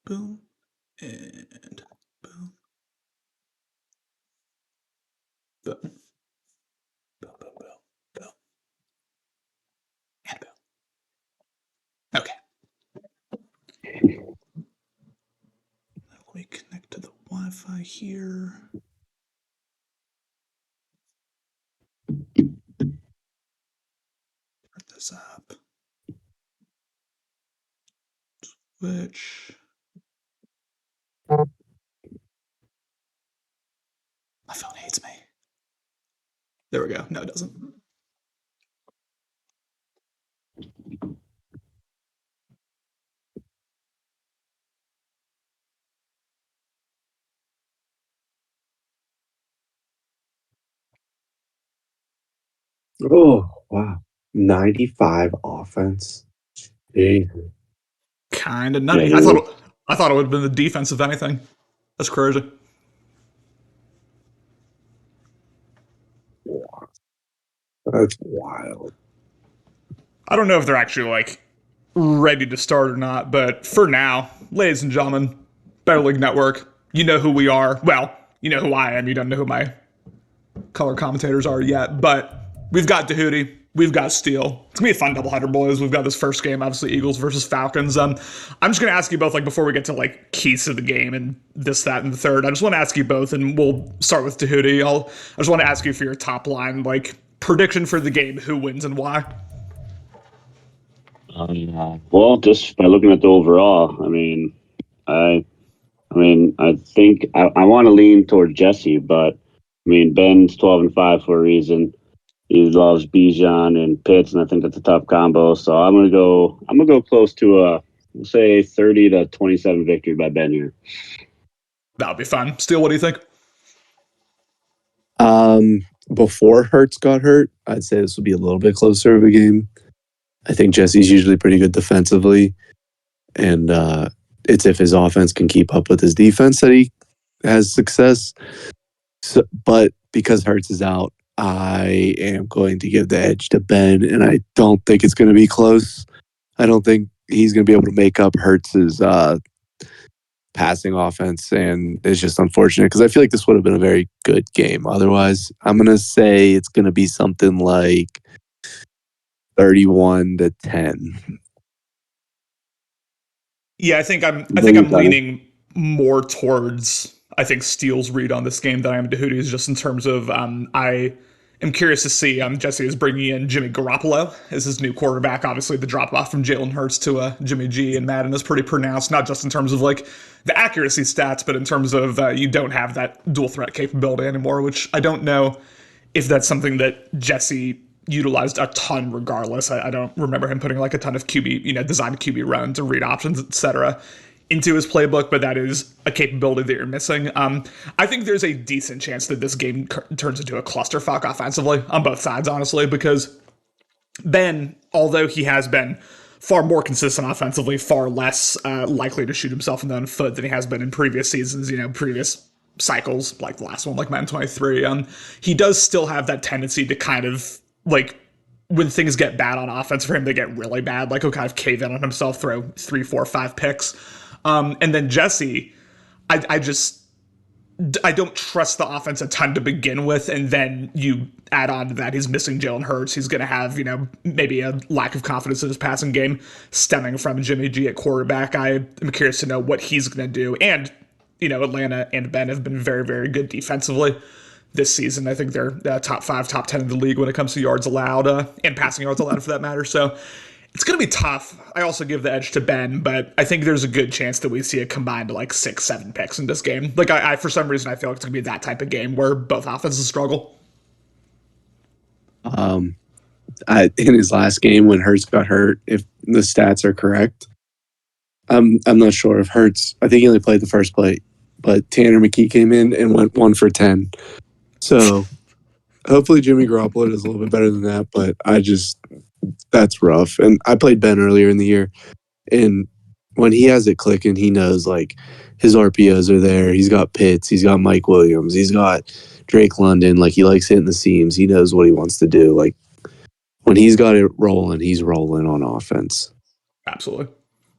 boom, and boom. Boom. Boom, boom, boom, boom. And boom. Okay. Let me connect to the Wi-Fi here. Turn this up. Switch. My phone hates me. There we go. No, it doesn't. Oh, wow. 95 offense. Jeez. Kind of nutty. Yeah, I thought it would have been the defense, if anything. That's crazy. that's wild. I don't know if they're actually like ready to start or not, but for now, ladies and gentlemen, Better League Network, you know who we are. Well, you know who I am. You don't know who my color commentators are yet, but we've got Doubleheader, we've got Steel. It's gonna be a fun doubleheader, boys. We've got this first game, obviously Eagles versus Falcons. I'm just gonna ask you both, like before we get to like keys to the game and this, that, and the third. I just want to ask you both, and we'll start with Doubleheader. I just want to ask you for your top line, like prediction for the game, who wins and why. Well, just by looking at the overall, I think I want to lean toward Jesse, but Ben's 12-5 for a reason. He loves Bijan and Pitts, and I think that's a tough combo. So I'm gonna go close to a, we'll say 30-27 victory by Ben here. That would be fun. Steel, what do you think? Before Hurts got hurt, I'd say this would be a little bit closer of a game. I think Jesse's usually pretty good defensively, and it's if his offense can keep up with his defense that he has success. So, but because Hurts is out, I am going to give the edge to Ben, and I don't think it's going to be close. I don't think he's going to be able to make up Hurts's passing offense, and it's just unfortunate because I feel like this would have been a very good game. Otherwise, I'm going to say it's going to be something like 31-10. Yeah, I think I'm leaning more towards Steele's read on this game than I am Doubleheader's, just in terms of I am curious to see Jesse is bringing in Jimmy Garoppolo as his new quarterback. Obviously, the drop off from Jalen Hurts to Jimmy G and Madden is pretty pronounced, not just in terms of like the accuracy stats, but in terms of you don't have that dual threat capability anymore, which I don't know if that's something that Jesse utilized a ton regardless. I don't remember him putting like a ton of QB, designed QB runs or read options, etc. into his playbook, but that is a capability that you're missing. I think there's a decent chance that this game turns into a clusterfuck offensively on both sides, honestly, because Ben, although he has been far more consistent offensively, far less likely to shoot himself in the own foot than he has been in previous seasons, previous cycles, like the last one, like Madden 23. He does still have that tendency to kind of, like, when things get bad on offense for him, they get really bad. Like, he'll kind of cave in on himself, throw 3, 4, 5 picks. And then Jesse, I don't trust the offense a ton to begin with, and then you add on to that he's missing Jalen Hurts. He's going to have, maybe a lack of confidence in his passing game stemming from Jimmy G at quarterback. I am curious to know what he's going to do. And, Atlanta and Ben have been very, very good defensively this season. I think they're top 5, top 10 in the league when it comes to yards allowed and passing yards allowed for that matter. So it's going to be tough. I also give the edge to Ben, but I think there's a good chance that we see a combined like 6, 7 picks in this game. Like I for some reason, I feel like it's going to be that type of game where both offenses struggle. In his last game when Hurts got hurt, if the stats are correct, I'm not sure if Hurts. I think he only played the first play, but Tanner McKee came in and went 1 for 10. So hopefully Jimmy Garoppolo does a little bit better than that. But that's rough. And I played Ben earlier in the year, and when he has it clicking, he knows like his RPOs are there. He's got Pitts, he's got Mike Williams, he's got Drake London. Like, he likes hitting the seams. He knows what he wants to do. Like, when he's got it rolling, he's rolling on offense. Absolutely.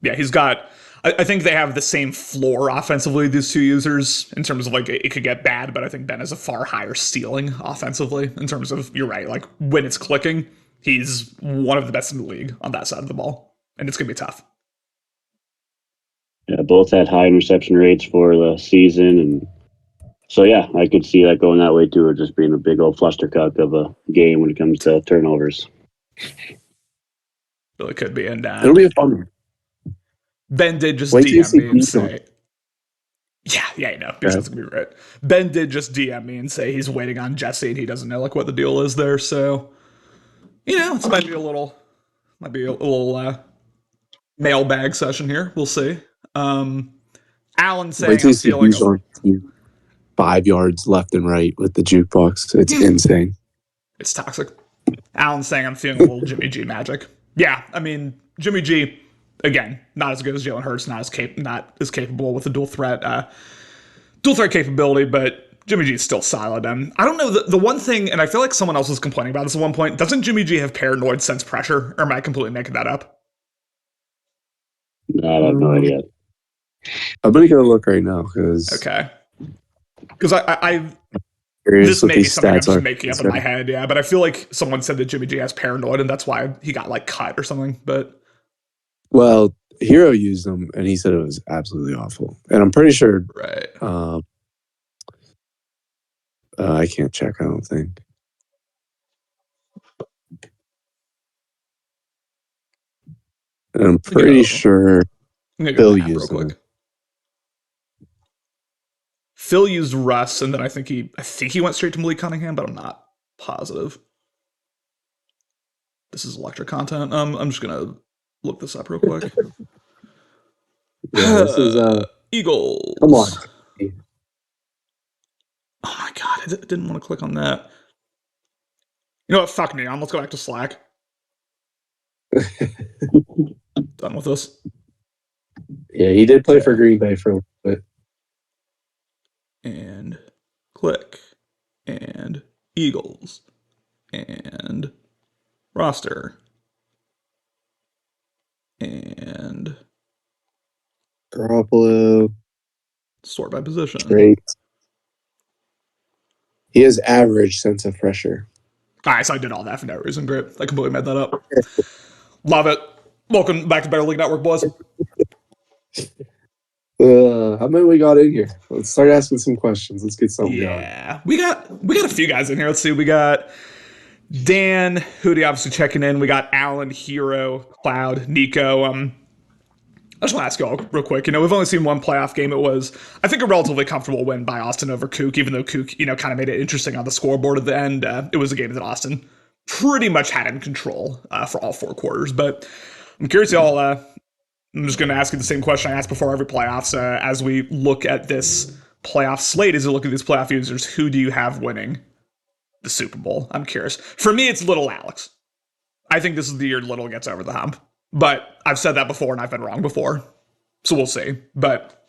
Yeah, he's got I think they have the same floor offensively, these two users, in terms of like it could get bad, but I think Ben has a far higher ceiling offensively in terms of, you're right, like when it's clicking, he's one of the best in the league on that side of the ball, and it's going to be tough. Yeah, both had high interception rates for the season, and so yeah, I could see that going that way too, or just being a big old flustercuck of a game when it comes to turnovers. Really could be. And It'll be a fun one. Ben did just Wait till you DM see me and Bijan. say, yeah, you know, Bijan's gonna be right. Ben did just DM me and say he's waiting on Jesse and he doesn't know like what the deal is there. So, you know, it's might be a little mailbag session here. We'll see. Alan Wait saying till I'm you see feeling Bijan 5 yards left and right with the jukebox. It's insane. it's toxic. Alan saying I'm feeling a little Jimmy G magic. Yeah, I mean Jimmy G, again, not as good as Jalen Hurts, not as capable with the dual threat capability, but Jimmy G is still solid. I don't know the one thing, and I feel like someone else was complaining about this at one point. Doesn't Jimmy G have paranoid sense pressure, or am I completely making that up? I have no idea. I'm gonna go look right now because Okay, because I curious this what may be these something I'm stats just are. making up in my head, yeah. But I feel like someone said that Jimmy G has paranoid, and that's why he got like cut or something. But Well, Hero used them, and he said it was absolutely awful. And I'm pretty sure. right, I can't check. I don't think. And I'm pretty sure I'm gonna go Phil to the app real used them. quick. Phil used Russ, and then I think he went straight to Malik Cunningham, but I'm not positive. This is electric content. I'm just gonna look this up real quick. Yeah, this is Eagles. come on. Oh my god, I didn't want to click on that. You know what? Fuck me. Let's go back to Slack. Done with this. Yeah, he did play for Green Bay for a little bit. And click. And Eagles. And roster. And Garoppolo. sort by position. Great. He has average sense of pressure. All right, so I did all that for no reason. Great. I completely made that up. Love it. Welcome back to Better League Network, boys. How many we got in here? Let's start asking some questions. Let's get something going. Yeah, we got a few guys in here. Let's see. We got Dan, Hootie, obviously checking in. We got Alan, Hero, Cloud, Nico. I just want to ask you all real quick. You know, we've only seen one playoff game. It was, I think, a relatively comfortable win by Austin over Kook, even though Kook, you know, kind of made it interesting on the scoreboard at the end. It was a game that Austin pretty much had in control for all 4 quarters. But I'm curious, y'all. I'm just going to ask you the same question I asked before every playoffs. As we look at this playoff slate, as you look at these playoff users, who do you have winning the Super Bowl? I'm curious. For me, it's Little Alex. I think this is the year Little gets over the hump. But I've said that before, and I've been wrong before. So we'll see. But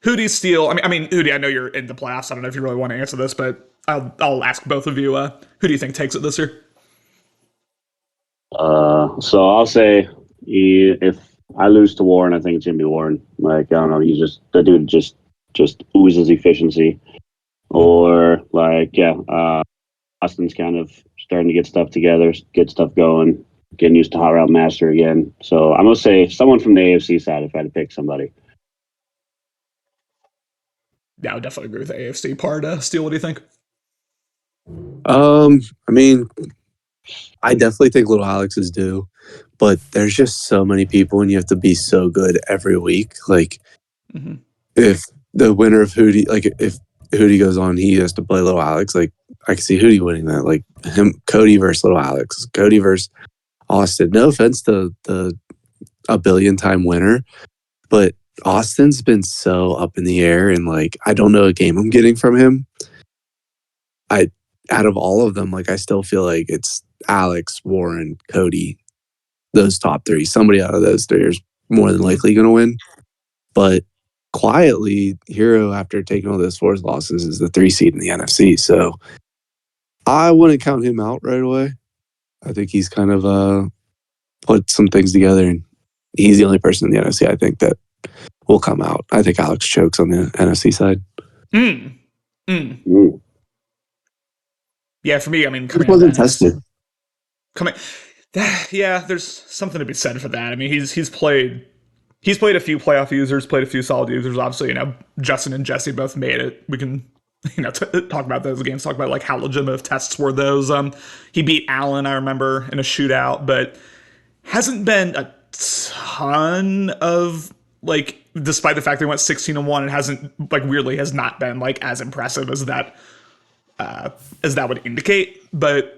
who do you steal? I mean, Hootie, I know you're in the playoffs. I don't know if you really want to answer this, but I'll ask both of you. Who do you think takes it this year? So I'll say if I lose to Warren, I think it's gonna be Warren. Like I don't know, the dude just oozes efficiency. Or like Austin's kind of starting to get stuff together, get stuff going, getting used to Hot Route Master again. So I'm gonna say someone from the AFC side if I had to pick somebody. Yeah, I would definitely agree with the AFC part. Steele, what do you think? I mean, I definitely think Little Alex is due, but there's just so many people, and you have to be so good every week. Like, if the winner of Hootie, like if Hootie goes on, he has to play Little Alex. Like, I can see Hootie winning that. Like Cody versus Little Alex, Cody versus Austin. No offense to the a billion-time winner, but Austin's been so up in the air, and like I don't know a game I'm getting from him. Out of all of them, like I still feel like it's Alex, Warren, Cody, those top 3. Somebody out of those 3 is more than likely going to win. But quietly, Hero, after taking all those 4 losses, is the 3 seed in the NFC. So I wouldn't count him out right away. I think he's kind of put some things together, and he's the only person in the NFC I think that will come out. I think Alex chokes on the NFC side. Yeah, for me, I mean, It coming out of wasn't the NFC, tested. yeah, there's something to be said for that. I mean, he's played a few playoff users, played a few solid users. Obviously, Justin and Jesse both made it. We can talk about those games, talk about like how legitimate tests were those. He beat Allen, I remember, in a shootout, but hasn't been a ton of like, despite the fact they went 16-1, it hasn't like weirdly has not been like as impressive as that would indicate. But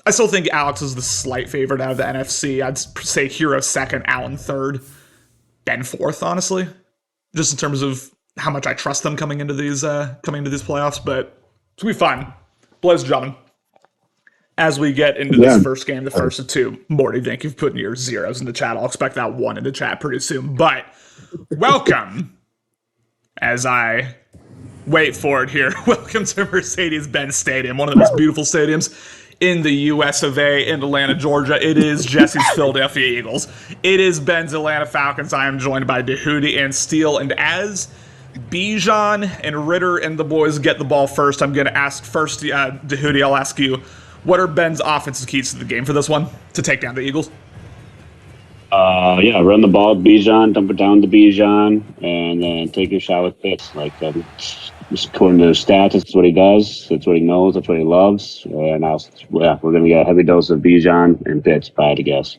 I still think Alex is the slight favorite out of the NFC. I'd say Hero second, Allen third, Ben fourth, honestly, just in terms of how much I trust them coming into these playoffs. But it's gonna be fun. Blaze Drummond. As we get into this first game, the first of two, Morty, thank you for putting your zeros in the chat. I'll expect that one in the chat pretty soon. But welcome, as I wait for it here, welcome to Mercedes-Benz Stadium, one of the most beautiful stadiums in the US of A, in Atlanta, Georgia. It is Jesse's Philadelphia Eagles. It is Ben's Atlanta Falcons. I am joined by Doubleheader and Steele. And as Bijan and Ritter and the boys get the ball first, I'm going to ask first, Doubleheader, I'll ask you, what are Ben's offensive keys to the game for this one to take down the Eagles? Run the ball with Bijan, dump it down to Bijan, and then take your shot with Pitts. Like, just according to his stats, that's what he does. That's what he knows. That's what he loves. And we're going to get a heavy dose of Bijan and Pitts, if I had to guess.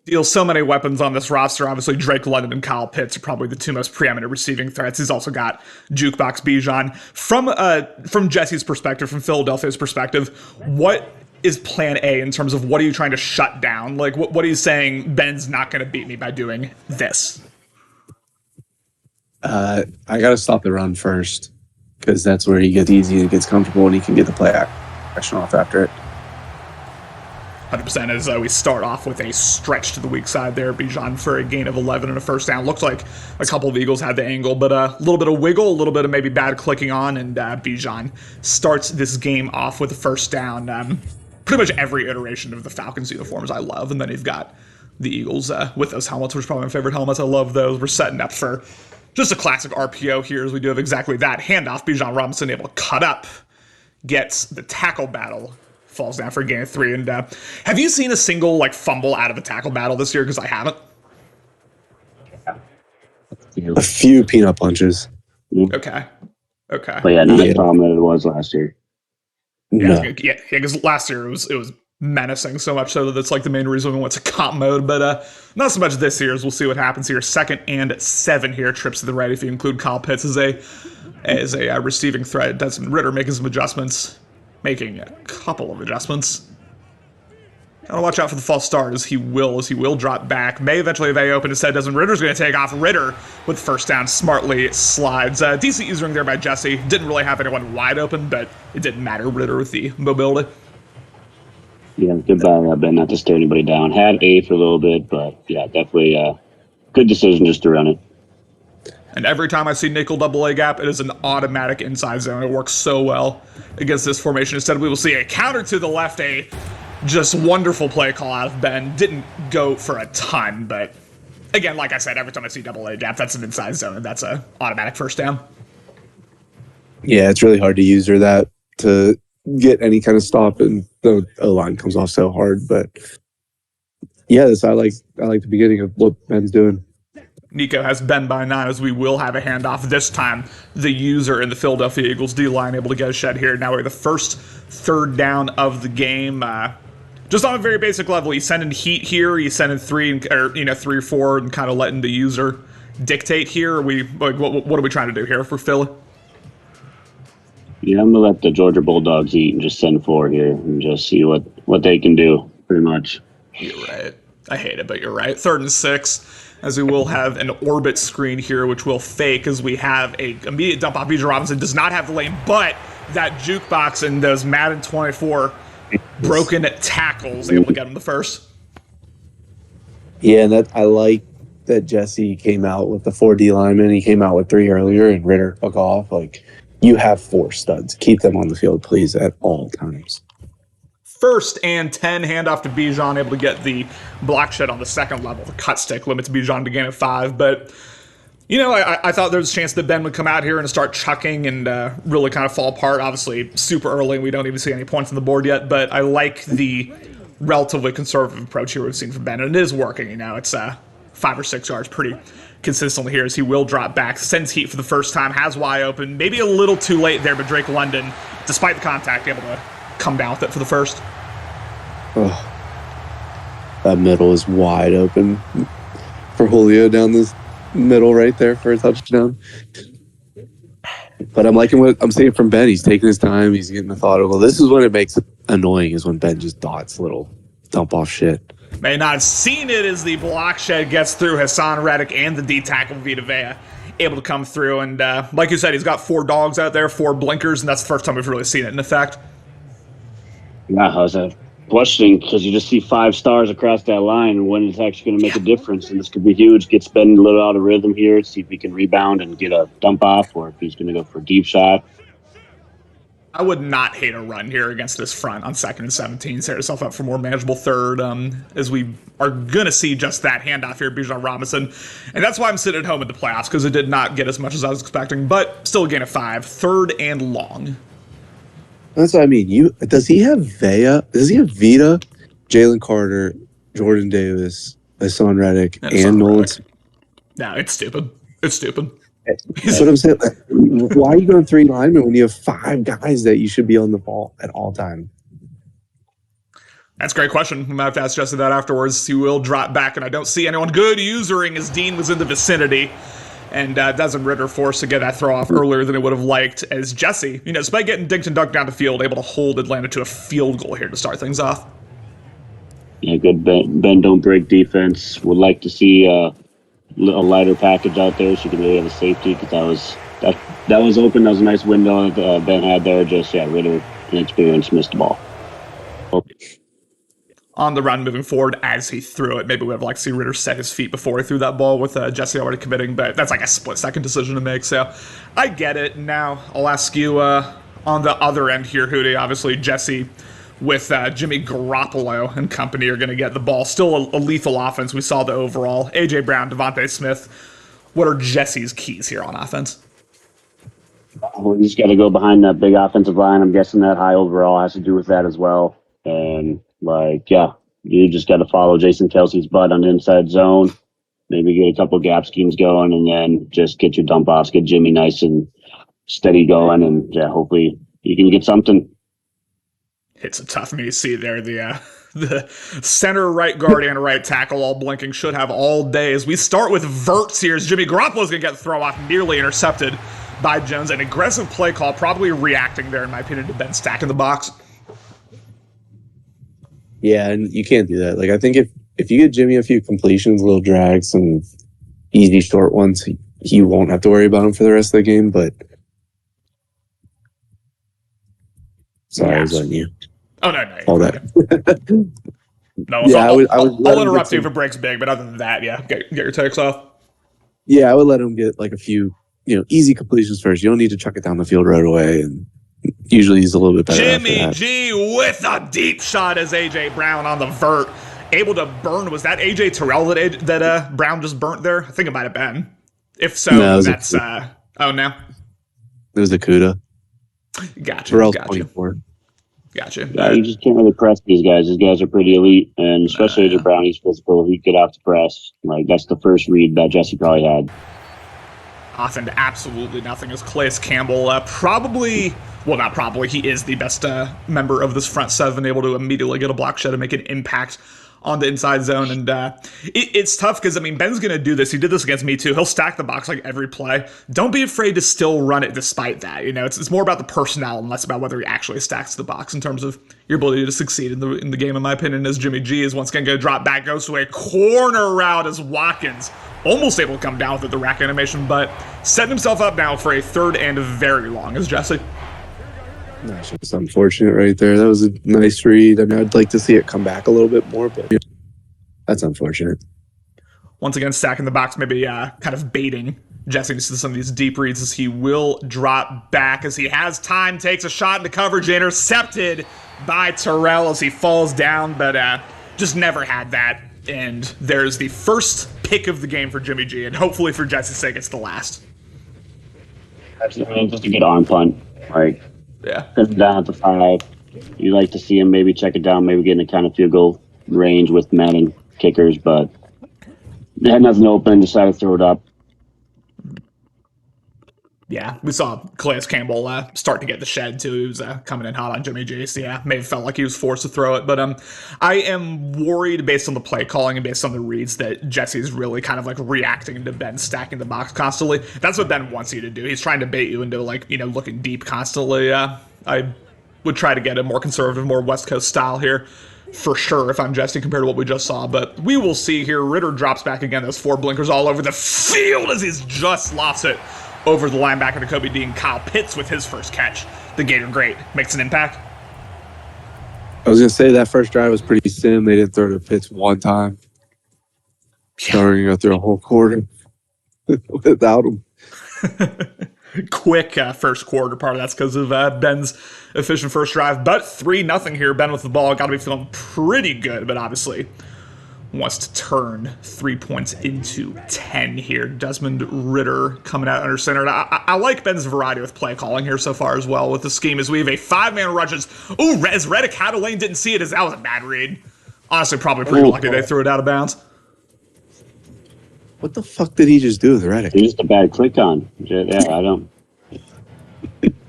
Deals so many weapons on this roster. Obviously, Drake London and Kyle Pitts are probably the two most preeminent receiving threats. He's also got Jukebox Bijan. From Jesse's perspective, from Philadelphia's perspective, what is plan A in terms of what are you trying to shut down? Like, what are you saying Ben's not going to beat me by doing this? I got to stop the run first because that's where he gets easy and gets comfortable and he can get the play action off after it. 100% as we start off with a stretch to the weak side there. Bijan for a gain of 11 and a first down. Looks like a couple of Eagles had the angle, but a little bit of wiggle, a little bit of maybe bad clicking on, and Bijan starts this game off with a first down. Pretty much every iteration of the Falcons uniforms I love, and then you've got the Eagles with those helmets, which are probably my favorite helmets. I love those. We're setting up for just a classic RPO here as we do have exactly that. Handoff, Bijan Robinson able to cut up, gets the tackle battle, falls down for a gain of 3. And have you seen a single like fumble out of a tackle battle this year? Because I haven't. A few peanut punches. Okay. But yeah, not as prominent as it was last year. Yeah, because last year it was menacing so much so that it's like the main reason we went to comp mode. But not so much this year, as we'll see what happens here. 2nd and 7 here, trips to the right if you include Kyle Pitts as a receiving threat. Desmond Ritter making some adjustments, making a couple of adjustments. Gotta watch out for the false start as he will drop back. May eventually have A open. Instead, Desmond Ritter's going to take off. Ritter with first down smartly slides. Decent usering there by Jesse. Didn't really have anyone wide open, but it didn't matter. Ritter with the mobility. Yeah, good by Ben not to stare anybody down. Had A for a little bit, but yeah, definitely good decision just to run it. And every time I see nickel double A gap, it is an automatic inside zone. It works so well against this formation. Instead, we will see a counter to the left, a just wonderful play call out of Ben. Didn't go for a ton, but again, like I said, every time I see double A gap, that's an inside zone, and that's an automatic first down. Yeah, it's really hard to use that to get any kind of stop, and the O-line comes off so hard. But yeah, I like the beginning of what Ben's doing. Nico has Ben by 9 as we will have a handoff. This time, the user in the Philadelphia Eagles D-line able to get a shed here. Now we're the first third down of the game. Just on a very basic level, you send in heat here, you send in 3 or 4, and kind of letting the user dictate here. Are we like what are we trying to do here for Philly? Yeah, I'm gonna let the Georgia Bulldogs eat and just send 4 here and just see what they can do. Pretty much. You're right. I hate it, but you're right. 3rd and 6. As we will have an orbit screen here, which will fake as we have a immediate dump off. Bijan Robinson does not have the lane, but that jukebox and those Madden 24 broken tackles able to get him the first. Yeah, and I like that Jesse came out with the 4D linemen. He came out with 3 earlier, and Ritter took off. Like, you have 4 studs. Keep them on the field, please, at all times. first and 10. Handoff to Bijan, able to get the block shed on the second level. The cut stick limits Bijan to gain at 5. But, I thought there was a chance that Ben would come out here and start chucking and really kind of fall apart. Obviously, super early, and we don't even see any points on the board yet. But I like the relatively conservative approach here we've seen from Ben. And it is working, It's 5 or 6 yards pretty consistently here as he will drop back, sends heat for the first time, has wide open, maybe a little too late there, but Drake London, despite the contact, able to come down with it for the first. Oh, that middle is wide open for Julio down this middle right there for a touchdown. But I'm liking what I'm seeing from Ben. He's taking his time. He's getting methodical. This is what it makes annoying, is when Ben just dots little dump off shit. May not have seen it as the block shed gets through. Hassan Reddick and the D tackle Vita Vea able to come through. And like you said, he's got 4 dogs out there, 4 blinkers, and that's the first time we've really seen it in effect. Yeah, I was questioning because you just see 5 stars across that line and when it's actually going to make a difference. And this could be huge. Get Ben a little out of rhythm here, see if he can rebound and get a dump off, or if he's going to go for a deep shot. I would not hate a run here against this front on 2nd and 17. Set yourself up for more manageable third, as we are going to see just that handoff here, Bijan Robinson. And that's why I'm sitting at home in the playoffs, because it did not get as much as I was expecting, but still a gain of 5. 3rd and long. That's what I mean. Does he have Vea? Does he have Vita, Jalen Carter, Jordan Davis, Hassan Reddick, and Nolan? No, it's stupid. It's stupid. That's what I'm saying. Why are you going 3 linemen when you have 5 guys that you should be on the ball at all time? That's a great question. We might have to ask Jesse that afterwards. He will drop back, and I don't see anyone good usering as Dean was in the vicinity. And Desmond Ritter forced to get that throw off earlier than he would have liked, as Jesse, despite getting dinked and dunked down the field, able to hold Atlanta to a field goal here to start things off. Yeah, good Ben don't break defense. Would like to see a lighter package out there so you can really have a safety, because that was open. That was a nice window that Ben had there. Just, Ritter, inexperienced, missed the ball. On the run moving forward as he threw it. Maybe we would have liked to see Ritter set his feet before he threw that ball with Jesse already committing, but that's like a split-second decision to make, so I get it. Now I'll ask you on the other end here, Hootie. Obviously, Jesse with Jimmy Garoppolo and company are going to get the ball. Still a lethal offense. We saw the overall. A.J. Brown, Devontae Smith. What are Jesse's keys here on offense? Well, you just got to go behind that big offensive line. I'm guessing that high overall has to do with that as well. And, you just got to follow Jason Kelsey's butt on the inside zone. Maybe get a couple gap schemes going, and then just get your dump offs. Get Jimmy nice and steady going, and, hopefully you can get something. It's a tough me to see there. The center, right guard, and right tackle all blinking. Should have all day. As we start with verts here, as Jimmy Garoppolo's going to get the throw off, nearly intercepted by Jones. An aggressive play call, probably reacting there, in my opinion, to Ben stacking the box. Yeah, and you can't do that. I think if you get Jimmy a few completions, little drags, some easy short ones, he won't have to worry about him for the rest of the game, but... Sorry, I was on you. Oh, no. All that. No, yeah, I'll interrupt you if it breaks big, but other than that, get your takes off. Yeah, I would let him get a few, easy completions first. You don't need to chuck it down the field right away, and usually he's a little bit better. Jimmy G with a deep shot as A.J. Brown on the vert. Able to burn. Was that A.J. Terrell that Brown just burnt there? I think it might have been. If so, no, that's... oh, no? It was a CUDA. Gotcha. Terrell's 24. Gotcha. Yeah, you just can't really press these guys. These guys are pretty elite, and especially A.J. Brown, he's physical. He get off the press. That's the first read that Jesse probably had. Often to absolutely nothing is Calais Campbell. Not probably. He is the best member of this front seven, able to immediately get a block shed and make an impact on the inside zone. And it's tough because, Ben's going to do this. He did this against me too. He'll stack the box every play. Don't be afraid to still run it despite that. It's more about the personnel and less about whether he actually stacks the box in terms of your ability to succeed in the game, in my opinion, as Jimmy G is once again going to drop back, goes to a corner route as Watkins almost able to come down with the rack animation, but setting himself up now for a 3rd and very long as Jesse. That's just unfortunate right there. That was a nice read. I'd like to see it come back a little bit more, but that's unfortunate. Once again, stacking the box, maybe kind of baiting Jesse to some of these deep reads as he will drop back as he has time, takes a shot into coverage, intercepted by Terrell as he falls down, but just never had that. And there's the first pick of the game for Jimmy G, and hopefully for Jesse's sake, it's the last. Absolutely, just a good arm punt. Like, yeah, put him down at the 5. You like to see him maybe check it down, maybe get in a kind of field goal range with Manning kickers, but they had nothing open, decided to throw it up. Yeah, we saw Calais Campbell start to get the shed too. He was coming in hot on Jimmy G. So yeah, maybe felt like he was forced to throw it. But I am worried based on the play calling and based on the reads that Jesse's really kind of like reacting to Ben stacking the box constantly. That's what Ben wants you to do. He's trying to bait you into like, looking deep constantly. I would try to get a more conservative, more West Coast style here. For sure, if I'm Jesse, compared to what we just saw. But we will see here. Ritter drops back again. Those 4 blinkers all over the field as he's just lost it over the linebacker to Kobe Dean. Kyle Pitts with his first catch. The Gator great. Makes an impact. I was going to say that first drive was pretty sim. They didn't throw to Pitts one time. Starting to go through a whole quarter without him. Quick first quarter. Part of that's because of Ben's efficient first drive. But 3-0 here. Ben with the ball. Got to be feeling pretty good, but obviously wants to turn 3 points into 10 here. Desmond Ritter coming out under center. I like Ben's variety with play calling here so far as well with the scheme as we have a 5-man rushes. Ooh, as Reddick had a lane, didn't see it as that was a bad read. Honestly, probably pretty lucky they threw it out of bounds. What the fuck did he just do with Reddick? Just a bad click on. Yeah, I don't.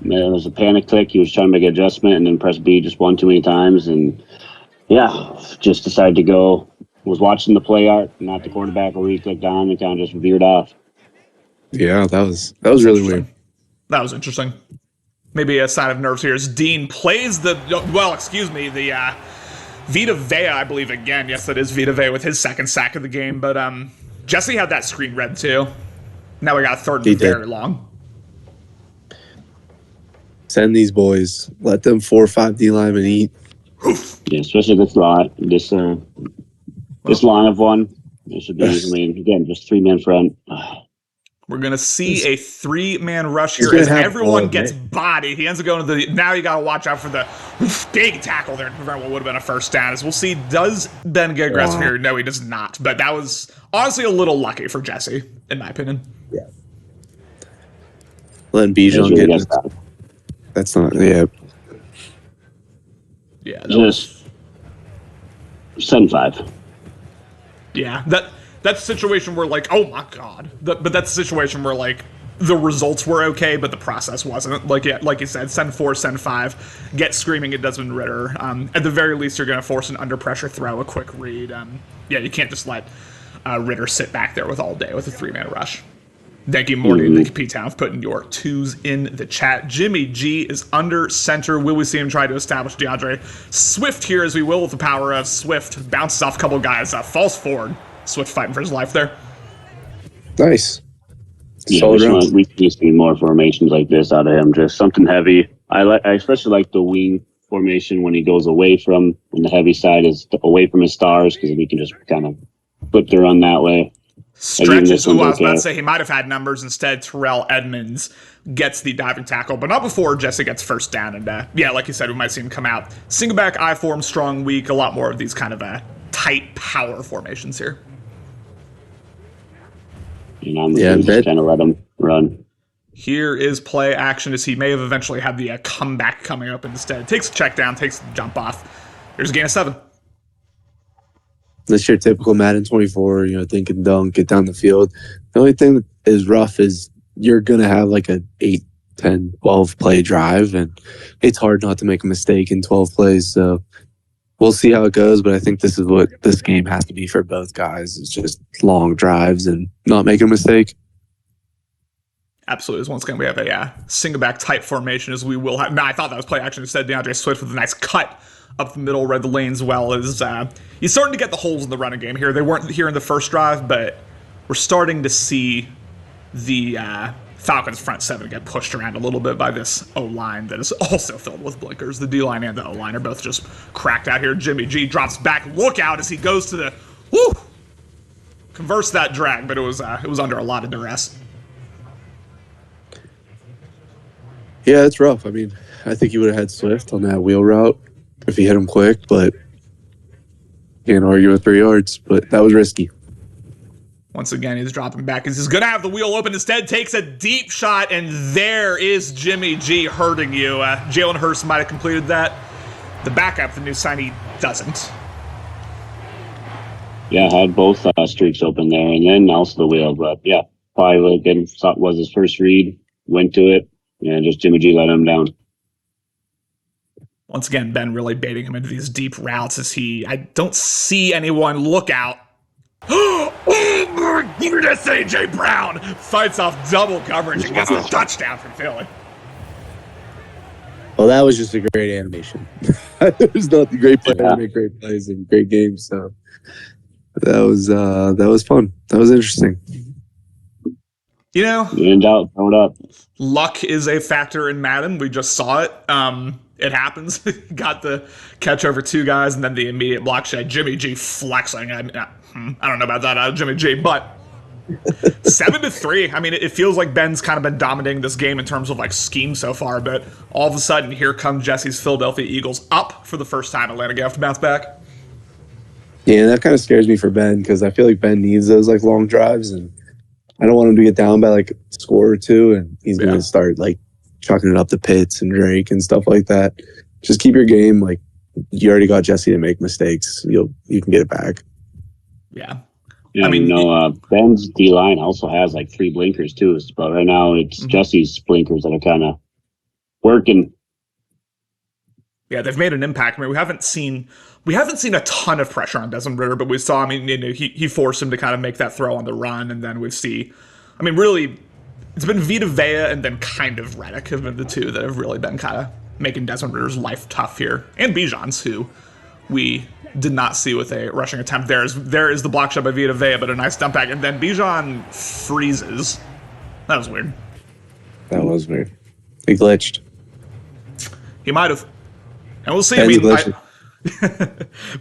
There was a panic click. He was trying to make an adjustment and then press B just one too many times. And yeah, just decided to go. Was watching the play art, not the quarterback, where he clicked on and kind of just veered off. Yeah, that was really weird. That was interesting. Maybe a sign of nerves here as Dean plays the Vita Vea, I believe, again. Yes, that is Vita Vea with his second sack of the game. But Jesse had that screen read too. Now we got a third and very long. Send these boys. Let them 4 or 5 D linemen eat. Yeah, especially this line. This line of one. It should be, again, just 3-man front. We're going to see a 3-man rush here as everyone gets bodied. He ends up going to now you got to watch out for the big tackle there to prevent what would have been a first down. As we'll see, does Ben get aggressive here? No, he does not. But that was honestly a little lucky for Jesse, in my opinion. Yeah. Letting Bijan get it. That's not, Yeah. Just 7-5. Yeah, that's a situation where like, oh my god, but that's a situation where like the results were okay, but the process wasn't. Like you said, send 4, send 5, get screaming at Desmond Ritter. At the very least, you're going to force an under pressure throw, a quick read. You can't just let Ritter sit back there with all day with a 3-man rush. Thank you, Morty and Nick P-Town, for putting your 2s in the chat. Jimmy G is under center. Will we see him try to establish DeAndre Swift here, as we will with the power of Swift? Bounces off a couple of guys. Falls forward. Swift fighting for his life there. Nice. Yeah, we just need more formations like this out of him. Just something heavy. I especially like the wing formation when he goes away from, when the heavy side is away from his stars, because we can just kind of flip the run that way. Stretches, who I was about to say he might have had numbers. Instead, Terrell Edmonds gets the diving tackle, but not before Jesse gets first down. And like you said, we might see him come out. Single back, I form, strong, weak, a lot more of these kind of tight power formations here. And I'm just trying to let him run. Here is play action as he may have eventually had the comeback coming up instead. Takes a check down, takes the jump off. There's a gain of 7. That's your typical Madden 24, think and dunk, get down the field. The only thing that is rough is you're going to have like a 8, 10, 12 play drive, and it's hard not to make a mistake in 12 plays. So we'll see how it goes, but I think this is what this game has to be for both guys. It's just long drives and not make a mistake. Absolutely. As once again, we have a single back type formation as we will have. No, I thought that was play action. Instead, DeAndre Swift with a nice cut up the middle, read the lanes well. As he's starting to get the holes in the running game here. They weren't here in the first drive, but we're starting to see the Falcons front 7 get pushed around a little bit by this O-line that is also filled with blinkers. The D-line and the O-line are both just cracked out here. Jimmy G drops back. Look out as he goes to the converse that drag, but it was under a lot of duress. Yeah, it's rough. I mean, I think he would have had Swift on that wheel route if he hit him quick, but can't argue with 3 yards. But that was risky. Once again, he's dropping back. He's going to have the wheel open. Instead, takes a deep shot, and there is Jimmy G hurting you. Jalen Hurst might have completed that. The backup, the new signee, doesn't. Yeah, had both streaks open there, and then also the wheel. But yeah, probably again was his first read. Went to it, and just Jimmy G let him down. Once again, Ben really baiting him into these deep routes as I don't see anyone look out. Oh my goodness, A.J. Brown fights off double coverage and gets the touchdown from Philly. Well, that was just a great animation. There's nothing great players make great plays in great games. So that was fun. That was interesting. You know, in doubt, throw it up. Luck is a factor in Madden. We just saw it. It happens. Got the catch over 2 guys and then the immediate block shot. Jimmy G flexing. I don't know about that out of Jimmy G, but 7-3. I mean, it feels like Ben's kind of been dominating this game in terms of like scheme so far, but all of a sudden here come Jesse's Philadelphia Eagles up for the first time. Atlanta gonna have to bounce back. Yeah, that kind of scares me for Ben because I feel like Ben needs those like long drives, and I don't want him to get down by like a score or 2, and he's going to start like chucking it up to Pitts and Drake and stuff like that. Just keep your game like you already got Jesse to make mistakes. You can get it back. Yeah. I mean, Ben's D line also has like 3 blinkers too, but right now it's Jesse's blinkers that are kind of working. Yeah, they've made an impact. I mean, we haven't seen a ton of pressure on Desmond Ridder, but we saw. I mean, he forced him to kind of make that throw on the run, and then we see. I mean, really, it's been Vita Vea and then kind of Reddick have been the 2 that have really been kind of making Desmond Ridder's life tough here, and Bijan's, who we did not see with a rushing attempt. There is the block shot by Vita Vea, but a nice dump back, and then Bijan freezes. That was weird. That was weird. He glitched. He might have. And we'll see. I mean,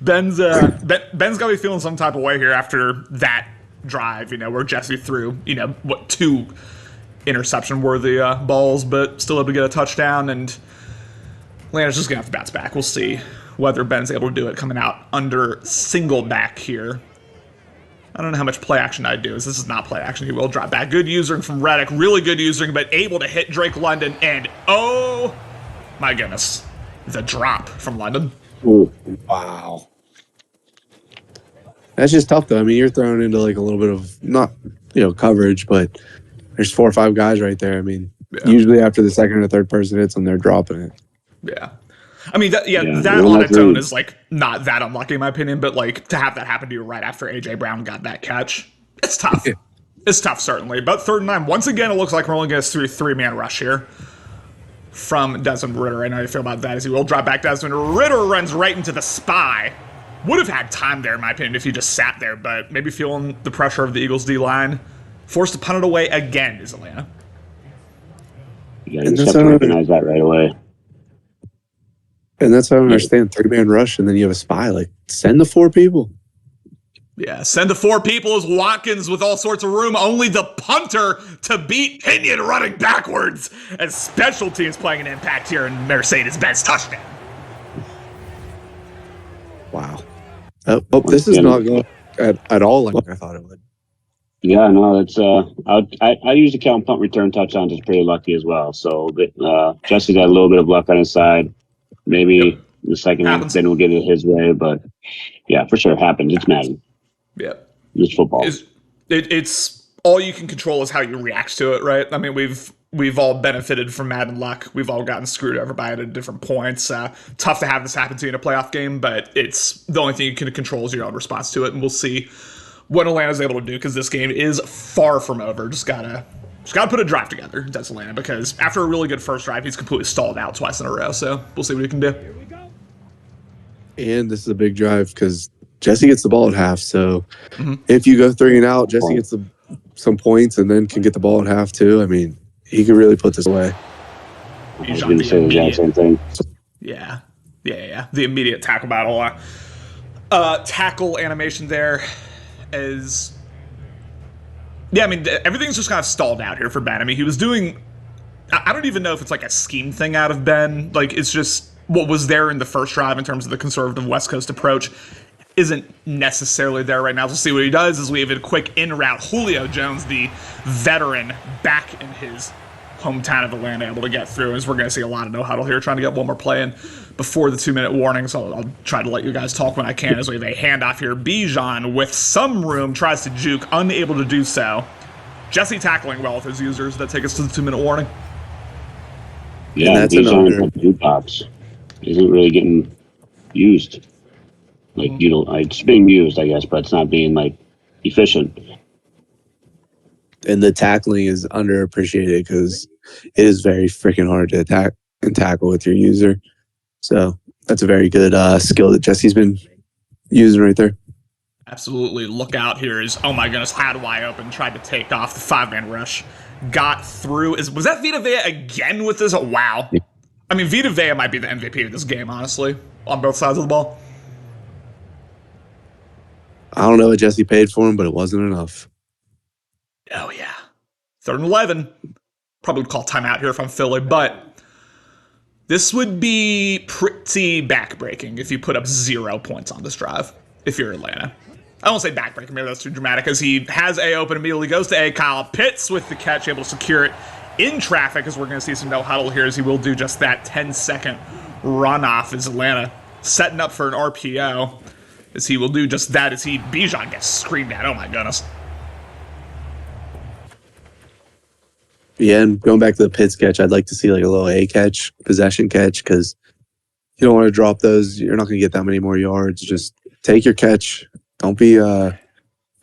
Ben's got to be feeling some type of way here after that drive, where Jesse threw, 2 interception-worthy balls, but still able to get a touchdown, and Atlanta's just going to have to bounce back. We'll see whether Ben's able to do it coming out under single back here. I don't know how much play action I'd do. This is not play action. He will drop back. Good usering from Reddick. Really good usering, but able to hit Drake London, and oh my goodness. The drop from London. Ooh, wow. That's just tough, though. I mean, you're thrown into like a little bit of not, coverage, but there's 4 or 5 guys right there. I mean, usually after the second or third person hits them, they're dropping it. Yeah. I mean, that on its own is like not that unlucky in my opinion, but like to have that happen to you right after A.J. Brown got that catch, it's tough. It's tough, certainly. But 3rd and 9, once again, it looks like we're only going to see a 3-man rush here from Desmond Ridder. I know how you feel about that as he will drop back. Desmond Ridder runs right into the spy. Would have had time there, in my opinion, if he just sat there, but maybe feeling the pressure of the Eagles D-line. Forced to punt it away again is Atlanta. Yeah, you just have to recognize that right away. And that's how I don't understand. 3-man rush, and then you have a spy. Like, send the 4 people. Yeah, send the 4 people as Watkins with all sorts of room. Only the punter to beat Pinion running backwards as special teams playing an impact here in Mercedes-Benz touchdown. Wow. This is not going at all like I thought it would. Yeah, no, it's I usually count punt return touchdowns as pretty lucky as well. So Jesse got a little bit of luck on his side. Maybe the second half then we'll get it his way, but yeah, for sure, it happens. It's Madden. Yeah, it's football. It's all you can control is how you react to it, right? I mean, we've all benefited from Madden luck. We've all gotten screwed over by it at different points. Tough to have this happen to you in a playoff game, but it's the only thing you can control is your own response to it, and we'll see what Atlanta's able to do because this game is far from over. Just gotta put a drive together. That's Atlanta because after a really good first drive, he's completely stalled out twice in a row. So we'll see what he can do. And this is a big drive because Jesse gets the ball at half. So if you go 3 and out, Jesse gets some points and then can get the ball at half too. I mean, he could really put this away. I was going to say the exact same thing. Yeah. The immediate tackle battle. Tackle animation there is... Yeah, I mean, everything's just kind of stalled out here for Ben. I mean, he was doing I don't even know if it's like a scheme thing out of Ben. Like, it's just what was there in the first drive in terms of the conservative West Coast approach isn't necessarily there right now. We'll see what he does as we have a quick in route. Julio Jones, the veteran, back in his hometown of Atlanta, able to get through, as we're going to see a lot of no huddle here, trying to get one more play in before the 2-minute warning. So I'll try to let you guys talk when I can as we have a handoff here. Bijan with some room tries to juke, unable to do so. Jesse tackling well with his users that take us to the 2-minute warning. Yeah, that's Bijan's like jukebox. Isn't really getting used. Like, it's being used, I guess, but it's not being like efficient. And the tackling is underappreciated because it is very freaking hard to attack and tackle with your user. So that's a very good skill that Jesse's been using right there. Absolutely. Look out here is, oh my goodness, had wide open, tried to take off the 5-man rush. Got through. Was that Vita Vea again with this? Oh, wow. Yeah. I mean, Vita Vea might be the MVP of this game, honestly, on both sides of the ball. I don't know what Jesse paid for him, but it wasn't enough. Oh, yeah. 3rd and 11. Probably would call timeout here if I'm Philly, but this would be pretty backbreaking if you put up 0 points on this drive, if you're Atlanta. I won't say backbreaking, maybe that's too dramatic, as he has A open, immediately goes to A. Kyle Pitts with the catch, able to secure it in traffic, as we're going to see some no huddle here, as he will do just that. 10-second runoff as Atlanta setting up for an RPO, as he will do just that, as Bijan gets screamed at. Oh my goodness. Yeah, and going back to the Pitts catch, I'd like to see like a little A catch, possession catch, because you don't want to drop those. You're not going to get that many more yards. Just take your catch. Don't be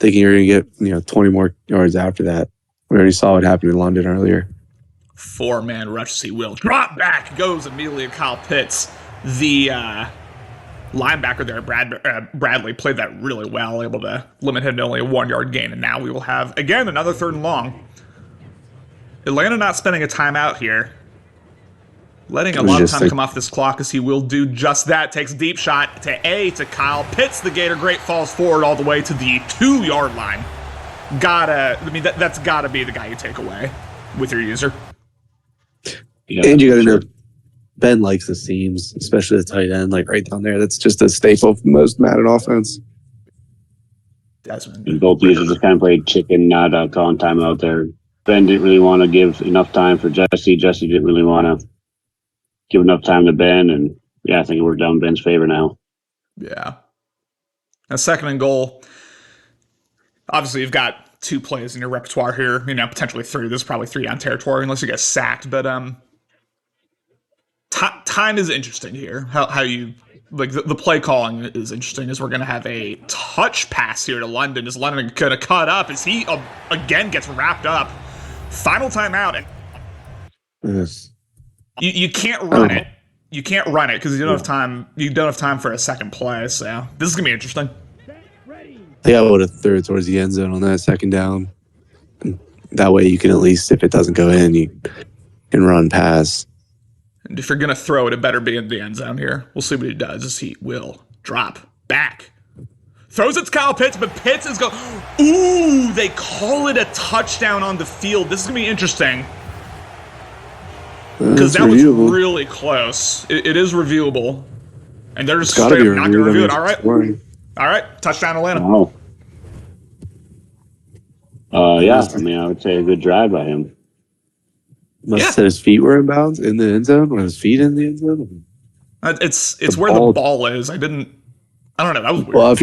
thinking you're going to get 20 more yards after that. We already saw what happened in London earlier. 4-man rush, he will drop back, goes immediately to Kyle Pitts. The linebacker there, Bradley, played that really well, able to limit him to only a 1-yard gain, and now we will have, again, another 3rd and long. Atlanta not spending a timeout here. Letting a lot of time come off this clock, as he will do just that. Takes a deep shot to Kyle Pitts. The Gator great, falls forward all the way to the 2-yard line. That's gotta be the guy you take away with your user. Yeah, and you gotta know, Ben likes the seams, especially the tight end, like right down there. That's just a staple for most Madden offense. Desmond. And both users just kind of played chicken, not calling time out there. Ben didn't really want to give enough time for Jesse. Jesse didn't really want to give enough time to Ben, and I think it worked out in Ben's favor now. Yeah. A 2nd and goal. Obviously, you've got 2 plays in your repertoire here. Potentially 3. There's probably 3 on territory unless you get sacked. But time is interesting here. How you like the play calling is interesting. As we're going to have a touch pass here to London. Is London going to cut up? As he again gets wrapped up? Final timeout. Yes. You can't run it. You can't run it because you don't have time. You don't have time for a second play. So this is gonna be interesting. I think I would have threw it towards the end zone on that 2nd down. That way, you can at least, if it doesn't go in, you can run pass. And if you're gonna throw it, it better be in the end zone here. We'll see what he does. As he will drop back. Throws it to Kyle Pitts, but Pitts is going. Ooh, they call it a touchdown on the field. This is going to be interesting. Because that was really close. It is reviewable. And they're just straight up not going to review it. All right. All right. Touchdown, Atlanta. Wow. I would say a good drive by him. Must have said his feet were in bounds in the end zone, or his feet in the end zone. It's where the ball is. I don't know. That was weird. Well, if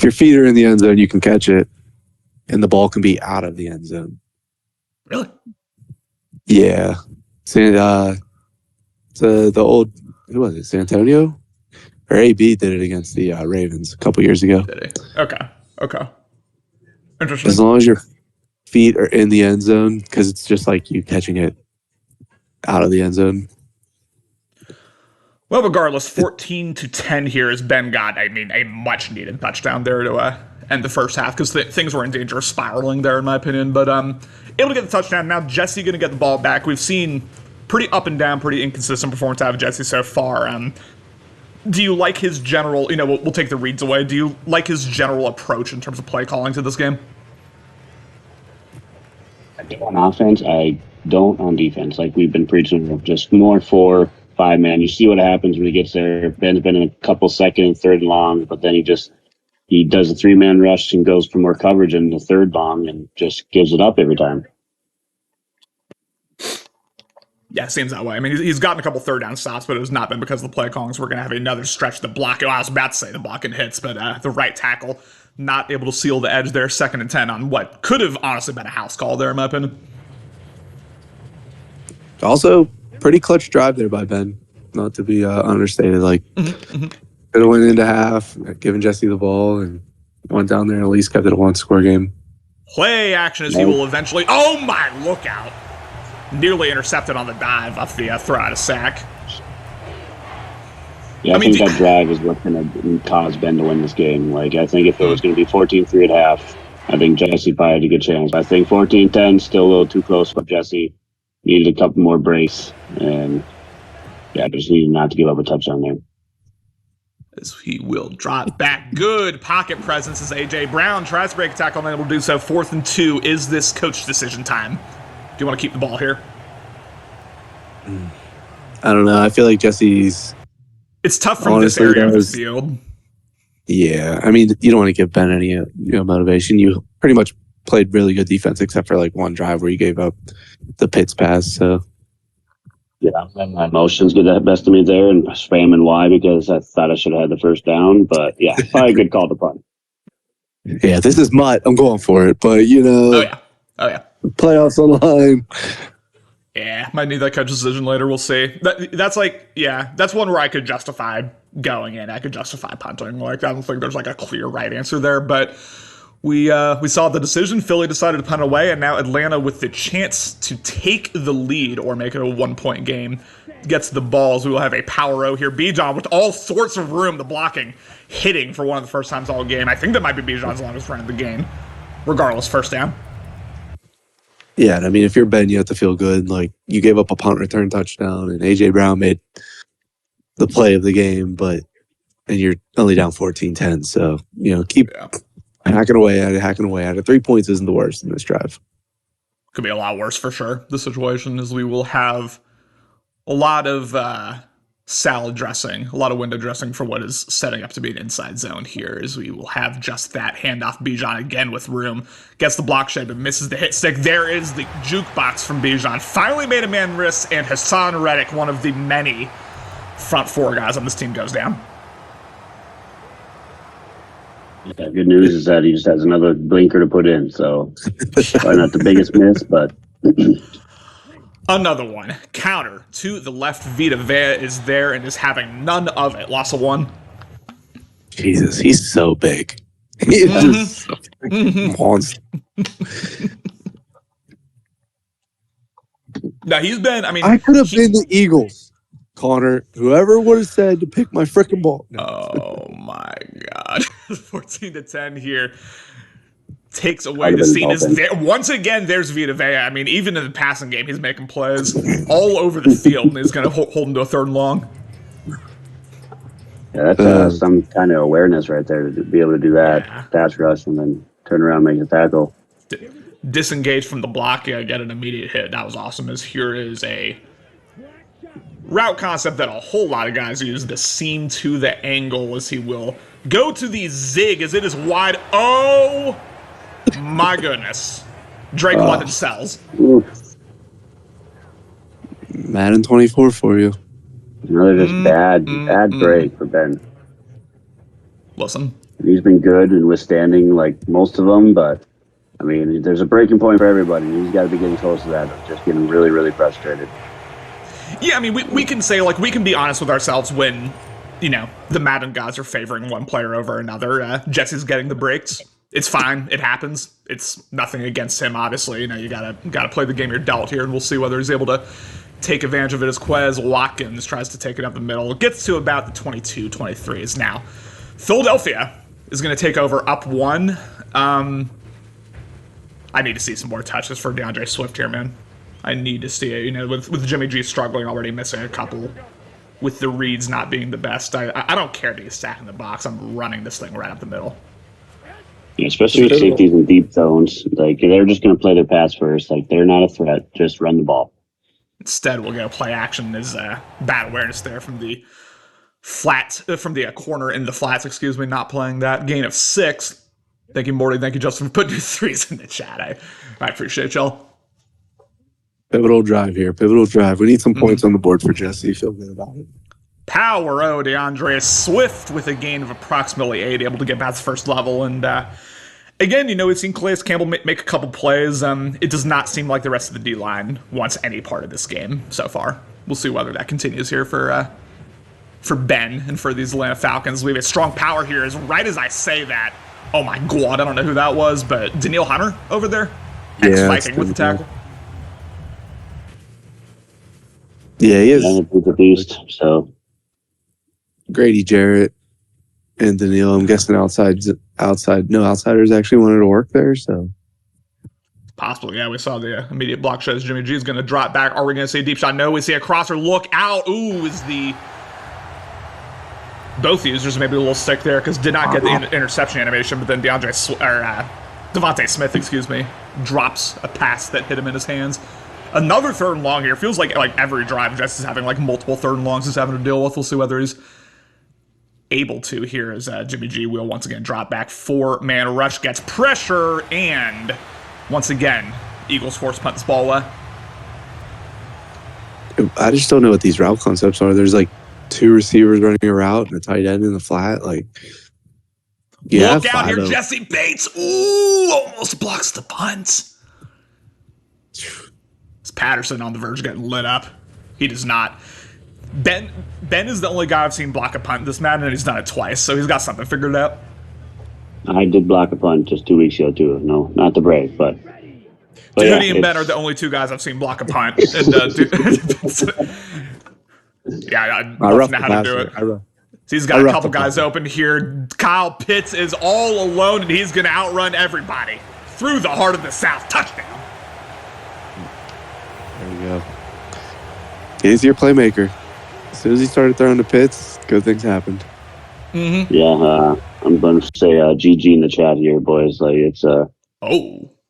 your feet are in the end zone, you can catch it, and the ball can be out of the end zone. Really? Yeah. The old, who was it? San Antonio? Or AB did it against the Ravens a couple years ago. Did he? Okay. Interesting. As long as your feet are in the end zone, because it's just like you catching it out of the end zone. Well, regardless, 14-10 here as Ben got, a much-needed touchdown there to end the first half, because things were in danger of spiraling there, in my opinion. But able to get the touchdown. Now Jesse going to get the ball back. We've seen pretty up and down, pretty inconsistent performance out of Jesse so far. Do you like his general, we'll take the reads away. Do you like his general approach in terms of play calling to this game? On offense, I don't on defense. Like we've been preaching, just more 4-5 man. You see what happens when he gets there. Ben's been in a couple second and third and long, but then he does a 3-man rush and goes for more coverage in the third long and just gives it up every time. Yeah, it seems that way. I mean, he's gotten a couple third down stops, but it has not been because of the play callings. We're going to have another stretch the block. I was about to say the blocking hits, but the right tackle not able to seal the edge there. 2nd and 10 on what could have honestly been a house call there, in my opinion. Also, pretty clutch drive there by Ben. Not to be understated. Like, could have went into half, given Jesse the ball, and went down there and at least kept it a 1-score game. Play action as he will eventually. Oh my! Look out! Nearly intercepted on the dive off the throw out of sack. Yeah, I think that drive is what's going to cause Ben to win this game. Like, I think if it was going to be 14-3 at half, I think Jesse probably had a good chance. I think 14-10 still a little too close for Jesse. Needed a couple more breaks, and yeah, just needed not to give up a touchdown there. As he will drop back. Good pocket presence as A.J. Brown tries to break a tackle, and able to do so. 4th and 2. Is this coach decision time? Do you want to keep the ball here? I don't know. I feel like Jesse's... It's tough from this area of the field. Yeah. I mean, you don't want to give Ben any motivation. You pretty much played really good defense except for like one drive where you gave up the Pitts pass. So yeah, my emotions get the best of me there and spamming Y because I thought I should have had the first down. But yeah, probably a good call to punt. Yeah, this is Mutt. I'm going for it. But, Oh, yeah. Playoffs on the line. Yeah, might need that coach decision later. We'll see. That's one where I could justify going in. I could justify punting. Like, I don't think there's like a clear right answer there, but we saw the decision. Philly decided to punt away, and now Atlanta, with the chance to take the lead or make it a 1-point game, gets the balls. We will have a power O here. Bijan with all sorts of room, the blocking, hitting for one of the first times all game. I think that might be Bijan's longest run of the game. Regardless, first down. Yeah, and I mean, if you're Ben, you have to feel good. Like, you gave up a punt return touchdown, and A.J. Brown made the play of the game, and you're only down 14-10. So, keep hacking away at it. 3 points isn't the worst in this drive. Could be a lot worse for sure. The situation is we will have a lot of salad dressing, a lot of window dressing for what is setting up to be an inside zone here, as we will have just that handoff. Bijan again with room, gets the block shed but misses the hit stick. There is the jukebox from Bijan. Finally made a man miss, and Hassan Reddick, one of the many front 4 guys on this team, goes down. Yeah, good news is that he just has another blinker to put in, so probably not the biggest miss, but another one. Counter to the left. Vita Vea is there and is having none of it. Loss of 1. Jesus, he's so big. He is just a monster. Now, he's been, I could have been the Eagles, Connor. Whoever would have said to pick my freaking ball. No. Oh, my God. 14-10 here. Takes away the scene. Is there once again? There's Vita Vea. I mean, even in the passing game, he's making plays all over the field, and he's going to hold him to a 3rd and long. Yeah, that's some kind of awareness right there to be able to do that pass rush and then turn around and make a tackle. Disengage from the block, get an immediate hit. That was awesome. As here is a route concept that a whole lot of guys use. The seam to the angle, as he will go to the zig as it is wide. Oh. My goodness. Drake London sells. Madden 24 for you. Another just bad break for Ben. Listen. He's been good in withstanding like most of them, but I mean, there's a breaking point for everybody. He's got to be getting close to that. Just getting really, really frustrated. Yeah, I mean, we can say, like, we can be honest with ourselves when, the Madden gods are favoring one player over another. Jesse's getting the breaks. It's fine. It happens. It's nothing against him, obviously. You gotta play the game you're dealt here, and we'll see whether he's able to take advantage of it as Quez Watkins tries to take it up the middle. It gets to about the 22-23 is now. Philadelphia is going to take over up 1. I need to see some more touches for DeAndre Swift here, man. I need to see it. With Jimmy G struggling already, missing a couple, with the reads not being the best. I don't care to be stacking the box. I'm running this thing right up the middle. Especially with safeties in deep zones. Like, they're just going to play their pass first. Like, they're not a threat. Just run the ball. Instead, we'll go play action as bad awareness there from the flat, from the corner in the flats, excuse me, not playing that. Gain of 6. Thank you, Morty. Thank you, Justin, for putting your 3s in the chat. I appreciate y'all. Pivotal drive here. Pivotal drive. We need some points on the board for Jesse. Feel good about it. Power DeAndre Swift with a gain of approximately 8, able to get past the first level. And again, we've seen Calais Campbell make a couple plays. It does not seem like the rest of the D-line wants any part of this game so far. We'll see whether that continues here for Ben and for these Atlanta Falcons. We have a strong power here. As right as I say that, oh my God, I don't know who that was, but Daniil Hunter over there, ex-Viking with the tackle. Yeah, he is. The beast, so. Grady Jarrett and Daniil, I'm guessing outsiders actually wanted to work there, so. Possibly, yeah. We saw the immediate block shot as Jimmy G is going to drop back. Are we going to see a deep shot? No, we see a crosser. Look out. Ooh, is the... Both users maybe a little sick there because did not get the interception animation, but then Devontae Smith, drops a pass that hit him in his hands. Another 3rd and long here. Feels like every drive Jess is having multiple 3rd and longs he's having to deal with. We'll see whether he's able to here as Jimmy G will once again drop back. 4-man rush gets pressure, and once again, Eagles force punt this ball away. I just don't know what these route concepts are. There's 2 receivers running a route and a tight end in the flat. Look out here, Jesse Bates. Ooh, almost blocks the punt. It's Patterson on the verge of getting lit up. He does not. Ben is the only guy I've seen block a punt this Madden, and he's done it twice, so he's got something figured out. I did block a punt just 2 weeks ago, too. No, not to brag, but Duty and Ben are the only 2 guys I've seen block a punt. And, yeah, I love how to do it. He's got a couple guys open here. Kyle Pitts is all alone, and he's going to outrun everybody through the heart of the South. Touchdown. There you go. He's your playmaker. As soon as he started throwing the Pitts, good things happened. Mm-hmm. Yeah, I'm going to say GG in the chat here, boys. It's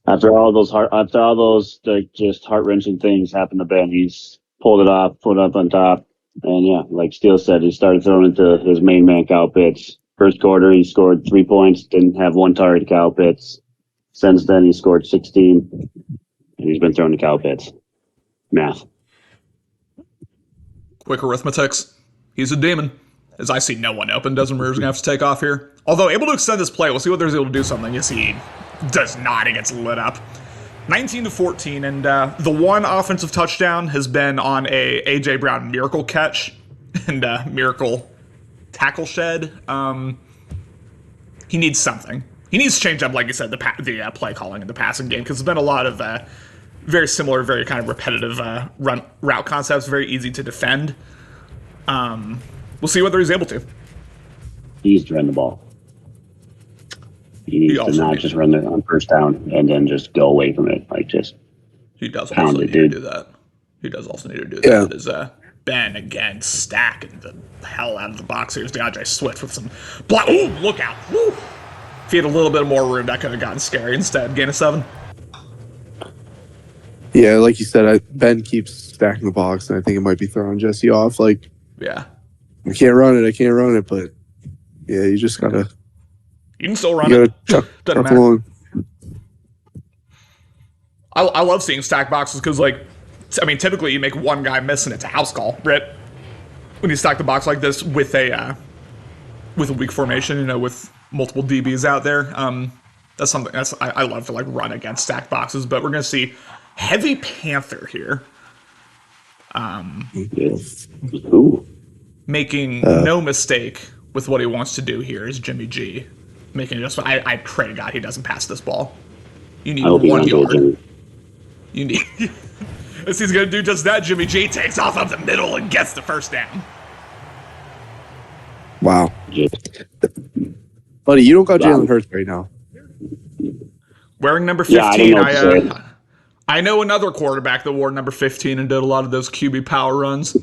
after all those just heart-wrenching things happened to Ben, he's pulled it off, put it up on top, and yeah, like Steele said, he started throwing into his main man Kyle Pitts. First quarter, he scored 3 points, didn't have 1 target to Kyle Pitts. Since then, he scored 16, and he's been throwing to Kyle Pitts. Math. Quick arithmetics. He's a demon. As I see no one open, Desmond Ridder's going to have to take off here. Although able to extend this play, we'll see whether he's able to do something. Yes, he does not. He gets lit up. 19-14, and the one offensive touchdown has been on a A.J. Brown miracle catch and miracle tackle shed. He needs something. He needs to change up, like you said, the play calling in the passing game, because there's been a lot of very similar, very kind of repetitive route concepts, very easy to defend. We'll see whether he's able to. He needs to run the ball. He needs to not just run it on first down and then just go away from it. He does also need to do that. He does also need to do that. Is Ben again stacking the hell out of the box. Here's DeAndre Swift with some block. Ooh, look out. Woo. If he had a little bit more room, that could have gotten scary. Instead, gain of 7. Yeah, like you said, Ben keeps stacking the box, and I think it might be throwing Jesse off. Yeah. I can't run it, but yeah, you just gotta. You can still run it. Doesn't matter. Along. I love seeing stack boxes because, typically you make one guy miss and it's a house call, right? When you stack the box like this with a weak formation, with multiple DBs out there, that's something I love to run against stack boxes. But we're gonna see heavy Panther here. Making no mistake with what he wants to do here is Jimmy G. Making just I pray to God he doesn't pass this ball. You need 1 yard. You need as he's gonna do just that, Jimmy G takes off up the middle and gets the first down. Wow. Buddy, you don't got Jalen Hurts right now. Wearing number 15, I know another quarterback that wore number 15 and did a lot of those QB power runs.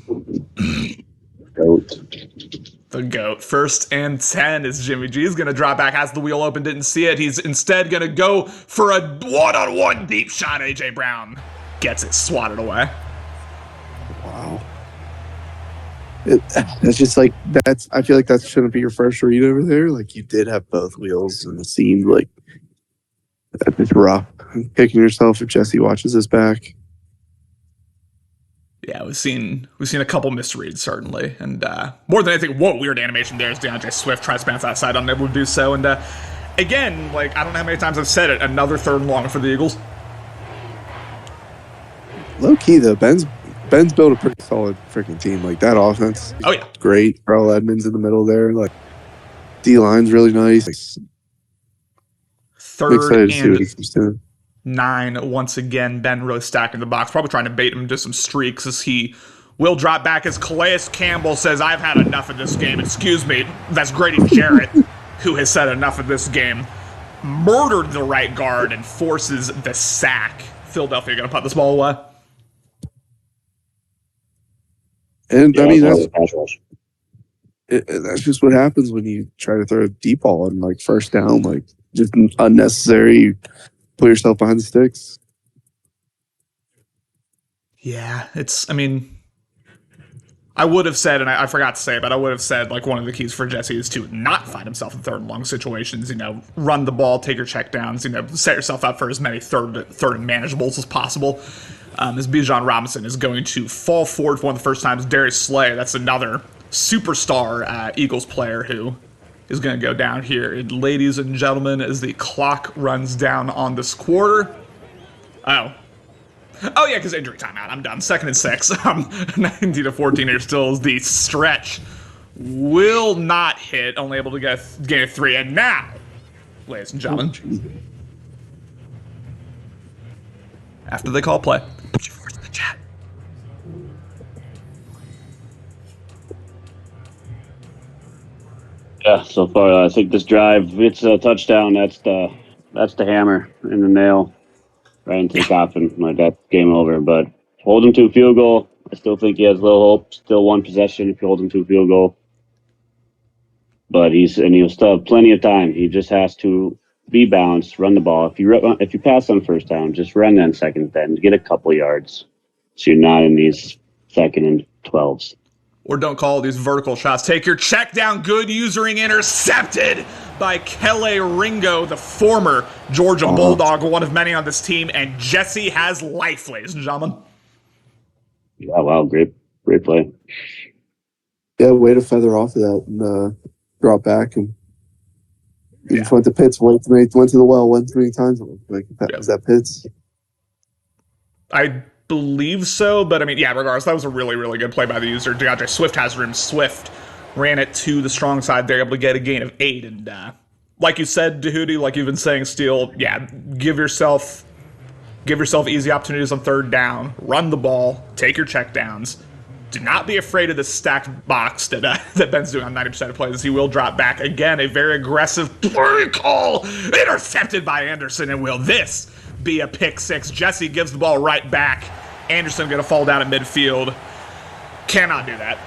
The GOAT. 1st and 10 as Jimmy G is going to drop back. Has the wheel open, didn't see it. He's instead going to go for a one-on-one deep shot. A.J. Brown gets it swatted away. Wow. That's just like, I feel like that shouldn't be your first read over there. Like, you did have both wheels, and it seemed like that's rough. Kicking yourself if Jesse watches this back. Yeah, we've seen a couple misreads, certainly. And more than anything, whoa, weird animation there as DeAndre Swift tries to bounce outside, unable to do so. And again, like, I don't know how many times I've said it, another 3rd and long for the Eagles. Low key, though, Ben's built a pretty solid freaking team. Like, that offense, Oh, yeah. great. Earl Edmonds in the middle there. Like, D-line's really nice. I'm 3rd excited to see what he and keeps doing. 9. Once again, Ben really stacking the box, probably trying to bait him into some streaks as he will drop back as Calais Campbell says, I've had enough of this game. Excuse me, that's Grady Jarrett, who has said enough of this game. Murdered the right guard and forces the sack. Philadelphia going to put this ball away. And, Yeah, I mean, that's pass rush. that's just what happens when you try to throw a deep ball on, like, 1st down. Like, just unnecessary. Put yourself behind the sticks. Yeah, I mean, I would have said, and I forgot to say, but I would have said, like, one of the keys for Jesse is to not find himself in 3rd and long situations. Run the ball, take your check downs, set yourself up for as many third and manageables as possible. As Bijan Robinson is going to fall forward for one of the first times. Darius Slay, that's another superstar Eagles player who is going to go down here. And ladies and gentlemen, as the clock runs down on this quarter. Oh, yeah, because injury timeout. I'm done. 2nd and 6. 19-14 here still is the stretch. Will not hit. Only able to gain a 3. And now, ladies and gentlemen, after they call play, put your words in the chat. Yeah, so far I think this drive, it's a touchdown. That's the hammer in the nail right into the coffin. Like, that's game over. But hold him to a field goal. I still think he has a little hope. Still 1 possession if you hold him to a field goal. But he'll still have plenty of time. He just has to be balanced, run the ball. If you pass on 1st down, just run that 2nd then, get a couple yards, so you're not in these 2nd and 12s. Or don't call these vertical shots. Take your check down. Good usering intercepted by Kelle Ringo, the former Georgia Bulldog, one of many on this team. And Jesse has life, ladies and gentlemen. Yeah, wow, great play. Yeah, way to feather off of that and drop back. And you just went to Pitts, went to the well, went 3 times. Like, was that Pitts? I believe so, but I mean, yeah, regardless, that was a really, really good play by the user. DeAndre Swift has room. Swift ran it to the strong side. They're able to get a gain of 8. And like you said, Dahudi, like you've been saying, Steele, yeah, give yourself easy opportunities on 3rd down. Run the ball. Take your check downs. Do not be afraid of the stacked box that Ben's doing on 90% of plays. He will drop back again. A very aggressive play call. Intercepted by Anderson. And will this be a pick 6? Jesse gives the ball right back. Anderson going to fall down at midfield. Cannot do that.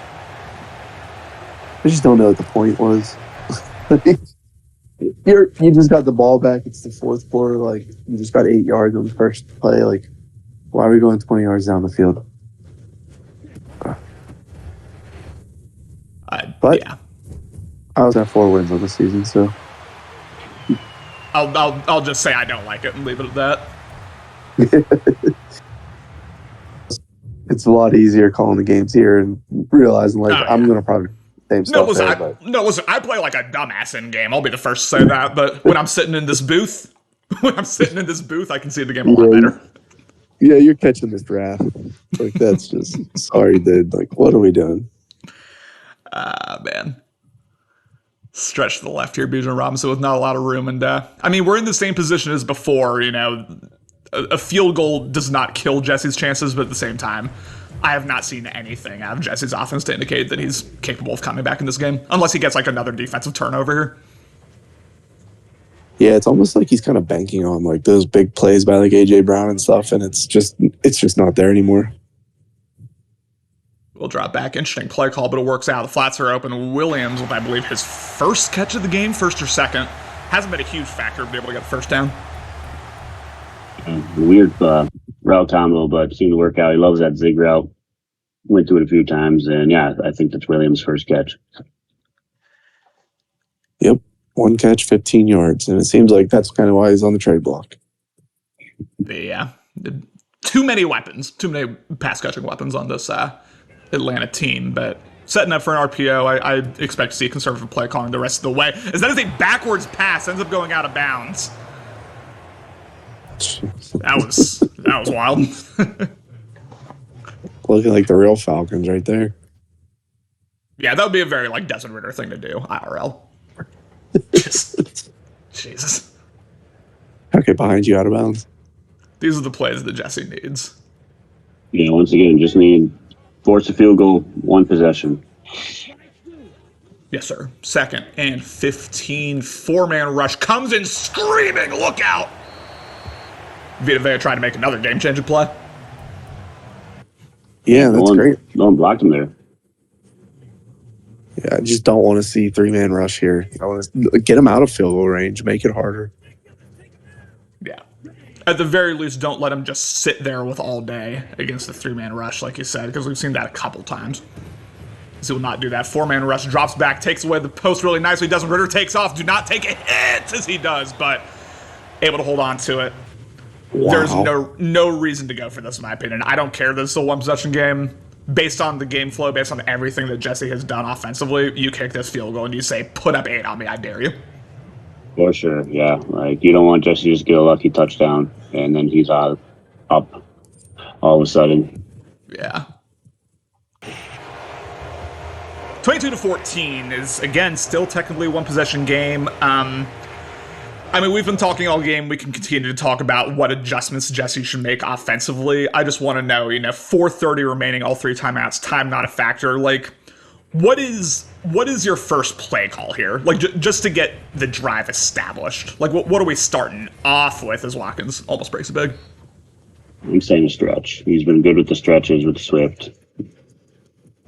I just don't know what the point was. You just got the ball back. It's the 4th quarter. Like, you just got 8 yards on the first play. Like, why are we going 20 yards down the field? But yeah, I was at 4 wins on the season, so I'll just say I don't like it and leave it at that. it's a lot easier calling the games here and realizing, like, I'm going to probably same stuff. Listen, I play like a dumbass in game. I'll be the first to say that. But when I'm sitting in this booth, I can see the game a lot better. Yeah, you're catching this draft. Like, that's just sorry, dude. Like, what are we doing? Man. Stretch to the left here, Bijan Robinson with not a lot of room. And I mean, we're in the same position as before. A field goal does not kill Jesse's chances, but at the same time, I have not seen anything out of Jesse's offense to indicate that he's capable of coming back in this game, unless he gets like another defensive turnover here. Yeah, it's almost like he's kind of banking on like those big plays by like A.J. Brown and stuff, and it's just not there anymore. We'll drop back. Interesting play call, but it works out. The flats are open. Williams with, I believe, his first catch of the game, first or second. Hasn't been a huge factor to be able to get the first down. Weird route combo, but seemed to work out. He loves that zig route. Went to it a few times, and yeah, I think that's Williams' first catch. Yep. 1 catch, 15 yards. And it seems like that's kind of why he's on the trade block. Yeah. Too many weapons. Too many pass catching weapons on this Atlanta team. But setting up for an RPO, I expect to see conservative play calling the rest of the way. As that is a backwards pass, ends up going out of bounds. That was wild. Looking like the real Falcons right there. Yeah, that would be a very Desmond Ridder thing to do, IRL. Just, Jesus. Okay, behind you, out of bounds. These are the plays that Jesse needs. Yeah, once again, just need force a field goal, 1 possession. Yes, sir. 2nd and 15. 4-man rush comes in screaming. Look out! Vita Vea tried to make another game-changing play. Yeah, that's great. No one blocked him there. Yeah, I just don't want to see 3-man rush here. I want to get him out of field goal range, make it harder. Yeah. At the very least, don't let him just sit there with all day against the 3-man rush, like you said, because we've seen that a couple times. So he will not do that. 4-man rush drops back, takes away the post really nicely. Desmond Ridder takes off. Do not take a hit as he does, but able to hold on to it. Wow. There's no reason to go for this, in my opinion. I don't care that it's a 1-possession game. Based on the game flow, based on everything that Jesse has done offensively, you kick this field goal and you say, put up 8 on me, I dare you. For sure, yeah. You don't want Jesse to just get a lucky touchdown and then he's up all of a sudden. Yeah. 22-14 is, again, still technically a 1-possession game. We've been talking all game. We can continue to talk about what adjustments Jesse should make offensively. I just want to know, 4:30 remaining, all 3 timeouts, time not a factor. What is your first play call here? Just to get the drive established. What are we starting off with as Watkins almost breaks a big? I'm saying a stretch. He's been good with the stretches with Swift.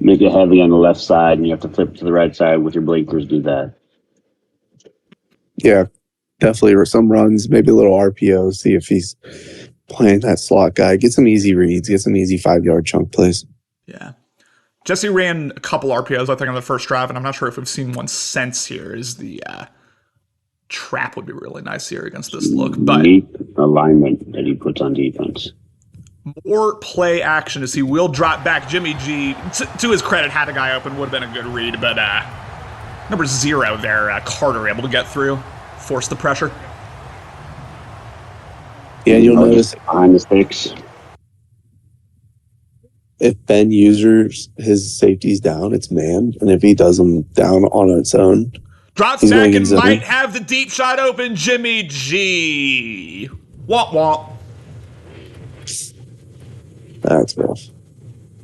Make it heavy on the left side, and you have to flip to the right side with your blinkers. Do that. Yeah. Definitely some runs, maybe a little RPO, see if he's playing that slot guy. Get some easy reads, get some easy 5-yard chunk plays. Yeah. Jesse ran a couple RPOs, I think, on the first drive, and I'm not sure if we've seen one since here. Is the trap would be really nice here against this look. But neat alignment that he puts on defense. More play action as he will drop back. Jimmy G, to his credit, had a guy open, would have been a good read, but number 0 there, Carter able to get through. Force the pressure. Yeah, you'll notice behind the sticks. If Ben uses his safeties down, it's man, and if he does them down on its own, drops back and might have the deep shot open. Jimmy G. Womp womp. That's rough.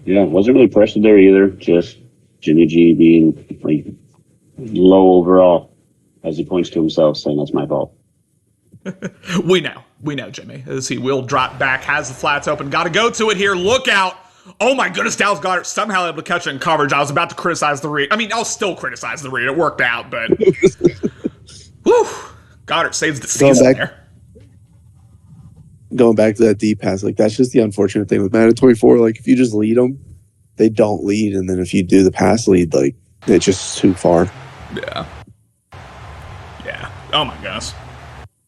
Yeah, wasn't really pressured there either. Just Jimmy G being low overall. As he points to himself, saying that's my fault. We know, Jimmy, as he will drop back, has the flats open, got to go to it here. Look out! Oh my goodness, Dallas Goedert somehow able to catch it in coverage. I was about to criticize the read. I'll still criticize the read. It worked out, but whew, Goddard saves the season there. Going back to that deep pass, that's just the unfortunate thing with Madden 24. If you just lead them, they don't lead, and then if you do the pass lead, it's just too far. Yeah. Oh my goodness.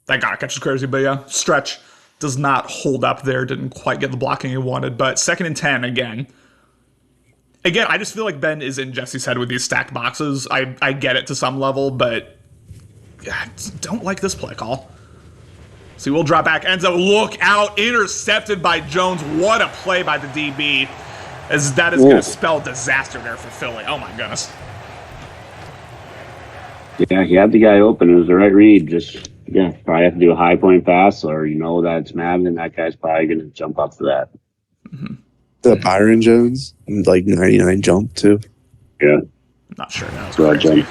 That guy catches crazy, but yeah, stretch does not hold up there. Didn't quite get the blocking he wanted, but 2nd and 10 again. Again, I just feel like Ben is in Jesse's head with these stacked boxes. I get it to some level, but I don't like this play call. So he will drop back, ends up, look out, intercepted by Jones. What a play by the DB, as that is going to spell disaster there for Philly. Oh my goodness. Yeah, he had the guy open. It was the right read. Probably have to do a high point pass, or that it's Madden, and that guy's probably going to jump up for that. Mm-hmm. The Byron Jones, 99 jump too. Yeah. Not sure that was crazy.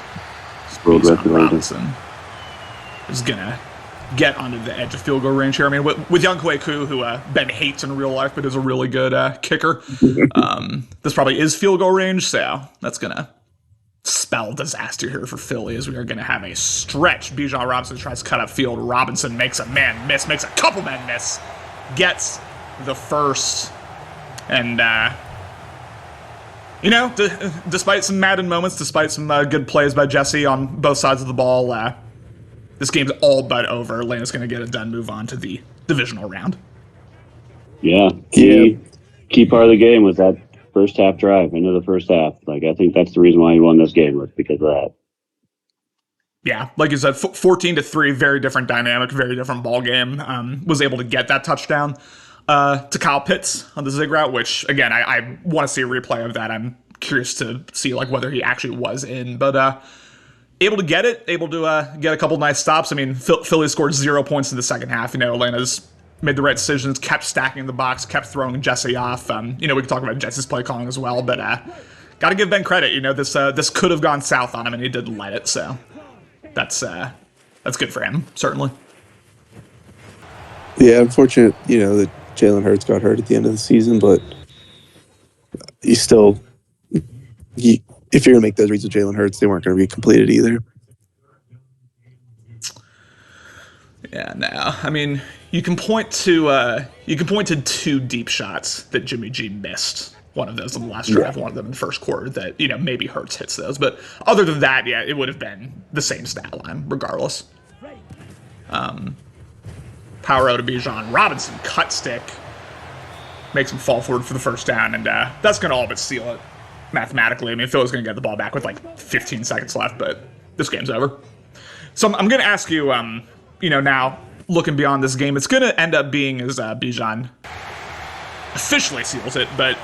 Robinson is going to get onto the edge of field goal range here. I mean, with Young Kweku, who Ben hates in real life, but is a really good kicker, this probably is field goal range, so that's going to spell disaster here for Philly, as we are going to have a stretch. Bijan Robinson tries to cut up field. Robinson makes a man miss, makes a couple men miss, gets the first, and despite some Madden moments, despite some good plays by Jesse on both sides of the ball, this game's all but over. Atlanta's going to get it done, move on to the divisional round. Yeah, key part of the game was that first half drive, into the first half. Like, I think that's the reason why he won this game, was because of that. Yeah, like you said, 14-3, very different dynamic, very different ball game. Was able to get that touchdown to Kyle Pitts on the zig route, which, again, I want to see a replay of that. I'm curious to see whether he actually was in, but able to get it, able to get a couple nice stops. I mean, Philly scored 0 points in the second half. Atlanta's made the right decisions, kept stacking the box, kept throwing Jesse off. We can talk about Jesse's play calling as well, but got to give Ben credit. This could have gone south on him, and he didn't let it. So that's good for him, certainly. Yeah, unfortunate, that Jalen Hurts got hurt at the end of the season, but you still, if you're gonna make those reads with Jalen Hurts, they weren't going to be completed either. Yeah, no. I mean, you can point to two deep shots that Jimmy G missed. One of those in the last drive, one of them in the first quarter that, maybe Hurts hits those. But other than that, yeah, it would have been the same stat line, regardless. Power out to Bijan Robinson, cut stick, makes him fall forward for the first down, and that's going to all but seal it mathematically. I mean, Phil's going to get the ball back with 15 seconds left, but this game's over. So I'm going to ask you, now looking beyond this game, it's going to end up being as Bijan officially seals it, but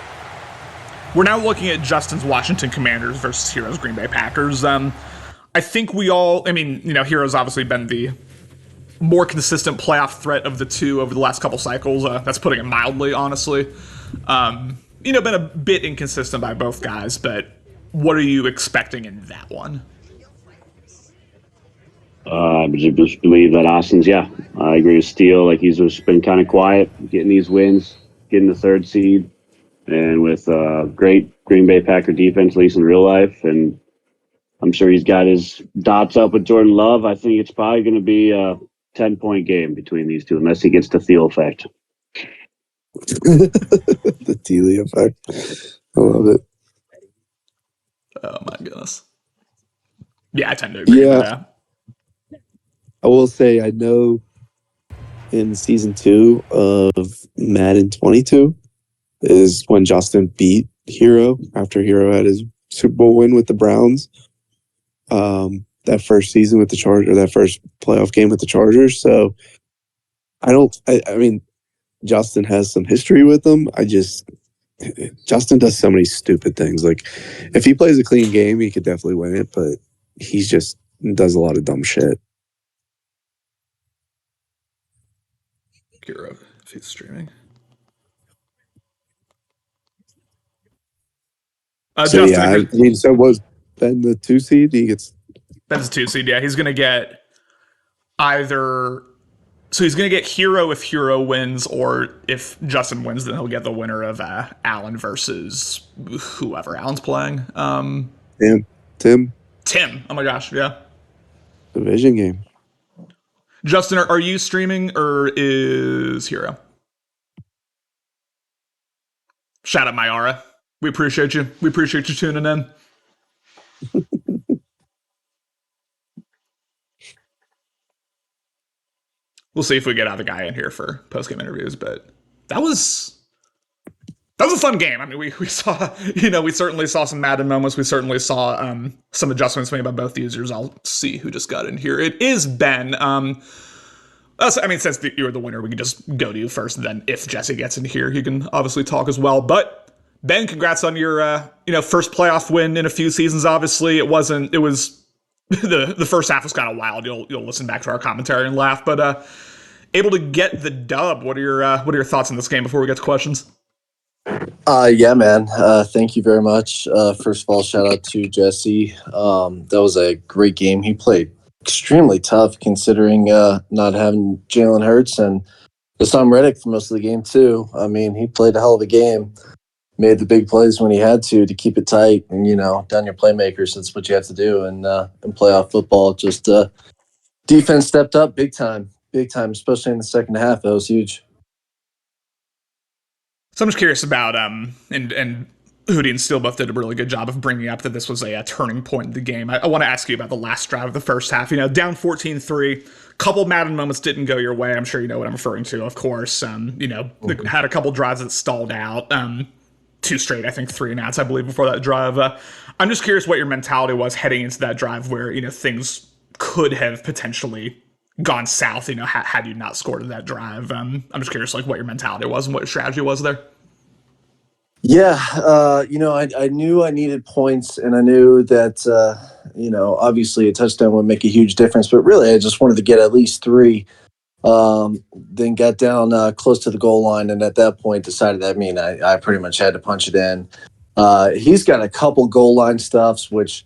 we're now looking at Justin's Washington Commanders versus Heroes Green Bay Packers. I think Heroes obviously been the more consistent playoff threat of the two over the last couple cycles. That's putting it mildly, honestly. Been a bit inconsistent by both guys, but what are you expecting in that one? I just believe that Austin's, I agree with Steele. He's just been kind of quiet, getting these wins, getting the third seed, and with great Green Bay Packer defense, at least in real life. And I'm sure he's got his dots up with Jordan Love. I think it's probably going to be a 10-point game between these two, unless he gets the Thiel effect. The Thiel effect. I love it. Oh, my goodness. Yeah, I tend to agree with that. I will say, I know in season 2 of Madden 22 is when Justin beat Hero after Hero had his Super Bowl win with the Browns. That first season with the Chargers, or that first playoff game with the Chargers. So I mean, Justin has some history with them. Justin does so many stupid things. If he plays a clean game, he could definitely win it, but he just does a lot of dumb shit. Hero, if he's streaming. So was Ben the 2 seed? Ben's a 2 seed, yeah. He's going to get either... So he's going to get Hero if Hero wins, or if Justin wins, then he'll get the winner of Allen versus whoever Allen's playing. Tim. Oh my gosh, yeah. Division game. Justin, are you streaming, or is Hero? Shout out Mayara. We appreciate you. We appreciate you tuning in. We'll see if we get other guy in here for post-game interviews, but that was a fun game. I mean, we saw, we certainly saw some Madden moments. We certainly saw some adjustments made by both users. I'll see who just got in here. It is Ben. Since you're the winner, we can just go to you first, and then if Jesse gets in here, he can obviously talk as well. But Ben, congrats on your first playoff win in a few seasons. Obviously, it was the first half was kind of wild. You'll listen back to our commentary and laugh, but able to get the dub. What are your thoughts on this game before we get to questions? Yeah, man. Thank you very much. First of all, shout out to Jesse. That was a great game. He played extremely tough considering not having Jalen Hurts and Hassan Reddick for most of the game too. I mean, he played a hell of a game, made the big plays when he had to keep it tight, and down your playmakers. That's what you have to do in playoff football. Just defense stepped up big time, especially in the second half. That was huge. So I'm just curious about and Hootie and Steele both did a really good job of bringing up that this was a turning point in the game. I want to ask you about the last drive of the first half. Down 14-3, couple Madden moments didn't go your way. I'm sure you know what I'm referring to, of course. Had a couple drives that stalled out. Two straight, I think 3 and outs, I believe, before that drive. I'm just curious what your mentality was heading into that drive where, things could have potentially gone south, had you not scored in that drive. I'm just curious, what your mentality was and what your strategy was there. Yeah, I knew I needed points, and I knew that, obviously a touchdown would make a huge difference, but really I just wanted to get at least 3. Then got down close to the goal line, and at that point decided I pretty much had to punch it in. He's got a couple goal line stuffs, which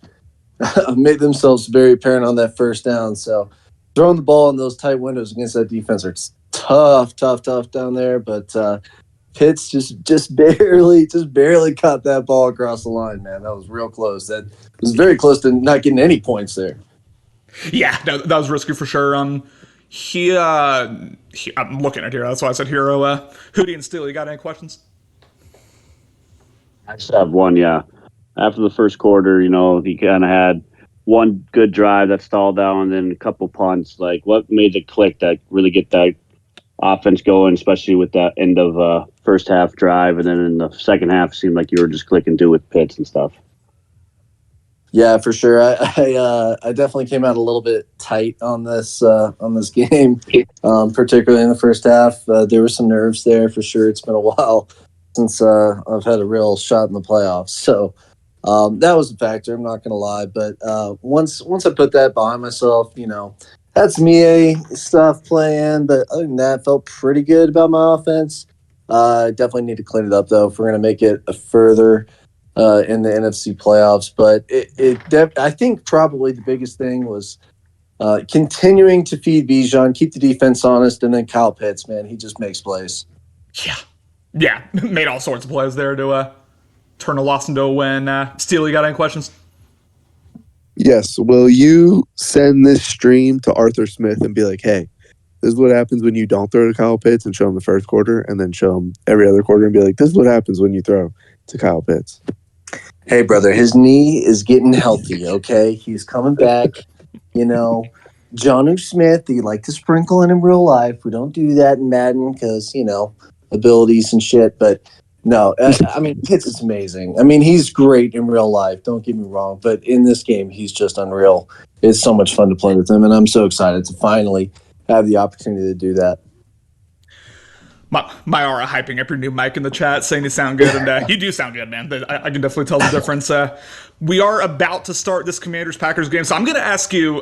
made themselves very apparent on that first down. So throwing the ball in those tight windows against that defense are tough down there, but Pitts just barely caught that ball across the line, man. That was real close. That was very close to not getting any points there. Yeah, that was risky for sure. I'm looking at here. That's why I said hero. Hootie and Steele, you got any questions? I just have one, yeah. After the first quarter, he kind of had one good drive that stalled out and then a couple punts. What made the click that really get that offense going, especially with that end of first half drive, and then in the second half, it seemed like you were just clicking through with Pitts and stuff. Yeah, for sure. I definitely came out a little bit tight on this game, particularly in the first half. There were some nerves there for sure. It's been a while since I've had a real shot in the playoffs, so that was a factor. I'm not going to lie, but once I put that behind myself, had some EA stuff playing, but other than that, felt pretty good about my offense. Definitely need to clean it up though if we're going to make it a further in the NFC playoffs. But I think probably the biggest thing was continuing to feed Bijan, keep the defense honest, and then Kyle Pitts, man, he just makes plays. Yeah, made all sorts of plays there to turn a loss into a win. Steele, you got any questions? Yes. Will you send this stream to Arthur Smith and be like, hey, this is what happens when you don't throw to Kyle Pitts, and show him the first quarter, and then show him every other quarter and be like, this is what happens when you throw to Kyle Pitts? Hey, brother, his knee is getting healthy, okay? He's coming back. Jonnu Smith, you like to sprinkle in real life. We don't do that in Madden because, abilities and shit. But no, Pitts is amazing. He's great in real life. Don't get me wrong. But in this game, he's just unreal. It's so much fun to play with him. And I'm so excited to finally have the opportunity to do that. Myara hyping up your new mic in the chat, saying you sound good, and you do sound good, man. I can definitely tell the difference. We are about to start this Commanders-Packers game, so I'm going to ask you,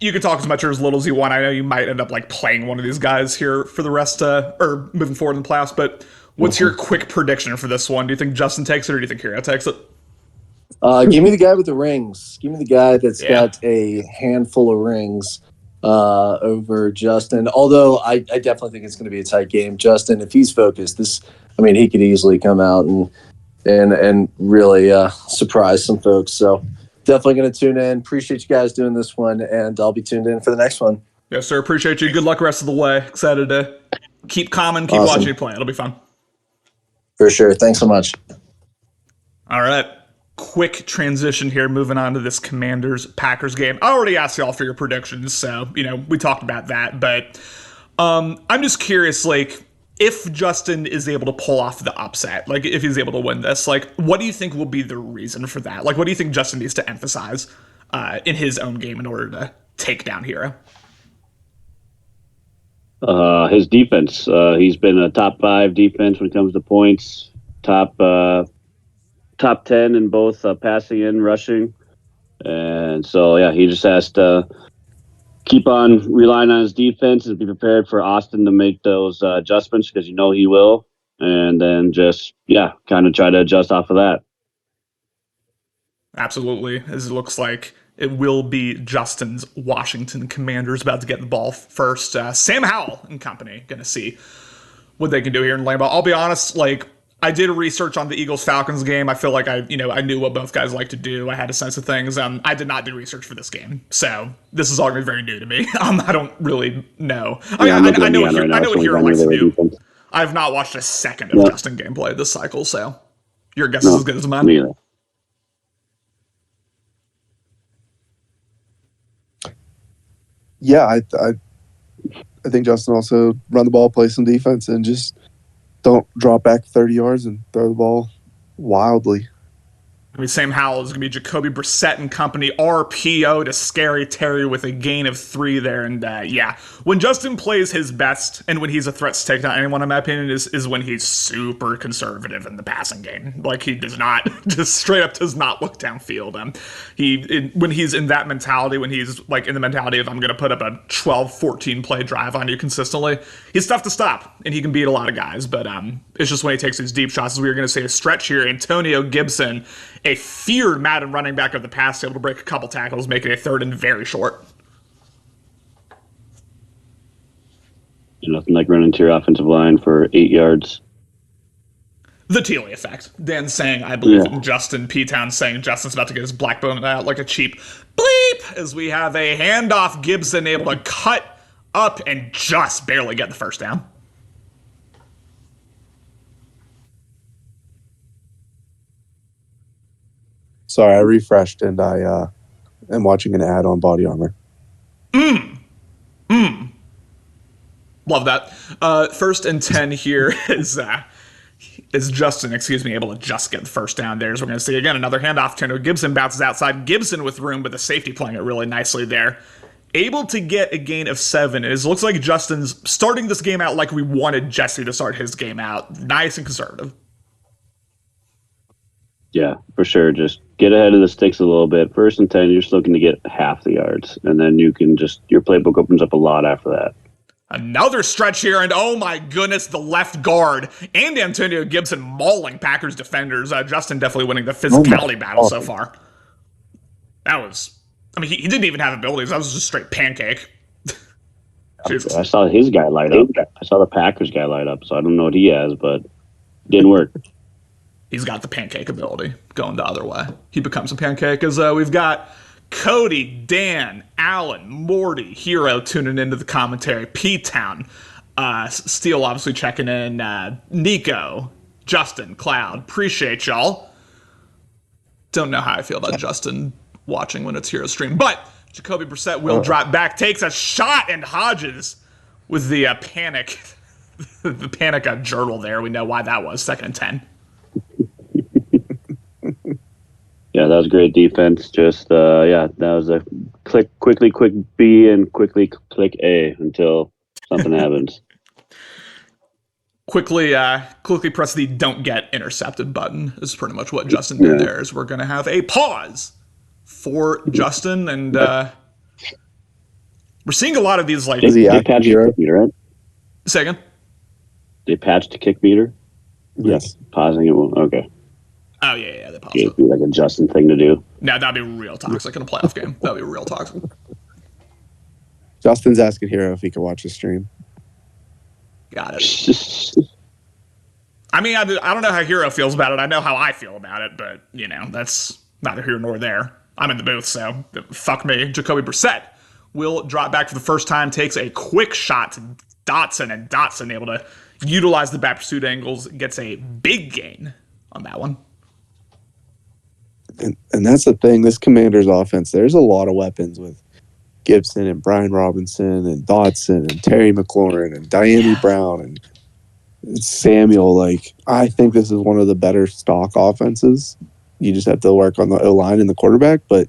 you can talk as much or as little as you want. I know you might end up playing one of these guys here for the rest, or moving forward in the playoffs, but what's your quick prediction for this one? Do you think Justin takes it, or do you think Hero takes it? Give me the guy with the rings. Give me the guy that's got a handful of rings. Over Justin, although I definitely think it's going to be a tight game. Justin, if he's focused, he could easily come out and really surprise some folks. So definitely going to tune in. Appreciate you guys doing this one, and I'll be tuned in for the next one. Yes, sir. Appreciate you. Good luck the rest of the way. Excited to keep calm, keep watching you play. It'll be fun. For sure. Thanks so much. All right. Quick transition here, moving on to this Commanders-Packers game. I already asked y'all for your predictions, so, we talked about that, but I'm just curious, if Justin is able to pull off the upset, if he's able to win this, what do you think will be the reason for that? What do you think Justin needs to emphasize in his own game in order to take down Hero? His defense. He's been a top 5 defense when it comes to points, top 10 in both passing and rushing. And so, he just has to keep on relying on his defense and be prepared for Austin to make those adjustments because he will. And then just, kind of try to adjust off of that. Absolutely. As it looks like It will be Justin's Washington Commanders about to get the ball first. Sam Howell and company going to see what they can do here in Lambeau. I'll be honest, like, I did research on the Eagles-Falcons game. I feel like I knew what both guys like to do. I had a sense of things. I did not do research for this game, so this is all going to be very new to me. I don't really know. I know what Hero likes to do. I have not watched a second of Justin gameplay this cycle, so your guess is as good as mine. Me either. Yeah, I think Justin also run the ball, play some defense, and just don't drop back 30 yards and throw the ball wildly. I mean, Sam Howell is going to be Jacoby Brissett and company, RPO to Scary Terry with a gain of 3 there. And when Justin plays his best and when he's a threat to take down anyone, in my opinion, is when he's super conservative in the passing game. Like, he does not, just straight up does not look downfield. When he's in that mentality, when he's like in the mentality of I'm going to put up a 12, 14 play drive on you consistently, he's tough to stop and he can beat a lot of guys. But it's just when he takes these deep shots, as we were going to say, a stretch here. Antonio Gibson, a feared Madden running back of the past, able to break a couple tackles, make it a 3rd and very short. Nothing like running to your offensive line for 8 yards. The Thiele effect. Dan saying, I believe, Justin P-Town saying Justin's about to get his black bone out like a cheap bleep, as we have a handoff. Gibson able to cut up and just barely get the first down. Sorry, I refreshed and I am watching an ad on body armor. Love that. 1st and 10 here is Justin, able to just get the first down there. As we're going to see again, another handoff. Turner Gibson bounces outside. Gibson with room, but the safety playing it really nicely there. Able to get a gain of 7. It looks like Justin's starting this game out like we wanted Jesse to start his game out. Nice and conservative. Yeah, for sure. Just get ahead of the sticks a little bit. 1st and 10, you're just looking to get half the yards. And then you can your playbook opens up a lot after that. Another stretch here, and oh my goodness, the left guard and Antonio Gibson mauling Packers defenders. Justin definitely winning the physicality battle so far. That was, he didn't even have abilities. That was just straight pancake. Jesus. I saw his guy light up. I saw the Packers guy light up, so I don't know what he has, but it didn't work. He's got the pancake ability going the other way. He becomes a pancake as we've got Cody, Dan, Alan, Morty, Hero tuning into the commentary, P-Town, Steele obviously checking in, Nico, Justin, Cloud. Appreciate y'all. Don't know how I feel about Justin watching when it's Hero stream, but Jacoby Brissett will drop back, takes a shot, and Hodges with the panic. The panic journal there. We know why that was. 2nd and 10. Yeah, that was great defense. Just, that was a quick B and quickly click A until something happens. Quickly press the don't get intercepted button is pretty much what Justin did there. Is we're going to have a pause for Justin, and we're seeing a lot of these, like... They patched the kick meter, right? Say again? They patched the kick meter? Yes. Pausing it won't... Okay. Oh, yeah, they paused It'd be like a Justin thing to do. No, that'd be real toxic in a playoff game. That'd be real toxic. Justin's asking Hero if he can watch the stream. Got it. I don't know how Hero feels about it. I know how I feel about it, but, that's neither here nor there. I'm in the booth, so fuck me. Jacoby Brissett will drop back for the first time, takes a quick shot to Dotson, and Dotson able to utilize the back pursuit angles, gets a big gain on that one. And that's the thing, this Commanders offense, there's a lot of weapons with Gibson and Brian Robinson and Dotson and Terry McLaurin and Diami Brown and Samuel. Like, I think this is one of the better stock offenses. You just have to work on the O-line and the quarterback, but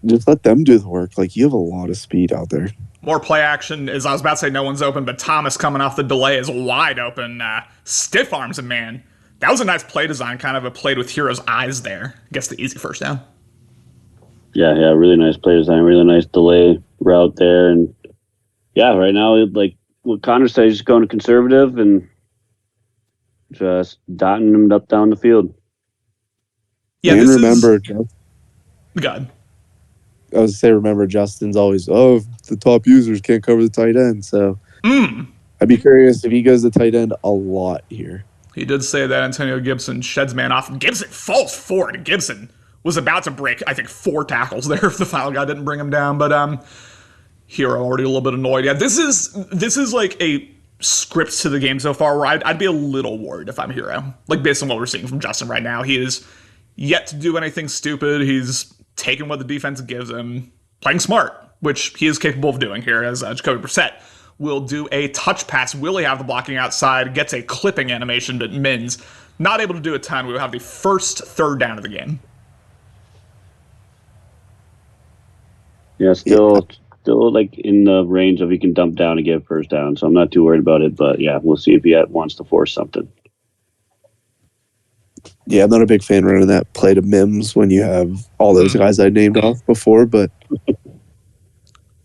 just let them do the work. Like, you have a lot of speed out there. More play action, as I was about to say, no one's open, but Thomas coming off the delay is wide open. Stiff arms a man. That was a nice play design, kind of a played with Hero's eyes there. Gets the easy first down. Yeah, really nice play design, really nice delay route there. And yeah, right now, like what Connor says, just going to conservative and just dotting them up down the field. Yeah, and remember, God. I was say, remember, Justin's always, the top users can't cover the tight end. So I'd be curious if he goes to tight end a lot here. He did say that Antonio Gibson sheds man off. Gibson falls forward. Gibson was about to break, I think, 4 tackles there if the final guy didn't bring him down. But Hero already a little bit annoyed. Yeah, this is like a script to the game so far where I'd be a little worried if I'm Hero. Like, based on what we're seeing from Justin right now. He is yet to do anything stupid. He's taking what the defense gives him, playing smart, which he is capable of doing here as Jacoby Brissett will do a touch pass. Will he have the blocking outside? Gets a clipping animation, but Mins not able to do a ton. We will have the first third down of the game. Yeah, still like in the range of he can dump down and get first down, so I'm not too worried about it. But yeah, we'll see if he wants to force something. Yeah, I'm not a big fan running that play to Mims when you have all those guys I named off before, but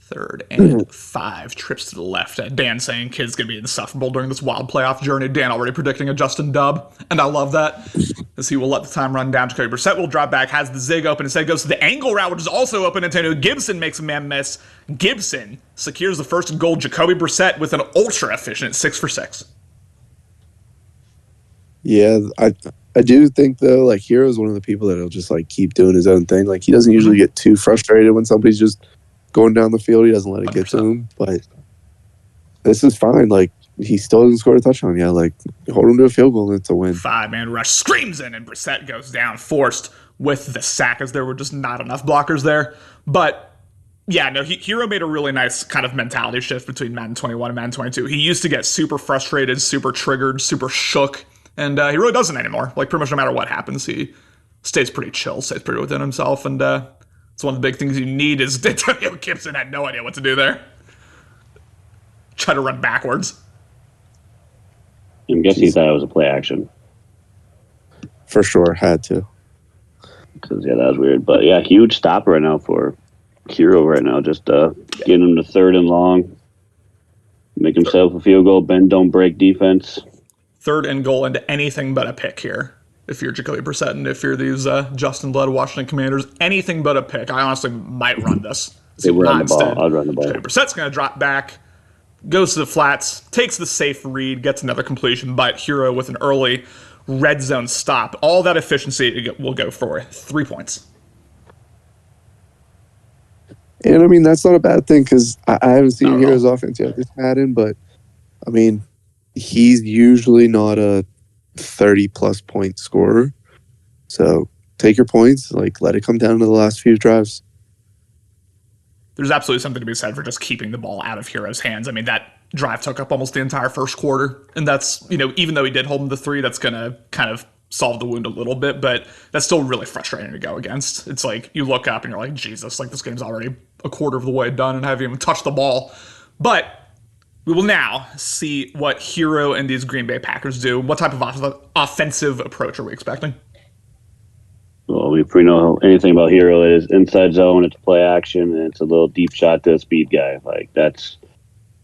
3rd and 5, trips to the left. Dan saying kid's going to be insufferable during this wild playoff journey. Dan already predicting a Justin dub, and I love that, as he will let the time run down. Jacoby Brissett will drop back, has the zig open, instead goes to the angle route, which is also open. Antonio Gibson makes a man miss. Gibson secures the first goal. Jacoby Brissett with an ultra-efficient 6 for 6. yeah, I do think, though, like, Hero's one of the people that'll just, like, keep doing his own thing. Like, he doesn't usually get too frustrated when somebody's just going down the field. He doesn't let it get to him, but this is fine. Like, he still hasn't scored a touchdown yet. Like, hold him to a field goal and it's a win. 5-man rush screams in, and Brissett goes down, forced with the sack, as there were just not enough blockers there. But yeah, no, Hero made a really nice kind of mentality shift between Madden 21 and Madden 22. He used to get super frustrated, super triggered, super shook, and he really doesn't anymore. Like, pretty much no matter what happens, he stays pretty chill, stays pretty within himself, and it's one of the big things you need is Antonio Gibson had no idea what to do there. Try to run backwards. I'm guessing he thought it was a play action. For sure, had to. Because, yeah, that was weird. But, yeah, huge stop right now for Hero right now. Just getting him to 3rd and long. Make himself a field goal. Bend, don't break defense. 3rd and goal into anything but a pick here. If you're Jacoby Brissett and if you're these Justin Blood Washington Commanders, anything but a pick. I honestly might run this. They run the ball. I'd run the ball. Jacoby Brissett's going to drop back, goes to the flats, takes the safe read, gets another completion, but Hero with an early red zone stop. All that efficiency will go for 3 points. And, I mean, that's not a bad thing because I haven't seen Hero's offense yet this Madden, but, I mean, he's usually not a 30-plus point scorer. So take your points, like, let it come down to the last few drives. There's absolutely something to be said for just keeping the ball out of Hero's hands. I mean, that drive took up almost the entire first quarter, and that's, even though he did hold him to 3, that's going to kind of solve the wound a little bit, but that's still really frustrating to go against. It's like, you look up and you're like, Jesus, like, this game's already a quarter of the way done and haven't even touched the ball. But we will now see what Hero and these Green Bay Packers do. What type of offensive approach are we expecting? Well, if we know anything about Hero, it is inside zone, it's play action, and it's a little deep shot to a speed guy. Like, that's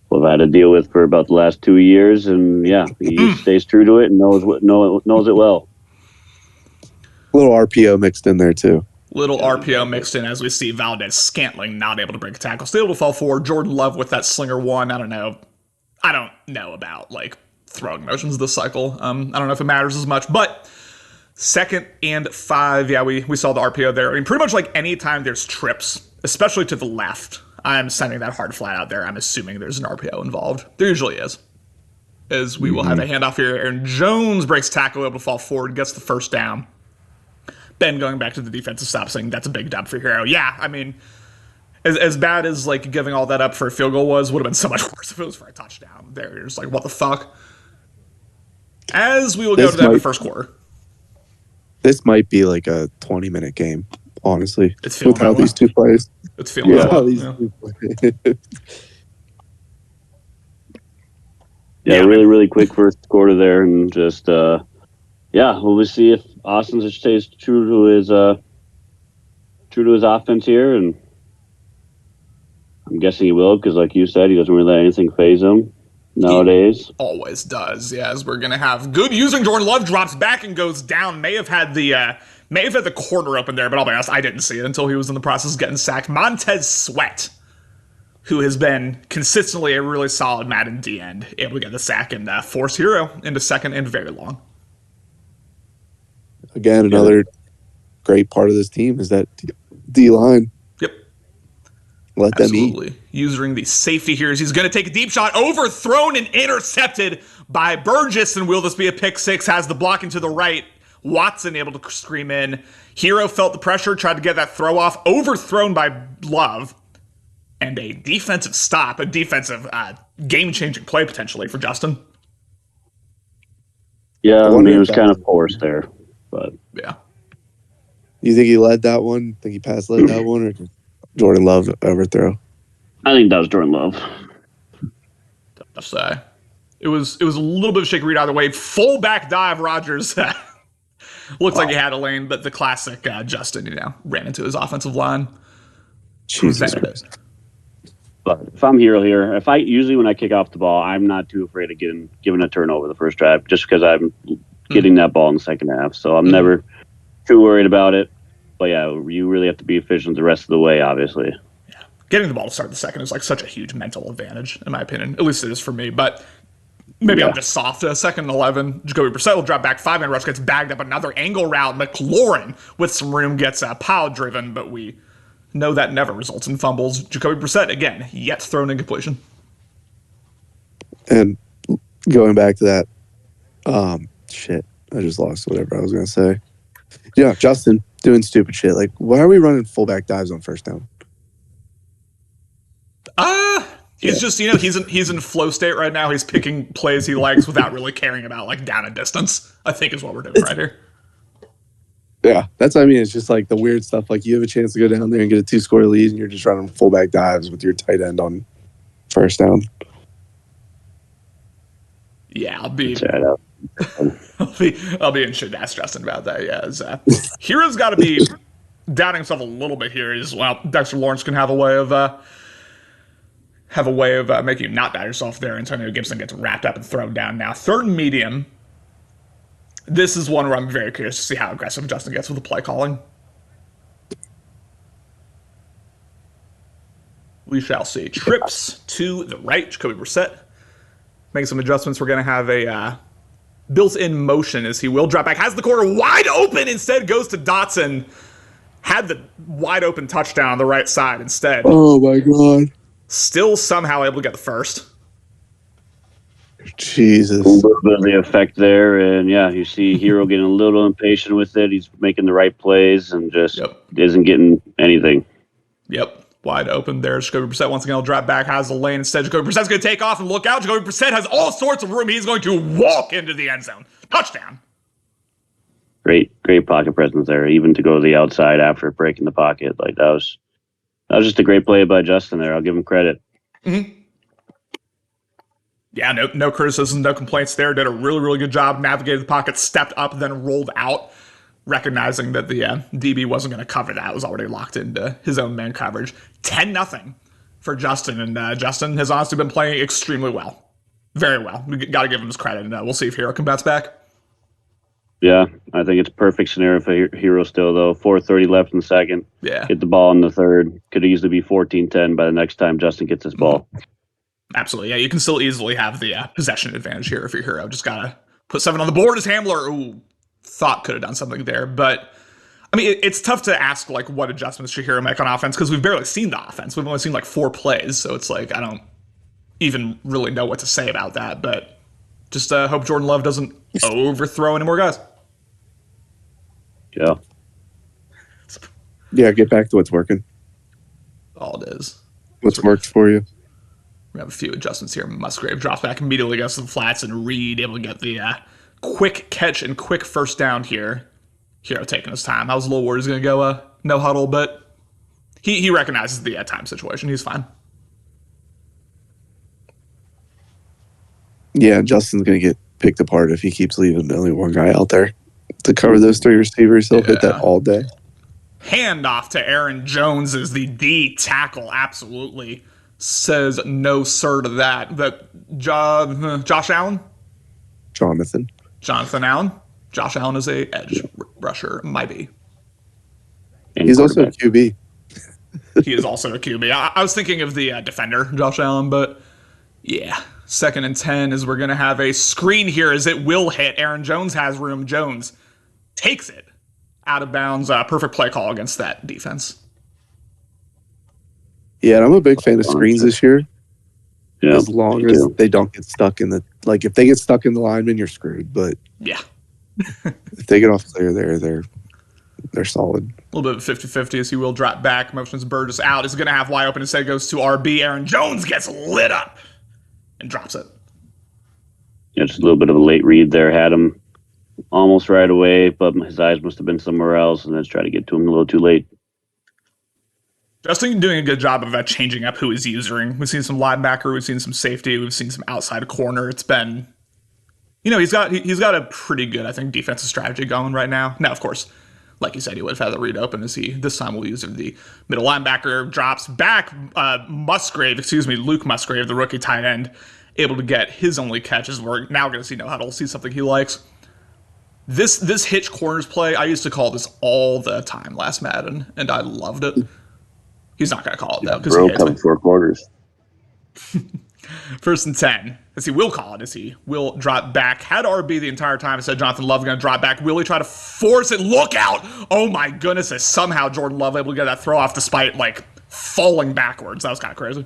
what I've had to deal with for about the last 2 years, and yeah, he stays true to it and knows it well. A little RPO mixed in there, too. Little RPO mixed in as we see Valdez-Scantling not able to break a tackle. Still able to fall forward. Jordan Love with that slinger 1. I don't know about, like, throwing motions this cycle. I don't know if it matters as much, but 2nd and 5. Yeah, we saw the RPO there. I mean, pretty much like any time there's trips, especially to the left, I'm sending that hard flat out there. I'm assuming there's an RPO involved. There usually is. As we will have a handoff here. Aaron Jones breaks tackle, able to fall forward, gets the first down. Ben going back to the defensive stop, saying that's a big dub for Hero. Yeah, I mean, as bad as, like, giving all that up for a field goal would have been so much worse if it was for a touchdown. There, you're just like, what the fuck? As we will go to that in the first quarter. This might be like a 20-minute game, honestly. It's feeling with how these two plays. It's feeling Yeah, how these yeah. two plays. Yeah, really, really quick first quarter there, and just we'll see if Austin stays true to his offense here, and I'm guessing he will because, like you said, he doesn't really let anything phase him. nowadays. Always does, yeah. As we're gonna have good using. Jordan Love drops back and goes down. May have had the corner open there, but I'll be honest, I didn't see it until he was in the process of getting sacked. Montez Sweat, who has been consistently a really solid Madden D end, able to get the sack and force Hero into second and very long. Again, another great part of this team is that D line. Yep. Let them eat. Absolutely. Using the safety here as he's going to take a deep shot, overthrown and intercepted by Burgess, and will this be a pick six? Has the blocking to the right. Watson able to scream in. Hero felt the pressure, tried to get that throw off, overthrown by Love, and a defensive stop, a defensive game-changing play potentially for Justin. Yeah, I mean, it was kind of forced there, but yeah. You think he led that one? Think he led that one, or did Jordan Love overthrow? I think that was Jordan Love. Just say it was a little bit of a shaky read either way. Full back dive, Rodgers. Looks like he had a lane, but the classic Justin, ran into his offensive line. Jesus Christ. But if I'm Hero here, usually when I kick off the ball, I'm not too afraid of giving a turnover the first drive, just because I'm getting that ball in the second half. So I'm never too worried about it. But yeah, you really have to be efficient the rest of the way, obviously. Yeah, getting the ball to start the second is like such a huge mental advantage, in my opinion. At least it is for me. But maybe I'm just soft. Second and 11, Jacoby Brissett will drop back. 5-man rush gets bagged up. Another angle route. McLaurin with some room gets pile driven, but we know that never results in fumbles. Jacoby Brissett, again, yet thrown incompletion. And going back to that, I just lost whatever I was going to say. Yeah, Justin doing stupid shit. Like, why are we running fullback dives on first down? He's just, he's in flow state right now. He's picking plays he likes without really caring about, like, down and distance, I think is what we're doing right here. Yeah, that's what I mean. It's just like the weird stuff. Like, you have a chance to go down there and get a 2-score lead, and you're just running fullback dives with your tight end on first down. Yeah, I'll be in shit to ask Justin about that. Yeah, Hero's got to be doubting himself a little bit here. As well, Dexter Lawrence can have a way of making you not doubt yourself there. Antonio Gibson gets wrapped up and thrown down now. Third and medium. This is one where I'm very curious to see how aggressive Justin gets with the play calling. We shall see. Trips to the right. Jacoby Brissett making some adjustments. We're going to have a built-in motion as he will drop back. Has the corner wide open. Instead goes to Dotson. Had the wide open touchdown on the right side instead. Oh, my God. Still somehow able to get the first. Jesus. A little bit of the effect there. And, yeah, you see Hero getting a little impatient with it. He's making the right plays and just isn't getting anything. Yep. Wide open there. Jacoby Brissett once again will drop back, has the lane instead. Jacoby Brissett's going to take off and look out. Jacoby Brissett has all sorts of room. He's going to walk into the end zone. Touchdown. Great pocket presence there, even to go to the outside after breaking the pocket. Like that was just a great play by Justin there. I'll give him credit. Mm-hmm. Yeah, no criticism, no complaints there. Did a really, really good job. Navigated the pocket, stepped up, then rolled out, recognizing that the DB wasn't going to cover that. It was already locked into his own man coverage. 10-0 for Justin, and Justin has honestly been playing extremely well. Very well. We got to give him his credit, and we'll see if Hero comes back. Yeah, I think it's a perfect scenario for Hero still, though. 4:30 left in the second. Yeah. Get the ball in the third. Could easily be 14-10 by the next time Justin gets his ball. Absolutely. Yeah, you can still easily have the possession advantage here if you're Hero. Just got to put 7 on the board as Hamler. Thought could have done something there. But, I mean, it's tough to ask, like, what adjustments should Hero make on offense because we've barely seen the offense. We've only seen, like, 4 plays. So it's like, I don't even really know what to say about that. But just hope Jordan Love doesn't overthrow any more guys. Yeah. Yeah, get back to what's working. All it is. What's worked for you? We have a few adjustments here. Musgrave drops back immediately, goes to the flats, and Reed able to get the quick catch and quick first down here. Hero taking his time. I was a little worried he's going to go no huddle, but he recognizes the time situation. He's fine. Yeah, Justin's going to get picked apart if he keeps leaving only one guy out there to cover those 3 receivers. He'll hit that all day. Hand off to Aaron Jones as the D tackle. Absolutely says no sir to that. Josh Allen? Jonathan Allen? Josh Allen is a edge rusher, might be. And He's also a QB. He is also a QB. I was thinking of the defender, Josh Allen, but yeah. 2nd and 10 is we're going to have a screen here as it will hit. Aaron Jones has room. Jones takes it out of bounds. Perfect play call against that defense. Yeah, and I'm a big fan of screens this year. Yeah, as long as they don't get stuck in the if they get stuck in the lineman, you're screwed. But yeah, if they get off clear there, they're solid. A little bit of 50-50 as he will drop back. Motions Burgess out. Is going to have wide open. Instead goes to RB. Aaron Jones gets lit up and drops it. Yeah, just a little bit of a late read there. Had him almost right away, but his eyes must have been somewhere else, and then try to get to him a little too late. Justin doing a good job of changing up who he's using. We've seen some linebacker, we've seen some safety, we've seen some outside corner. It's been, he's got a pretty good, I think, defensive strategy going right now. Now, of course, like you said, he would have had the read open as he this time will use the middle linebacker drops back. Luke Musgrave, the rookie tight end, able to get his only catches. We're now going to see No Huddle, see something he likes. This hitch corners play, I used to call this all the time last Madden, and I loved it. He's not going to call it, though, because he hates me. 4 quarters. 1st and 10, as he will call it, as he will drop back. Had RB the entire time. I said Jonathan Love going to drop back. Will he try to force it? Look out! Oh, my goodness, is somehow Jordan Love able to get that throw off despite, falling backwards. That was kind of crazy.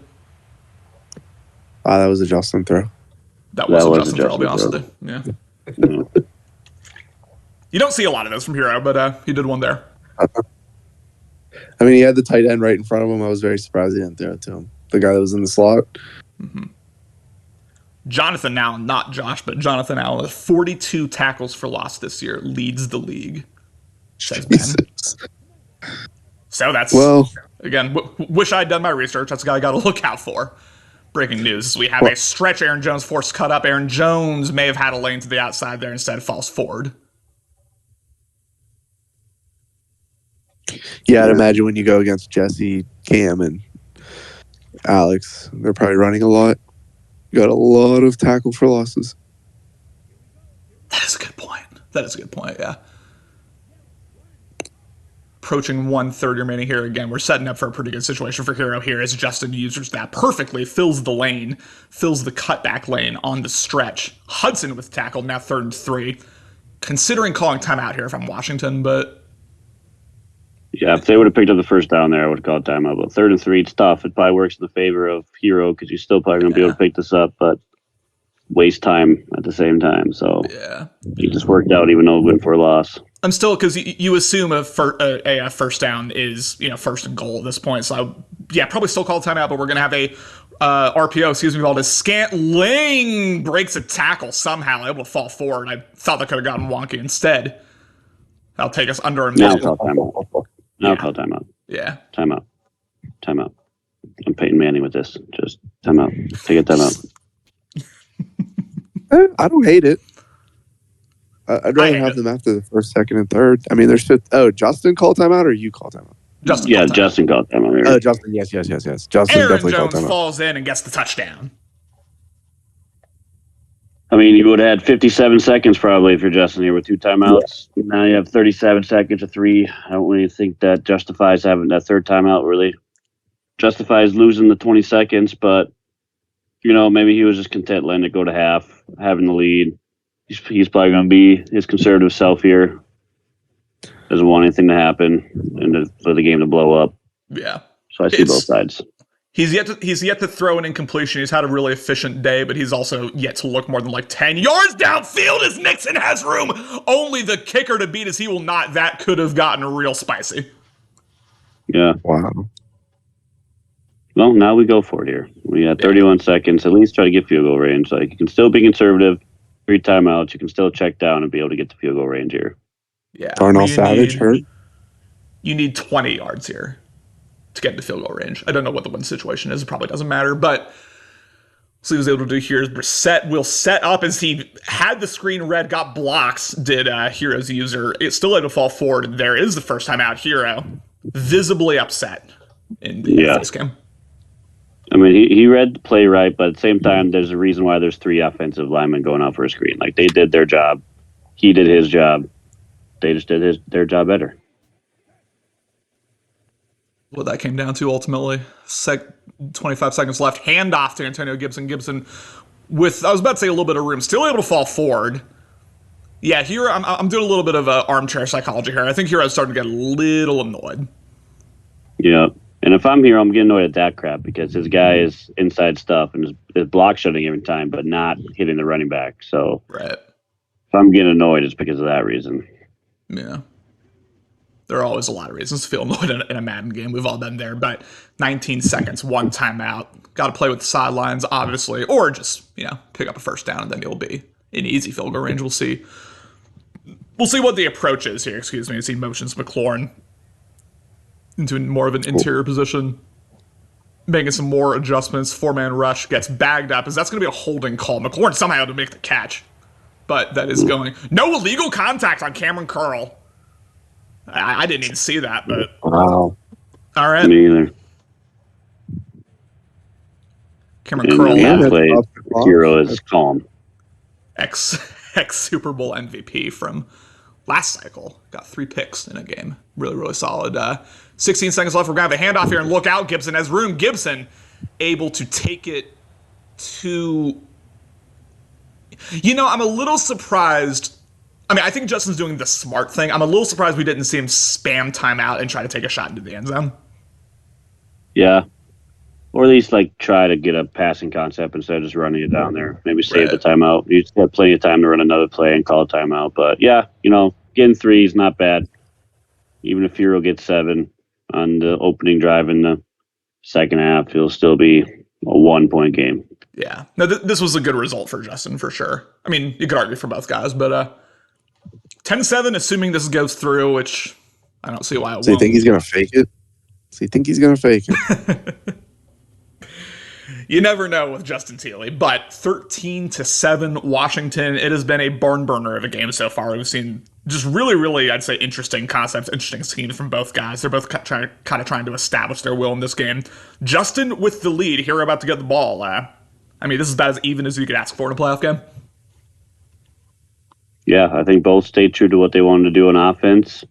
That was a Justin throw. That was a Justin throw, I'll be honest with you. Yeah. You don't see a lot of those from Hero, but he did one there. I mean, he had the tight end right in front of him. I was very surprised he didn't throw it to him. The guy that was in the slot. Mm-hmm. Jonathan Allen, not Josh, but Jonathan Allen, 42 tackles for loss this year, leads the league. Says Ben. So that's, again, wish I'd done my research. That's a guy I got to look out for. Breaking news. We have a stretch. Aaron Jones forced cut up. Aaron Jones may have had a lane to the outside there. Instead, falls forward. Yeah, I'd imagine when you go against Jesse, Cam, and Alex, they're probably running a lot. You got a lot of tackle for losses. That is a good point. Yeah. Approaching 1:30 remaining here. Again, we're setting up for a pretty good situation for Hero here as Justin uses that perfectly, fills the lane, fills the cutback lane on the stretch. Hudson with tackle, now 3rd and 3. Considering calling timeout here if I'm Washington, but... Yeah, if they would have picked up the first down there, I would have called timeout. But 3rd and 3, it's tough. It probably works in the favor of Hero because he's still probably going to be able to pick this up, but waste time at the same time. So he just worked out even though it went for a loss. I'm still, because you assume a first down is, 1st and goal at this point. So, probably still call timeout, but we're going to have a RPO, called a Scantling breaks a tackle somehow, able to fall forward. I thought that could have gotten wonky instead. That'll take us under a minute. Now call timeout. Call timeout. Yeah. Timeout. I'm Peyton Manning with this. Just timeout. Take a timeout. I don't hate it. I'd rather have them after the 1st, 2nd, and 3rd. I mean, there's 5th. Oh, Justin called timeout or you called timeout? Justin called timeout. Oh, Justin. Yes. Justin Aaron definitely called Jones timeout. falls in and gets the touchdown. I mean, you would have had 57 seconds probably if you're Justin here with 2 timeouts. Yeah. Now you have 37 seconds of 3. I don't really think that justifies having that 3rd timeout, really. Justifies losing the 20 seconds, but, maybe he was just content letting it go to half, having the lead. He's probably going to be his conservative self here. Doesn't want anything to happen and for the game to blow up. Yeah. So I see both sides. He's yet to throw an incompletion. He's had a really efficient day, but he's also yet to look more than 10 yards downfield as Nixon has room. Only the kicker to beat as he will not. That could have gotten real spicy. Yeah. Wow. Well, now we go for it here. We got 31 seconds. At least try to get field goal range. You can still be conservative. 3 timeouts. You can still check down and be able to get to field goal range here. Yeah. Darnell Savage hurt. You need 20 yards here to get into field goal range. I don't know what the win situation is. It probably doesn't matter, but so he was able to do here is Brissett will set up as he had the screen read, got blocks, did Hero's user. It's still able to fall forward. There is the first time out. Hero visibly upset in the face game. I mean, he read the play right, but at the same time, there's a reason why there's 3 offensive linemen going out for a screen. Like, they did their job. He did his job. They just did their job better. What that came down to ultimately. 25 seconds left. Handoff to Antonio Gibson. Gibson with, I was about to say, a little bit of room. Still able to fall forward. Yeah, here I'm doing a little bit of armchair psychology here. I think here I was starting to get a little annoyed. Yeah. And if I'm here, I'm getting annoyed at that crap because his guy is inside stuff and his block shutting every time, but not hitting the running back. So right. If I'm getting annoyed, it's because of that reason. Yeah. There are always a lot of reasons to feel annoyed in a Madden game. We've all been there. But 19 seconds, 1 timeout. Got to play with the sidelines, obviously, or just, pick up a first down and then you'll be in easy field goal range. We'll see. We'll see what the approach is here. Excuse me. As he motions McLaurin into more of an interior position, making some more adjustments. 4-man rush gets bagged up, as that's going to be a holding call. McLaurin somehow to make the catch, but that is going. No illegal contact on Cameron Curl. I didn't even see that, but wow. All right. Me either. Cameron Curl, hero is calm. Ex Super Bowl MVP from last cycle, got 3 picks in a game. Really, really solid. 16 seconds left. We're going to have a handoff here, and look out. Gibson has room. Gibson able to take it to... I'm a little surprised. I mean, I think Justin's doing the smart thing. I'm a little surprised we didn't see him spam timeout and try to take a shot into the end zone. Yeah. Or at least, try to get a passing concept instead of just running it down there. Maybe save the timeout. You just have plenty of time to run another play and call a timeout. But, yeah, getting 3 is not bad. Even if Hero gets 7 on the opening drive in the second half, it'll still be a 1-point game. Yeah. No, this was a good result for Justin, for sure. I mean, you could argue for both guys, but 10-7, assuming this goes through, which I don't see why it won't. So you think he's going to fake it? You never know with Justin Thiele, but 13-7 Washington. It has been a barn burner of a game so far. We've seen just really, really, I'd say, interesting concepts, interesting schemes from both guys. They're both kind of trying to establish their will in this game. Justin with the lead. Here, about to get the ball. This is about as even as you could ask for in a playoff game. Yeah, I think both stayed true to what they wanted to do on offense.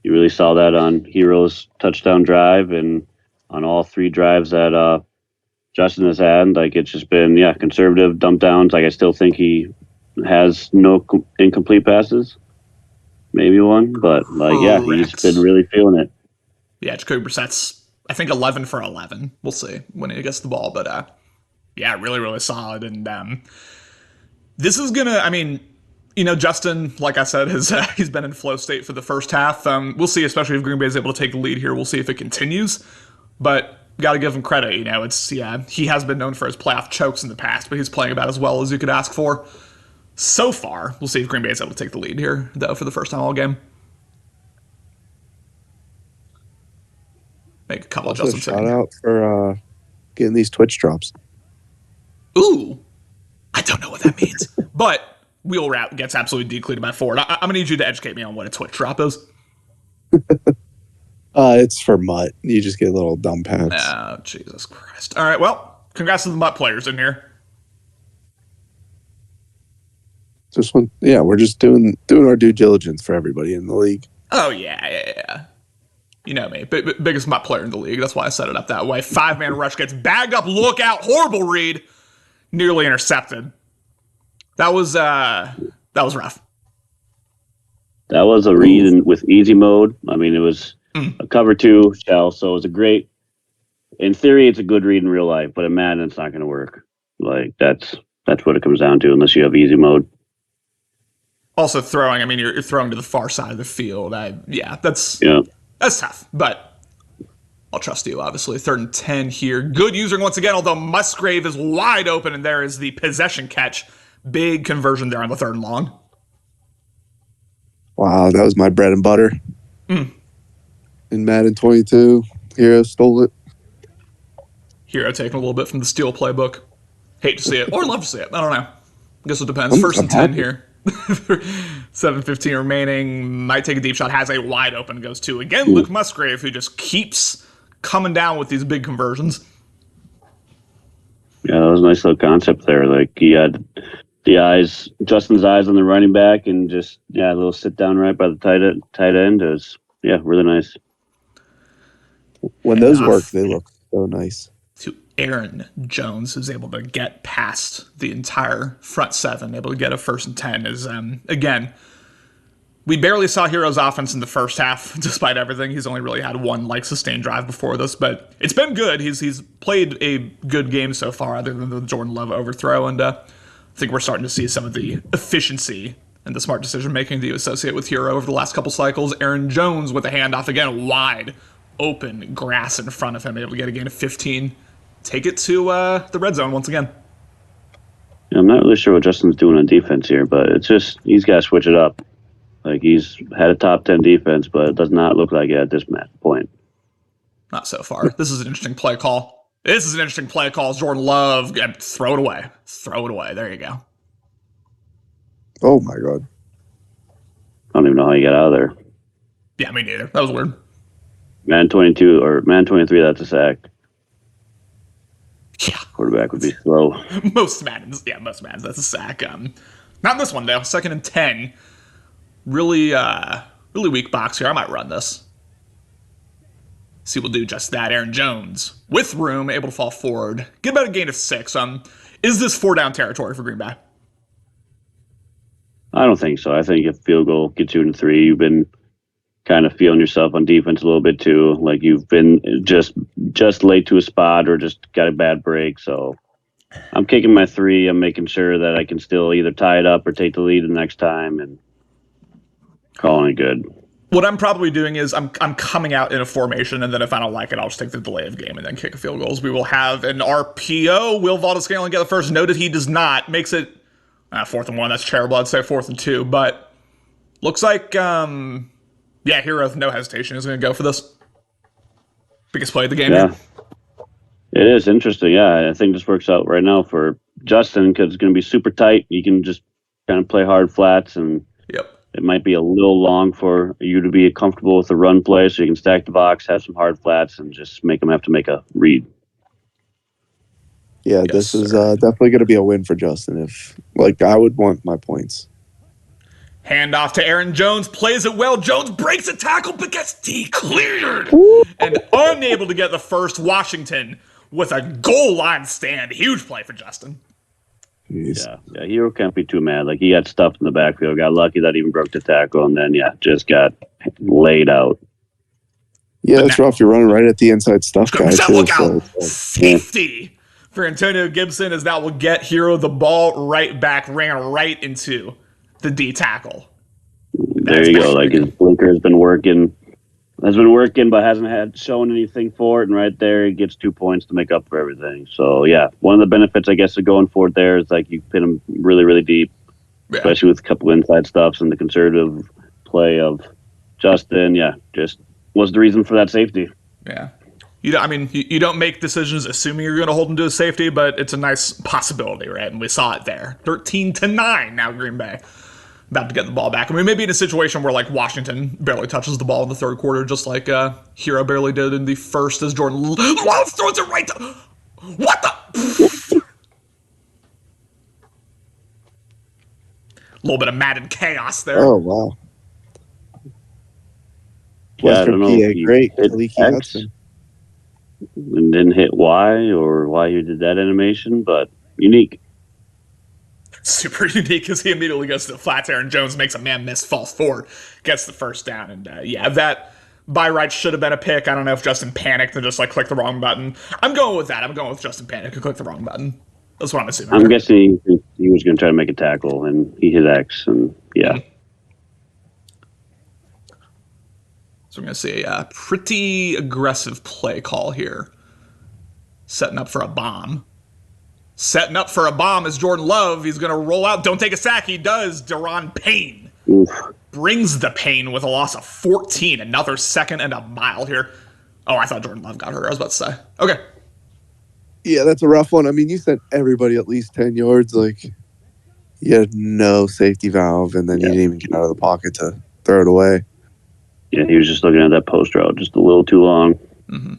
You really saw that on Hero's touchdown drive and on all 3 drives that Justin has had. It's just been, conservative dump downs. I still think he has no incomplete passes. Really one, but he's been really feeling it. Yeah, Jacoby Brissett's, I think, 11 for 11. We'll see when he gets the ball, but really, really solid. And this is gonna, Justin, like I said, he's been in flow state for the first half. We'll see, especially if Green Bay is able to take the lead here. We'll see if it continues, but got to give him credit. He has been known for his playoff chokes in the past, but he's playing about as well as you could ask for so far. We'll see if Green Bay is able to take the lead here, though, for the first time all game. Make a couple adjustments. Shout out for getting these Twitch drops. Ooh, I don't know what that means, but Wheel Route gets absolutely decleated by Ford. I'm gonna need you to educate me on what a Twitch drop is. It's for Mutt. You just get little dumb pants. Oh, Jesus Christ. All right, well, congrats to the Mutt players in here. We're just doing our due diligence for everybody in the league. Oh, yeah. You know me, biggest Mutt player in the league. That's why I set it up that way. 5-man rush gets bagged up. Look out. Horrible read. Nearly intercepted. That was rough. That was a read with easy mode. It was a cover 2 shell, so it was a great. In theory, it's a good read in real life, but in Madden, it's not going to work. That's what it comes down to, unless you have easy mode. Also, throwing. You're throwing to the far side of the field. That's tough, but I'll trust you, obviously. 3rd and 10 here. Good using once again, although Musgrave is wide open, and there is the possession catch. Big conversion there on the 3rd and long. Wow, that was my bread and butter. In Madden 22, Hero stole it. Hero taking a little bit from the Steel playbook. Hate to see it, or love to see it. I don't know. I guess it depends. 1st and 10 here. 7:15 remaining. Might take a deep shot. Has a wide open. Goes to, again, Luke Musgrave, who just keeps coming down with these big conversions. Yeah, that was a nice little concept there. Like he had Justin's eyes on the running back, and just a little sit down right by the tight end is really nice. When those work, they look so nice. To Aaron Jones, who's able to get past the entire front seven, able to get a 1st and 10 is, again, we barely saw Hero's offense in the first half, despite everything. He's only really had one sustained drive before this, but it's been good. He's played a good game so far, other than the Jordan Love overthrow, and I think we're starting to see some of the efficiency and the smart decision making that you associate with Hero over the last couple cycles. Aaron Jones with a handoff again, wide open grass in front of him, able to get a gain of 15. Take it to the red zone once again. I'm not really sure what Justin's doing on defense here, but it's just he's got to switch it up. Like he's had a top 10 defense, but it does not look like it at this point. Not so far. This is an interesting play call. Jordan Love, throw it away. Throw it away. There you go. Oh my God. I don't even know how you got out of there. Yeah, me neither. That was weird. Man 22 or man 23, that's a sack. Yeah. Quarterback would be slow. Most Maddens, that's a sack. Not this one, though. 2nd and 10. Really weak box here. I might run this. See, we'll do just that. Aaron Jones, with room, able to fall forward. Get about a gain of 6. Is this 4-down territory for Green Bay? I don't think so. I think if field goal gets you in 3, you've been kind of feeling yourself on defense a little bit too. Like you've been just late to a spot or just got a bad break. So I'm kicking my 3. I'm making sure that I can still either tie it up or take the lead the next time and calling it good. What I'm probably doing is I'm coming out in a formation, and then if I don't like it, I'll just take the delay of game and then kick a field goals. We will have an RPO. Will Valdez-Scanlon get the first? Noted he does not. Makes it 4th and 1. That's terrible. I'd say 4th and 2. But looks like, Hero with no hesitation is going to go for this. Biggest play of the game here. It is interesting. Yeah, I think this works out right now for Justin because it's going to be super tight. You can just kind of play hard flats, and it might be a little long for you to be comfortable with the run play, so you can stack the box, have some hard flats, and just make them have to make a read. Yeah, this is definitely going to be a win for Justin. I would want my points. Handoff to Aaron Jones, plays it well. Jones breaks a tackle, but gets decleared. And unable to get the first. Washington with a goal line stand. Huge play for Justin. Yeah, Hero can't be too mad. Like he got stuffed in the backfield, got lucky that he even broke the tackle, and then just got laid out. Yeah, that's rough. You're running right at the inside stuff guy too. Look out! Safety for Antonio Gibson, as that will get Hero the ball right back, ran right into the D tackle. There you go. Like his blinker has been working, but hasn't shown anything for it. And right there, he gets 2 points to make up for everything. So one of the benefits, I guess, of going for it there is like you pin him really, really deep, especially with a couple inside stuffs and the conservative play of Justin. Just was the reason for that safety. Yeah. You don't make decisions assuming you're going to hold him to a safety, but it's a nice possibility, right? And we saw it there. 13-9 now, Green Bay. About to get the ball back. Maybe in a situation where Washington barely touches the ball in the third quarter, just like Hero barely did in the first, as Jordan Love throws it right to... What the... A little bit of Madden chaos there. Oh, wow. Western PA, great. Leaky Hudson. And didn't hit Y or why you did that animation, but unique. Super unique because he immediately goes to the flats. Aaron Jones makes a man miss, falls forward, gets the first down. And that by right should have been a pick. I don't know if Justin panicked and just clicked the wrong button. I'm going with that. I'm going with Justin panicked and clicked the wrong button. That's what I'm assuming. I'm guessing he was going to try to make a tackle and he hit X. And So we're going to see a pretty aggressive play call here. Setting up for a bomb. Setting up for a bomb is Jordan Love. He's going to roll out. Don't take a sack. He does. Deron Payne brings the pain with a loss of 14. Another 2nd and a mile here. Oh, I thought Jordan Love got hurt. I was about to say. Okay. Yeah, that's a rough one. I mean, you sent everybody at least 10 yards. You had no safety valve, and then you didn't even get out of the pocket to throw it away. Yeah, he was just looking at that post route just a little too long. Mm-hmm.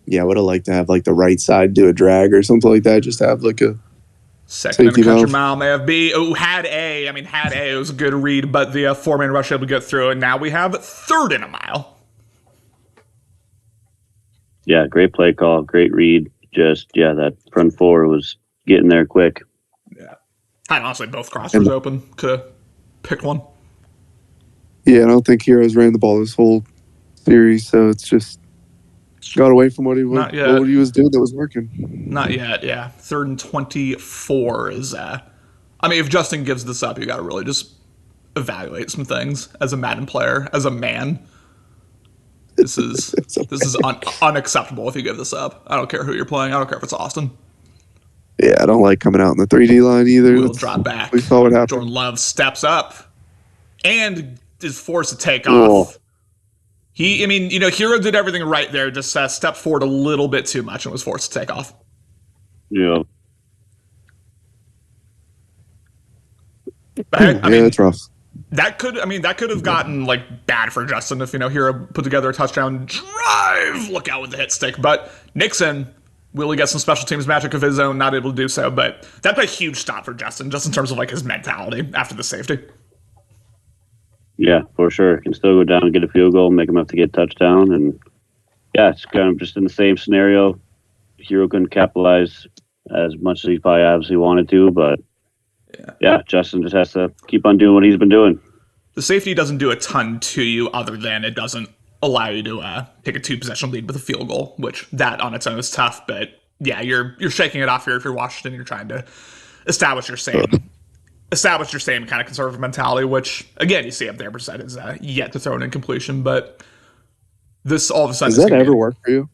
Yeah, I would have liked to have like the right side do a drag or something like that. Just to have like a Second and a safety country valve. mile may have B. Oh, had A. I mean, had A. It was a good read, but the four-man rush able to get through, and now we have third and a mile. Yeah, great play call, great read. Just that front four was getting there quick. Yeah. And honestly, both crossers open. Could have picked one. Yeah, I don't think Heroes ran the ball this whole series, so it's just got away from what he was doing that was working. Not yet, yeah. 3rd and 24 is I mean, if Justin gives this up, you gotta really just evaluate some things as a Madden player, as a man. This is unacceptable if you give this up. I don't care who you're playing. I don't care if it's Austin. Yeah, I don't like coming out in the 3D line either. We'll drop back. We saw what happened. Jordan Love steps up and is forced to take off. Hero did everything right there. Just stepped forward a little bit too much and was forced to take off. Yeah. That's rough. That could have gotten like bad for Justin if Hero put together a touchdown drive. Look out with the hit stick, but Nixon will he get some special teams magic of his own? Not able to do so, but that's a huge stop for Justin, just in terms of like his mentality after the safety. Yeah, for sure. Can still go down and get a field goal, make him have to get a touchdown, and it's kind of just in the same scenario. Hero couldn't capitalize as much as he probably obviously wanted to, but Justin just has to keep on doing what he's been doing. The safety doesn't do a ton to you, other than it doesn't allow you to take a 2-possession lead with a field goal, which that on its own is tough. But yeah, you're shaking it off here if you're Washington. You're trying to establish your same kind of conservative mentality, which again you see up there. Brissett is yet to throw an incompletion, but this all of a sudden does that ever work for you?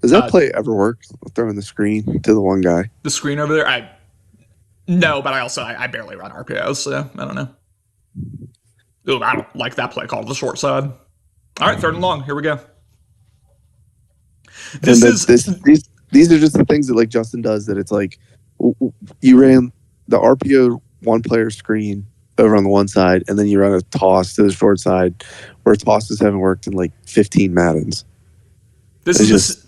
Does that play ever work? Throwing the screen to the one guy. The screen over there, no, but I barely run RPOs, so I don't know. Ooh, I don't like that play called the short side. All right, 3rd and long. Here we go. These are just the things that like Justin does. That it's like you ran the RPO one player screen over on the one side, and then you run a toss to the short side, where tosses haven't worked in like 15 Maddens. This is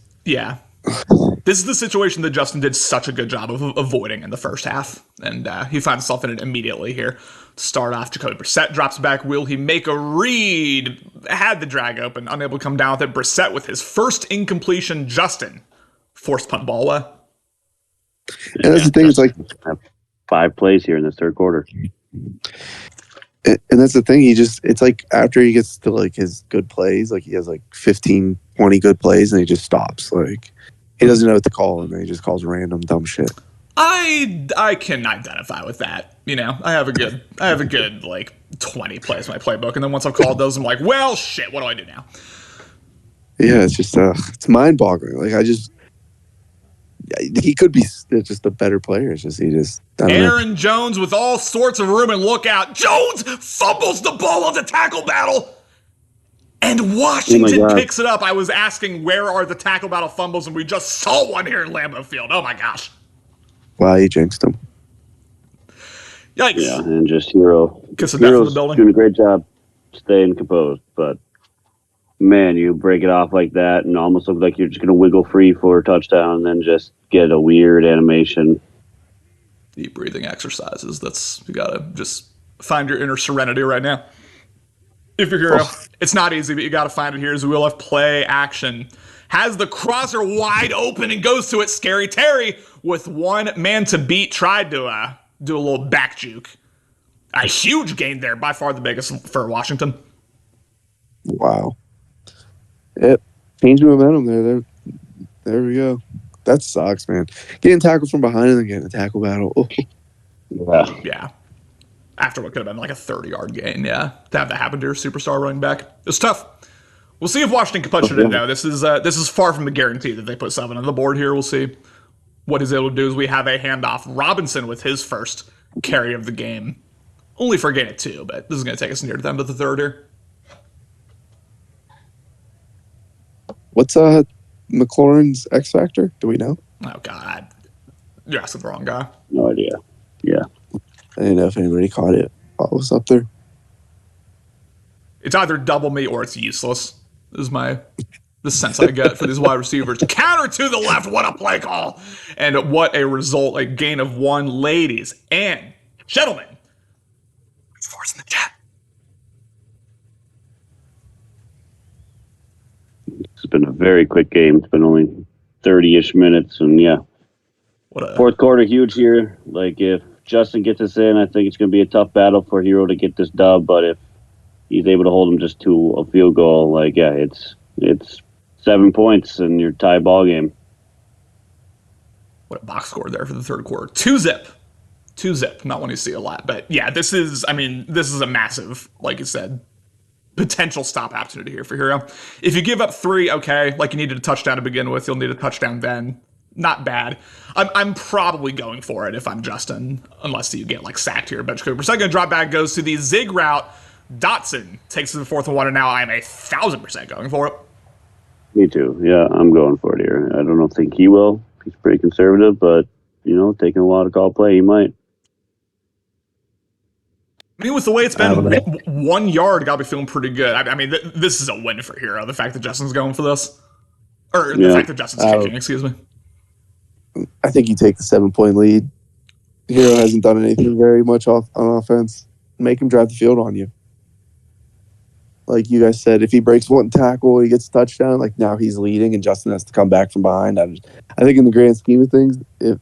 the situation that Justin did such a good job of avoiding in the first half, and he finds himself in it immediately here. To start off, Jacoby Brissett drops back. Will he make a read? Had the drag open, unable to come down with it. Brissett with his first incompletion. Justin forced punt ball away. And that's the thing. It's like 5 plays here in this third quarter. And that's the thing. It's like after he gets to like his good plays, like he has like 15, 20 good plays, and he just stops. Like he doesn't know what to call, and then he just calls random dumb shit. I can identify with that. I have a good like 20 plays in my playbook, and then once I've called those, I'm like, well, shit, what do I do now? Yeah, it's just it's mind boggling. Like he could be just a better player. It's just Aaron Jones with all sorts of room and look out. Jones fumbles the ball on the tackle battle. And Washington picks it up. I was asking where are the tackle battle fumbles, and we just saw one here in Lambeau Field. Oh my gosh. Wow, you jinxed him. Yikes. Yeah, and just Hero's the building. doing a great job staying composed, but man, you break it off like that and almost look like you're just going to wiggle free for a touchdown and then just get a weird animation. Deep breathing exercises. You got to just find your inner serenity right now. If you're Hero, it's not easy, but you got to find it here as we will have play action. Has the crosser wide open and goes to it. Scary Terry with one man to beat. Tried to do a little back juke. A huge gain there, by far the biggest for Washington. Wow. Yep. Change momentum there. There we go. That sucks, man. Getting tackled from behind and then getting a tackle battle. Oh. Yeah. After what could have been like a 30-yard gain, yeah. To have that happen to your superstar running back. It's tough. We'll see if Washington can punch it in now. This is far from a guarantee that they put 7 on the board here. We'll see what he's able to do as we have a handoff. Robinson with his first carry of the game. Only for a gain of 2, but this is going to take us near the end of the third here. What's McLaurin's X factor? Do we know? Oh God, you're asking the wrong guy. No idea. Yeah, I didn't know if anybody caught it. What was up there? It's either double me or it's useless. Is my The sense I get for these wide receivers. Counter to the left. What a play call. And what a result. A gain of 1, ladies and gentlemen. It's forcing the chat. It's been a very quick game. It's been only 30-ish minutes. And yeah, fourth quarter huge here. Like if Justin gets us in, I think it's going to be a tough battle for Hero to get this dub. But if he's able to hold him just to a field goal, like, yeah, it's 7 points in your tie ball game. What a box score there for the third quarter. 2-zip. 2-zip. Not one you see a lot. But yeah, this is a massive, like you said, potential stop opportunity here for Hero. If you give up 3, okay, like you needed a touchdown to begin with, you'll need a touchdown then. Not bad. I'm probably going for it if I'm Justin, unless you get like sacked here. Bench Cooper. Second drop back goes to the zig route. Dotson takes the 4th and 1, and now I'm 1,000% going for it. Me too. Yeah, I'm going for it here. I don't think he will. He's pretty conservative, but, taking a while to call play, he might. I mean, with the way it's been, 1 yard, got to be feeling pretty good. I mean, this is a win for Hero, the fact that Justin's going for this. Or the fact that Justin's kicking, excuse me. I think you take the 7-point lead. Hero hasn't done anything very much on offense. Make him drive the field on you. Like you guys said, if he breaks 1 tackle, he gets a touchdown. Like now he's leading, and Justin has to come back from behind. I think in the grand scheme of things, if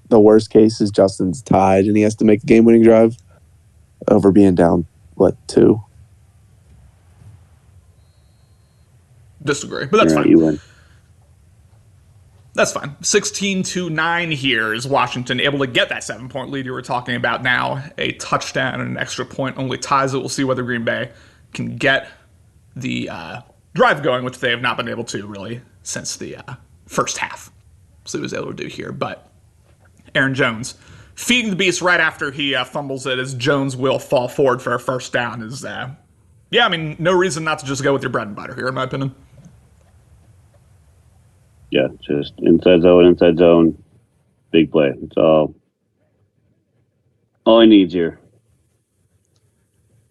the worst case is Justin's tied and he has to make the game-winning drive over being down 2. Disagree, but that's fine. You win. That's fine. 16-9 here is Washington able to get that 7-point lead you were talking about now. A touchdown and an extra point only ties it. We'll see whether Green Bay can get the drive going, which they have not been able to really since the first half. So he was able to do here. But Aaron Jones feeding the beast right after he fumbles it, as Jones will fall forward for a first down. No reason not to just go with your bread and butter here, in my opinion. Yeah, just inside zone, big play. It's all he needs here.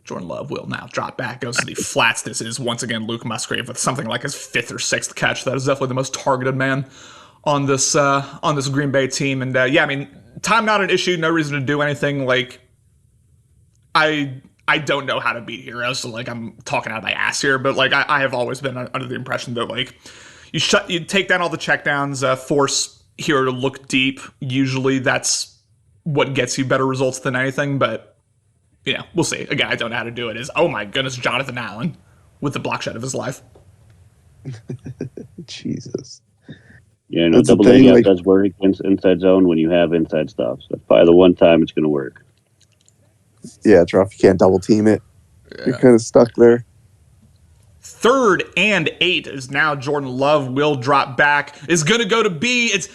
Jordan Love will now drop back, goes to the flats. This is once again Luke Musgrave with something like his 5th or 6th catch. That is definitely the most targeted man on this Green Bay team. And time not an issue. No reason to do anything. Like I don't know how to beat Heroes, so like I'm talking out of my ass here. But like I have always been under the impression that like you take down all the checkdowns, force Hero to look deep. Usually that's what gets you better results than anything. But we'll see. Again, I don't know how to do it. Oh my goodness, Jonathan Allen with the block shot of his life. Jesus. Yeah, no, Doubleheader does work against inside zone when you have inside stuff. So that's probably the one time it's going to work. Yeah, it's rough. You can't double team it. Yeah. You're kind of stuck there. 3rd and 8 is now Jordan Love will drop back. Is going to go to B. As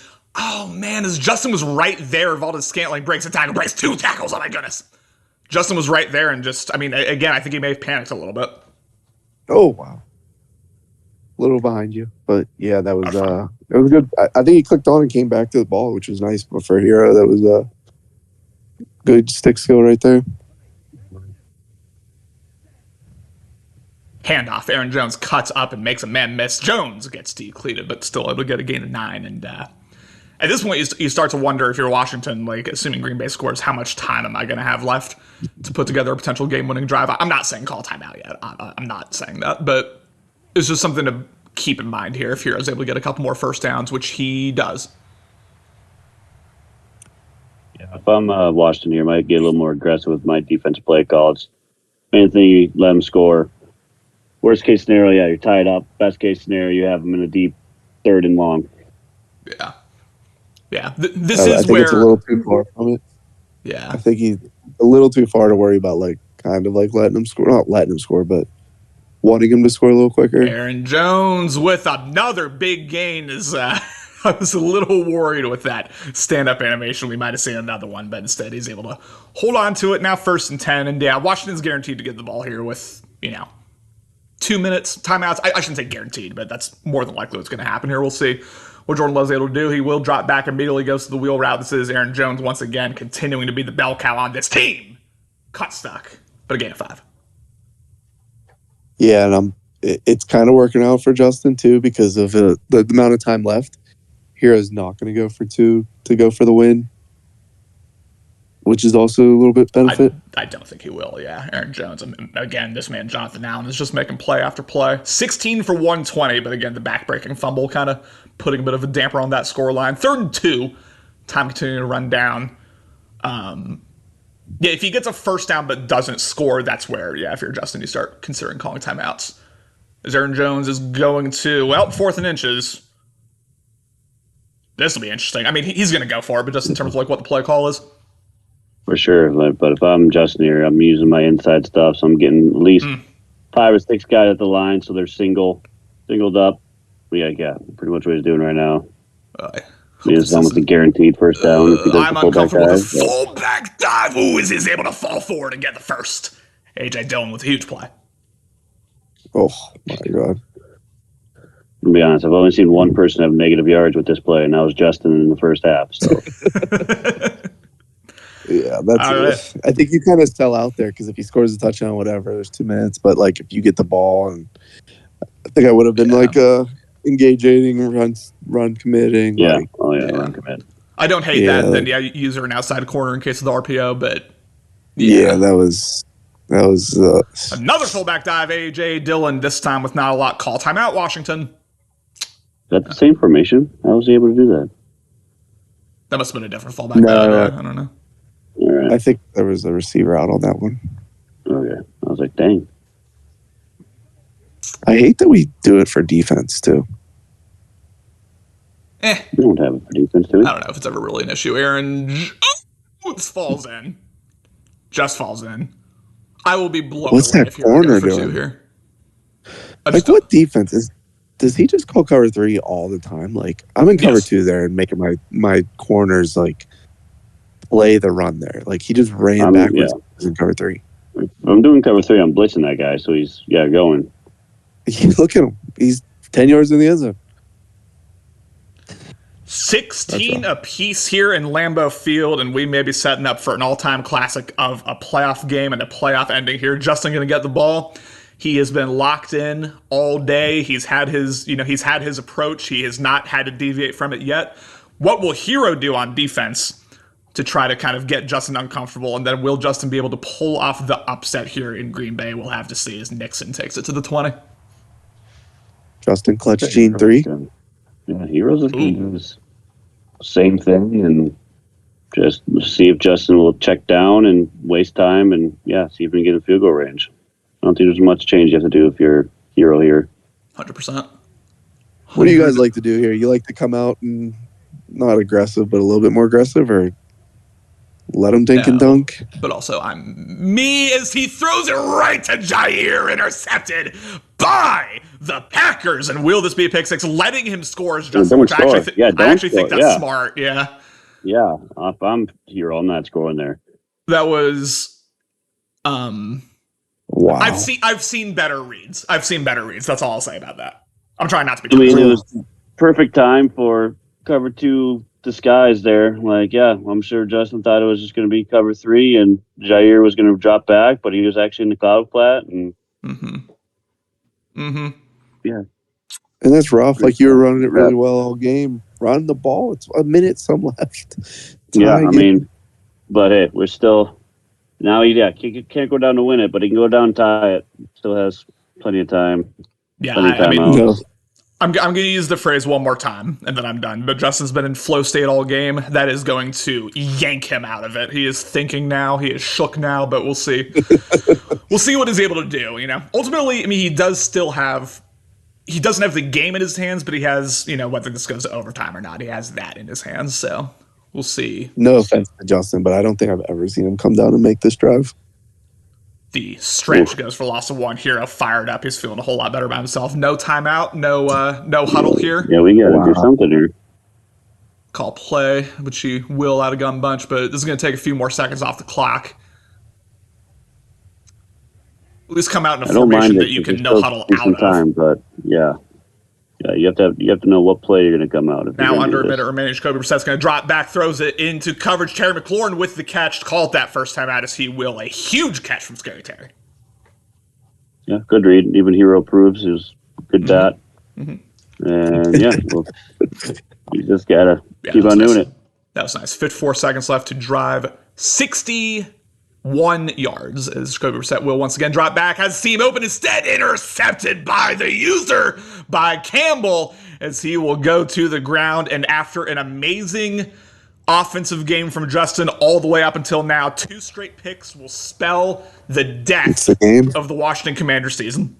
Justin was right there. Valdez Scantling breaks a tackle, breaks 2 tackles. Oh my goodness. Justin was right there and again, I think he may have panicked a little bit. Oh, wow. A little behind you. But yeah, that was it was good. I think he clicked on and came back to the ball, which was nice. But for Hero, that was a good stick skill right there. Handoff. Aaron Jones cuts up and makes a man miss. Jones gets decleated, but still able to get a gain of 9. And at this point, you start to wonder if you're Washington, like assuming Green Bay scores, how much time am I going to have left to put together a potential game-winning drive? I'm not saying call timeout yet. I'm not saying that, but it's just something to keep in mind here if Hero's able to get a couple more first downs, which he does. Yeah, if I'm Washington here, I might get a little more aggressive with my defensive play calls. Main thing, you let them score. Worst case scenario, yeah, you're tied up. Best case scenario, you have them in a deep 3rd and long. Yeah. Yeah. This is where it's a little too far from it. Yeah. I think he's a little too far to worry about, letting him score. Not letting him score, but wanting him to score a little quicker. Aaron Jones with another big gain is I was a little worried with that stand-up animation. We might have seen another one, but instead he's able to hold on to it. Now 1st and 10. And yeah, Washington's guaranteed to get the ball here with, 2 minutes, timeouts. I shouldn't say guaranteed, but that's more than likely what's going to happen here. We'll see what Jordan Love's able to do. He will drop back, immediately goes to the wheel route. This is Aaron Jones once again continuing to be the bell cow on this team. Cut stuck, but a gain of 5. Yeah, and it's kind of working out for Justin too because of the amount of time left. Hero's not going to go for 2 to go for the win, which is also a little bit benefit. I don't think he will, yeah. Aaron Jones, again, this man, Jonathan Allen, is just making play after play. 16 for 120, but again, the back-breaking fumble kind of putting a bit of a damper on that scoreline. 3rd and 2, time continuing to run down. Yeah, if he gets a first down but doesn't score, that's where, yeah, if you're Justin, you start considering calling timeouts. As Aaron Jones is going to, 4th and inches. This will be interesting. I mean, he's going to go for it, but just in terms of like what the play call is. For sure. But if I'm Justin here, I'm using my inside stuff, so I'm getting at least 5 or 6 guys at the line, so they're singled up. Yeah, pretty much what he's doing right now. It's almost a guaranteed first down. I'm uncomfortable with a fullback dive. Ooh, is he able to fall forward and get the first? A.J. Dillon with a huge play. Oh, my God. To be honest, I've only seen one person have negative yards with this play, and that was Justin in the first half. So, yeah, that's. Right. I think you kind of sell out there because if he scores a touchdown, whatever, there's 2 minutes. But like, if you get the ball, and I think I would have been engaging, run committing. Yeah, like, run commit. I don't hate that. Then use her an outside corner in case of the RPO, but that was. Another fullback dive, A.J. Dillon. This time with not a lot. Call timeout, Washington. Is that the same formation? How was he able to do that? That must have been a different fullback dive. I don't know. All right. I think there was a receiver out on that one. Okay. I was like, dang. I hate that we do it for defense, too. We don't have it for defense, do we? I don't know if it's ever really an issue. Aaron falls in. Just falls in. I will be blown What's away that if you're corner for doing? 2 here. Like, what defense is... Does he just call cover 3 all the time? Like, I'm in cover 2 there and making my corners, like, play the run there. Like, he just ran backwards in cover 3. If I'm doing cover 3, I'm blitzing that guy, so he's, going. Look at him. He's 10 yards in the end zone. 16 apiece here in Lambeau Field, and we may be setting up for an all-time classic of a playoff game and a playoff ending here. Justin going to get the ball. He has been locked in all day. He's had his approach. He has not had to deviate from it yet. What will Hero do on defense to try to kind of get Justin uncomfortable? And then will Justin be able to pull off the upset here in Green Bay? We'll have to see as Nixon takes it to the 20. Justin clutch Gene 3. Yeah, Heroes is going to do the same thing and just see if Justin will check down and waste time and, see if we can get in field goal range. I don't think there's much change you have to do if you're Hero here. 100%. What do you guys like to do here? You like to come out and not aggressive, but a little bit more aggressive, or let him dink and dunk? But also, me as he throws it right to Jair, intercepted by the Packers. And will this be a pick 6? Letting him score is just, which I actually think that's smart. Yeah. Yeah. If I'm Hero, I'm not scoring there. That was, wow. I've seen better reads. That's all I'll say about that. I'm trying not to be. It was perfect time for cover 2 disguise there. Like, I'm sure Justin thought it was just going to be cover 3 and Jair was going to drop back, but he was actually in the cloud flat. And yeah. And that's rough. Like, you were running it really well all game. Running the ball. It's a minute some left. But hey, we're still. Now, he can't go down to win it, but he can go down and tie it. Still has plenty of time. Yeah, I'm going to use the phrase one more time, and then I'm done. But Justin's been in flow state all game. That is going to yank him out of it. He is thinking now. He is shook now, but we'll see. We'll see what he's able to do, Ultimately, he does still have... He doesn't have the game in his hands, but he has, whether this goes to overtime or not, he has that in his hands, so... We'll see. No offense to Justin, but I don't think I've ever seen him come down and make this drive. The stretch goes for loss of 1. Hero fired up. He's feeling a whole lot better about himself. No timeout. No huddle here. Yeah, we got to do something here. Call play, which he will out of gun bunch, but this is going to take a few more seconds off the clock. At least come out in a formation that you can no huddle out of. Time, but you have to know what play you're going to come out of. Now under a minute remaining, Jacoby Brissett's going to drop back, throws it into coverage. Terry McLaurin with the catch. Call it that first time out as he will. A huge catch from Scary Terry. Yeah, good read. Even Hero proves he was good bat. And yeah, well, you just gotta keep on doing it. That was nice. 54 seconds left to drive 61 yards as Jacoby Brissett will once again drop back, has the seam open, instead intercepted by the user, by Campbell, as he will go to the ground. And after an amazing offensive game from Justin all the way up until now, 2 straight picks will spell the death of the Washington Commanders season.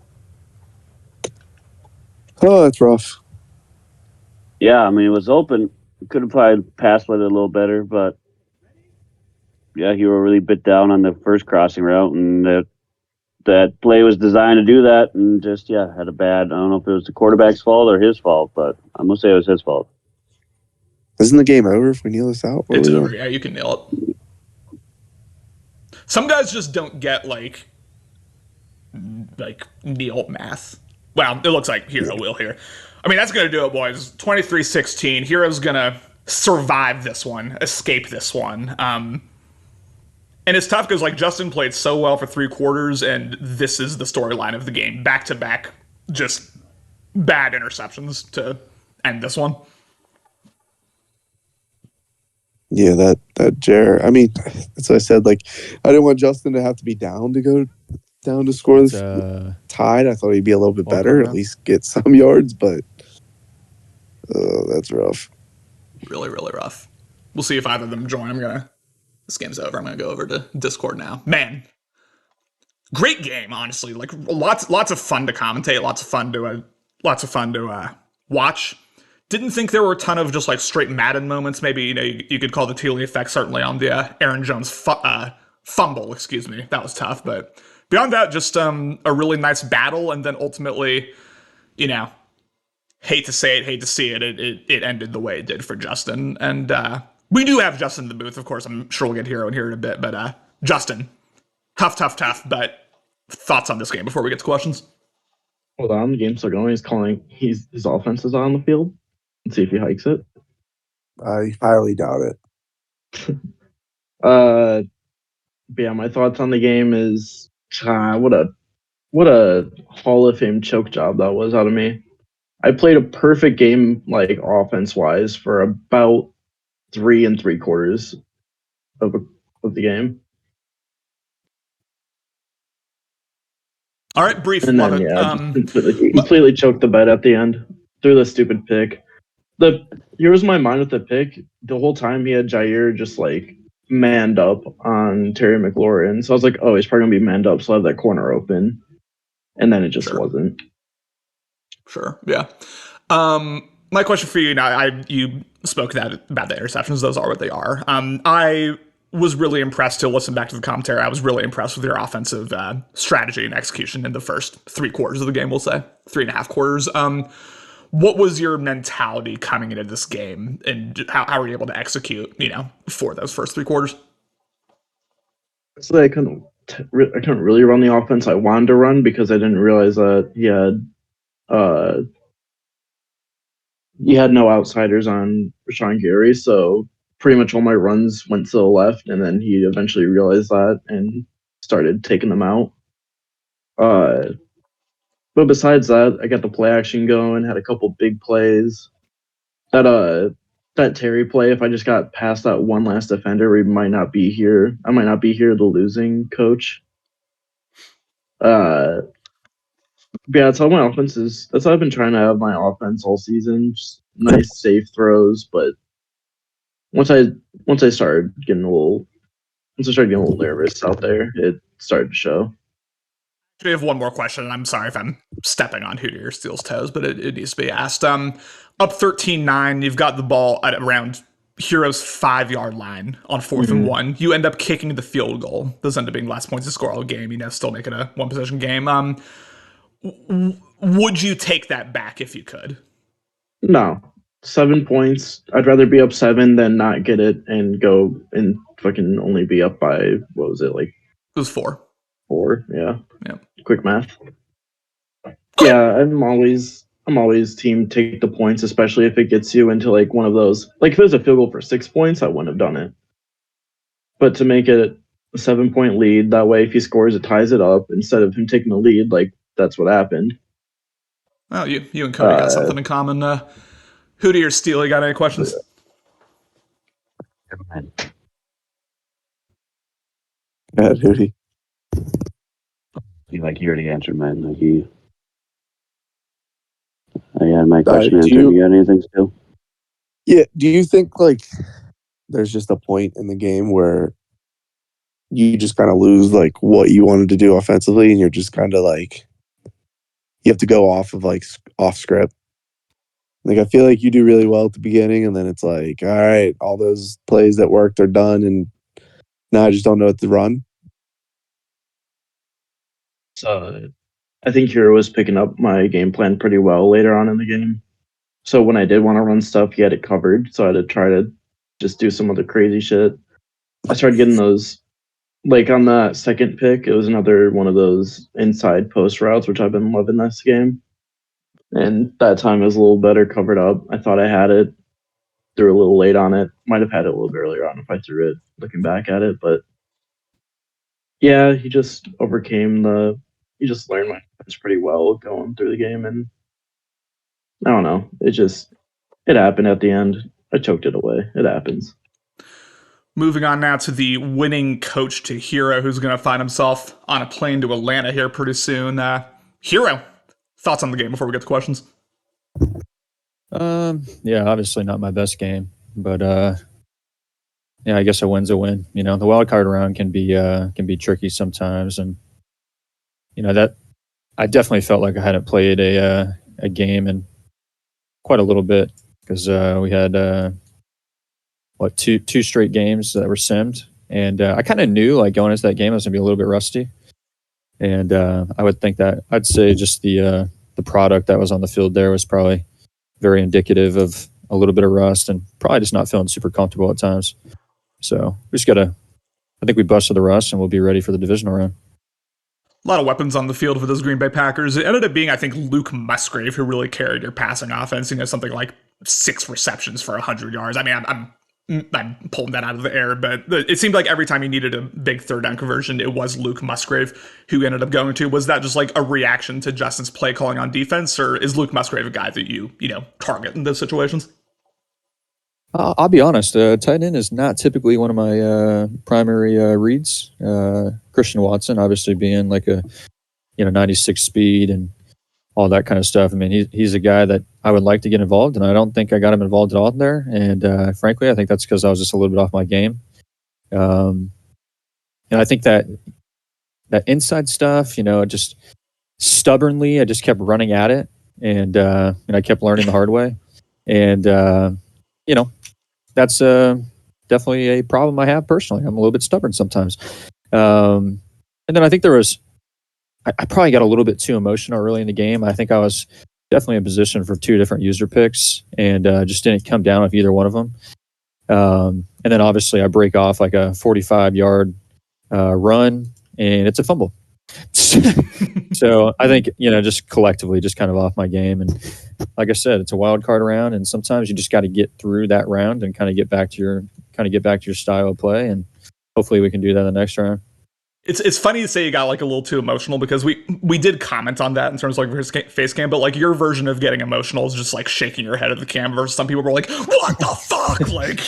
Oh, that's rough. Yeah, I mean, it was open. Could have probably passed with it a little better, but yeah, Hero really bit down on the first crossing route, and that play was designed to do that, and just, had a bad, I don't know if it was the quarterback's fault or his fault, but I'm going to say it was his fault. Isn't the game over if we kneel this out? It's over. Yeah, you can nail it. Some guys just don't get, like kneel math. Well, it looks like Hero will here. I mean, that's going to do it, boys. 23-16. Hero's going to survive this one, escape this one. And it's tough because, like, Justin played so well for 3 quarters, and this is the storyline of the game. Back-to-back, just bad interceptions to end this one. Yeah, that Jer. I mean, that's what I said. Like, I didn't want Justin to have to be down to go down to score this tied. I thought he'd be a little bit better, at least get some yards, but that's rough. Really, really rough. We'll see if either of them join. This game's over. I'm gonna go over to Discord now. Man, great game, honestly. Like, lots of fun to commentate, lots of fun to watch. Didn't think there were a ton of just like straight Madden moments. Maybe you could call the Thiele effect, certainly on the Aaron Jones fumble. Excuse me, that was tough. But beyond that, just a really nice battle, and then ultimately, hate to say it, hate to see it, it ended the way it did for Justin. And we do have Justin in the booth, of course. I'm sure we'll get Hero in here in a bit. But Justin, tough. But thoughts on this game before we get to questions? Hold on, the game's still going. He's calling his offense is on the field. Let's see if he hikes it. I highly doubt it. But yeah, my thoughts on the game is what a Hall of Fame choke job that was out of me. I played a perfect game, like, offense wise, for about 3 3/4 of the game. All right, brief. And then, completely choked the bed at the end. Threw the stupid pick. Here was my mind with the pick. The whole time he had Jair just, like, manned up on Terry McLaurin. So I was like, oh, he's probably going to be manned up, so I have that corner open. And then it just wasn't. Sure, yeah. My question for you now, you spoke about the interceptions. Those are what they are. I was really impressed to listen back to the commentary. I was really impressed with your offensive strategy and execution in the first 3 quarters of the game, we'll say. 3.5 quarters. What was your mentality coming into this game, and how were you able to execute, for those first 3 quarters? So I couldn't really run the offense I wanted to run because I didn't realize that he had no outsiders on Rashawn Gary, so pretty much all my runs went to the left, and then he eventually realized that and started taking them out. But besides that, I got the play action going, had a couple big plays. That Terry play, if I just got past that one last defender, we might not be here. I might not be here, the losing coach. Yeah, that's how my offense is. That's how I've been trying to have my offense all season. Just nice, safe throws, but once I started getting a little nervous out there, it started to show. We have one more question, and I'm sorry if I'm stepping on Hootie or Steele's toes, but it needs to be asked. Up 13-9, you've got the ball at around Hero's 5-yard line on 4th and 1. You end up kicking the field goal. Those end up being last points to score all game. Still making a 1-possession game. Would you take that back if you could? No. 7 points. I'd rather be up 7 than not get it and go and fucking only be up by, what was it, like? It was 4. 4, yeah. Yeah. Quick math. Yeah, I'm always team take the points, especially if it gets you into like one of those. Like if it was a field goal for 6 points, I wouldn't have done it. But to make it a 7-point lead, that way if he scores, it ties it up instead of him taking the lead. Like that's what happened. Well, you and Cody got something in common. Hootie or Steele, you got any questions? Go ahead, Hootie. You already answered mine. I had my question answered. You You got anything still? Yeah. Do you think like there's just a point in the game where you just kind of lose like what you wanted to do offensively, and you're just kind of like you have to go off of like off script? Like I feel like you do really well at the beginning, and then it's like, all right, all those plays that worked are done, and now I just don't know what to run. So I think Hero was picking up my game plan pretty well later on in the game. So when I did want to run stuff, he had it covered. So I had to try to just do some other crazy shit. I started getting those, like on the second pick, it was another one of those inside post routes, which I've been loving this game. And that time it was a little better covered up. I thought I had it, threw a little late on it. Might have had it a little bit earlier on if I threw it, looking back at it. But yeah, he just he just learned my defense pretty well going through the game. And I don't know, it happened at the end. I choked it away. It happens. Moving on now to the winning coach to Hero, who's going to find himself on a plane to Atlanta here pretty soon. Hero, thoughts on the game before we get to questions? Yeah, obviously not my best game, but yeah, I guess a win's a win. You know, the wild card round can be tricky sometimes, and you know that I definitely felt like I hadn't played a game in quite a little bit because we had two straight games that were simmed, and I kind of knew like going into that game I was gonna be a little bit rusty, and I would think that I'd say just the product that was on the field there was probably very indicative of a little bit of rust and probably just not feeling super comfortable at times. So we just gotta. I think we busted the rust and we'll be ready for the divisional round. A lot of weapons on the field for those Green Bay Packers. It ended up being, I think, Luke Musgrave who really carried your passing offense. He has something like 6 receptions for 100 yards. I mean, I'm pulling that out of the air, but it seemed like every time you needed a big third down conversion, it was Luke Musgrave who ended up going to. Was that just like a reaction to Justin's play calling on defense, or is Luke Musgrave a guy that you target in those situations? I'll be honest. Tight end is not typically one of my primary reads. Christian Watson, obviously being like a 96 speed and all that kind of stuff. I mean, he's a guy that I would like to get involved, and I don't think I got him involved at all there. And frankly, I think that's because I was just a little bit off my game. And I think that inside stuff, just stubbornly, I just kept running at it, and I kept learning the hard way. And that's definitely a problem I have personally. I'm a little bit stubborn sometimes. And then I think I probably got a little bit too emotional early in the game. I think I was definitely in position for 2 different user picks and just didn't come down with either one of them. And then obviously I break off like a 45-yard run and it's a fumble. So I think, just collectively just kind of off my game. And like I said, it's a wild card round, and sometimes you just got to get through that round and kind of get back to your style of play. And hopefully we can do that in the next round. It's funny to say you got like a little too emotional because we did comment on that in terms of like his face cam, but like your version of getting emotional is just like shaking your head at the cam versus some people were like, what the fuck? Like,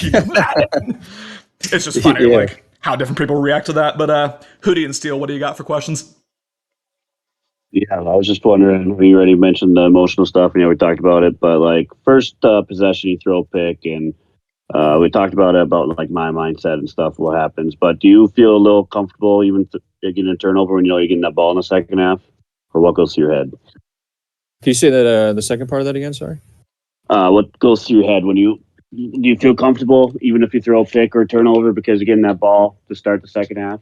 it's just funny like how different people react to that. But Hootie and Steele, what do you got for questions? Yeah, I was just wondering. We already mentioned the emotional stuff. We talked about it, but like first possession, you throw a pick, and we talked about it about like my mindset and stuff. What happens? But do you feel a little comfortable even getting a turnover when you're getting that ball in the second half, or what goes through your head? Can you say that the second part of that again? Sorry. What goes through your head when do you feel comfortable even if you throw a pick or a turnover because you're getting that ball to start the second half?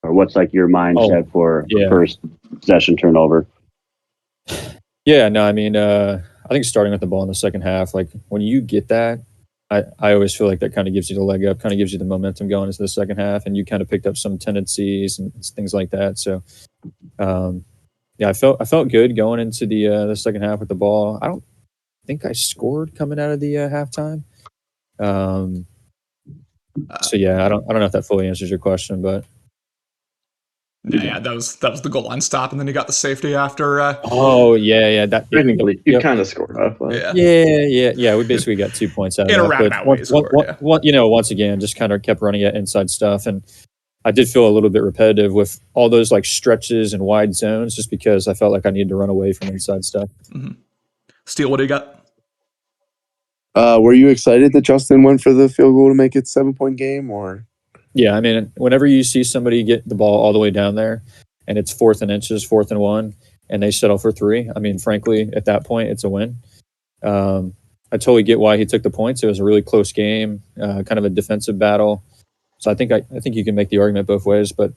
Or what's like your mindset for first possession turnover? Yeah, no, I mean, I think starting with the ball in the second half, like when you get that, I always feel like that kind of gives you the leg up, kind of gives you the momentum going into the second half, and you kind of picked up some tendencies and things like that. So, yeah, I felt good going into the second half with the ball. I don't think I scored coming out of the halftime. So yeah, I don't know if that fully answers your question, but Yeah, that was the goal line stop, and then he got the safety after. Oh yeah. That Technically, you yep. kind of scored off that. Yeah. We basically got 2 points out of In a that. roundabout But way, he scored, once again, just kind of kept running at inside stuff, and I did feel a little bit repetitive with all those like stretches and wide zones, just because I felt like I needed to run away from inside stuff. Mm-hmm. Steele, what do you got? Were you excited that Justin went for the field goal to make it 7-point game, or? Yeah, I mean, whenever you see somebody get the ball all the way down there, and it's 4th and inches, 4th and 1, and they settle for 3, I mean, frankly, at that point, it's a win. I totally get why he took the points. It was a really close game, kind of a defensive battle. So I think you can make the argument both ways, but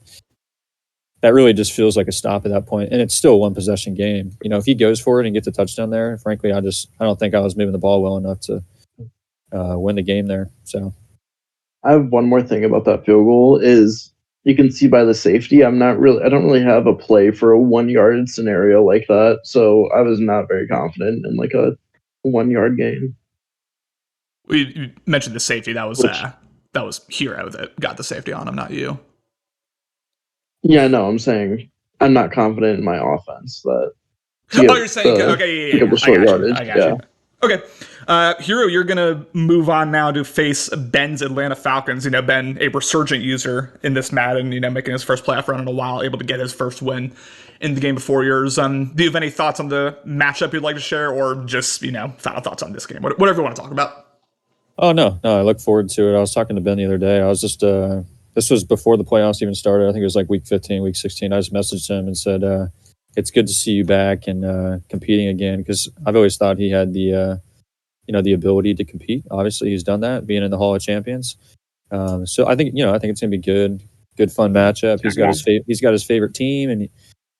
that really just feels like a stop at that point, and it's still a 1-possession game. You know, if he goes for it and gets a touchdown there, frankly, I don't think I was moving the ball well enough to win the game there. So I have one more thing about that field goal is you can see by the safety, I don't really have a play for a 1-yard scenario like that. So I was not very confident in like a 1-yard game. You mentioned the safety. That was Hero that got the safety on him, not you. Yeah, no, I'm saying I'm not confident in my offense. You're saying okay, yeah. The short yardage. I got you. Okay. Hero, you're going to move on now to face Ben's Atlanta Falcons. You know, Ben, a resurgent user in this Madden, you know, making his first playoff run in a while, able to get his first win in the game before yours. Do you have any thoughts on the matchup you'd like to share, or just, you know, final thoughts on this game? Whatever you want to talk about. Oh, no, I look forward to it. I was talking to Ben the other day. I was just, this was before the playoffs even started. I think it was like week 15, week 16. I just messaged him and said, it's good to see you back and competing again, because I've always thought he had the ability to compete. Obviously, he's done that, being in the Hall of Champions. So I think it's going to be good, fun matchup. He's got his favorite team, and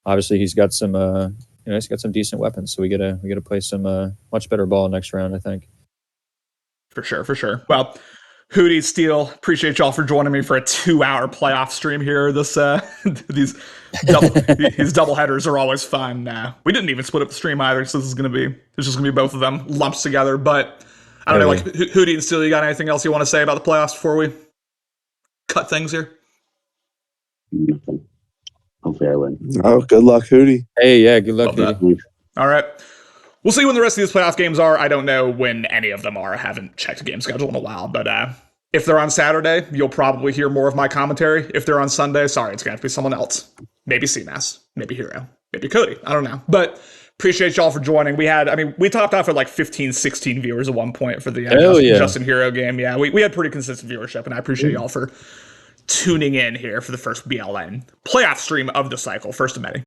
obviously he's got some, he's got some decent weapons. So we got to play some much better ball next round, I think. For sure. Well, Hootie, Steele, appreciate y'all for joining me for a 2-hour playoff stream here. These double headers are always fun. We didn't even split up the stream either, so it's just gonna be both of them lumped together. But I don't know, like Hootie and Steele, you got anything else you want to say about the playoffs before we cut things here? Nothing. Hopefully I win. Oh, good luck, Hootie. Hey, yeah, good luck, Hootie. All right. We'll see when the rest of these playoff games are. I don't know when any of them are. I haven't checked the game schedule in a while, but if they're on Saturday, you'll probably hear more of my commentary. If they're on Sunday, sorry, it's going to have to be someone else. Maybe CMAS, maybe Hero, maybe Cody. I don't know. But appreciate y'all for joining. We topped off at like 15, 16 viewers at one point for the Justin Hero game. Yeah, we had pretty consistent viewership, and I appreciate y'all for tuning in here for the first BLN playoff stream of the cycle. First of many.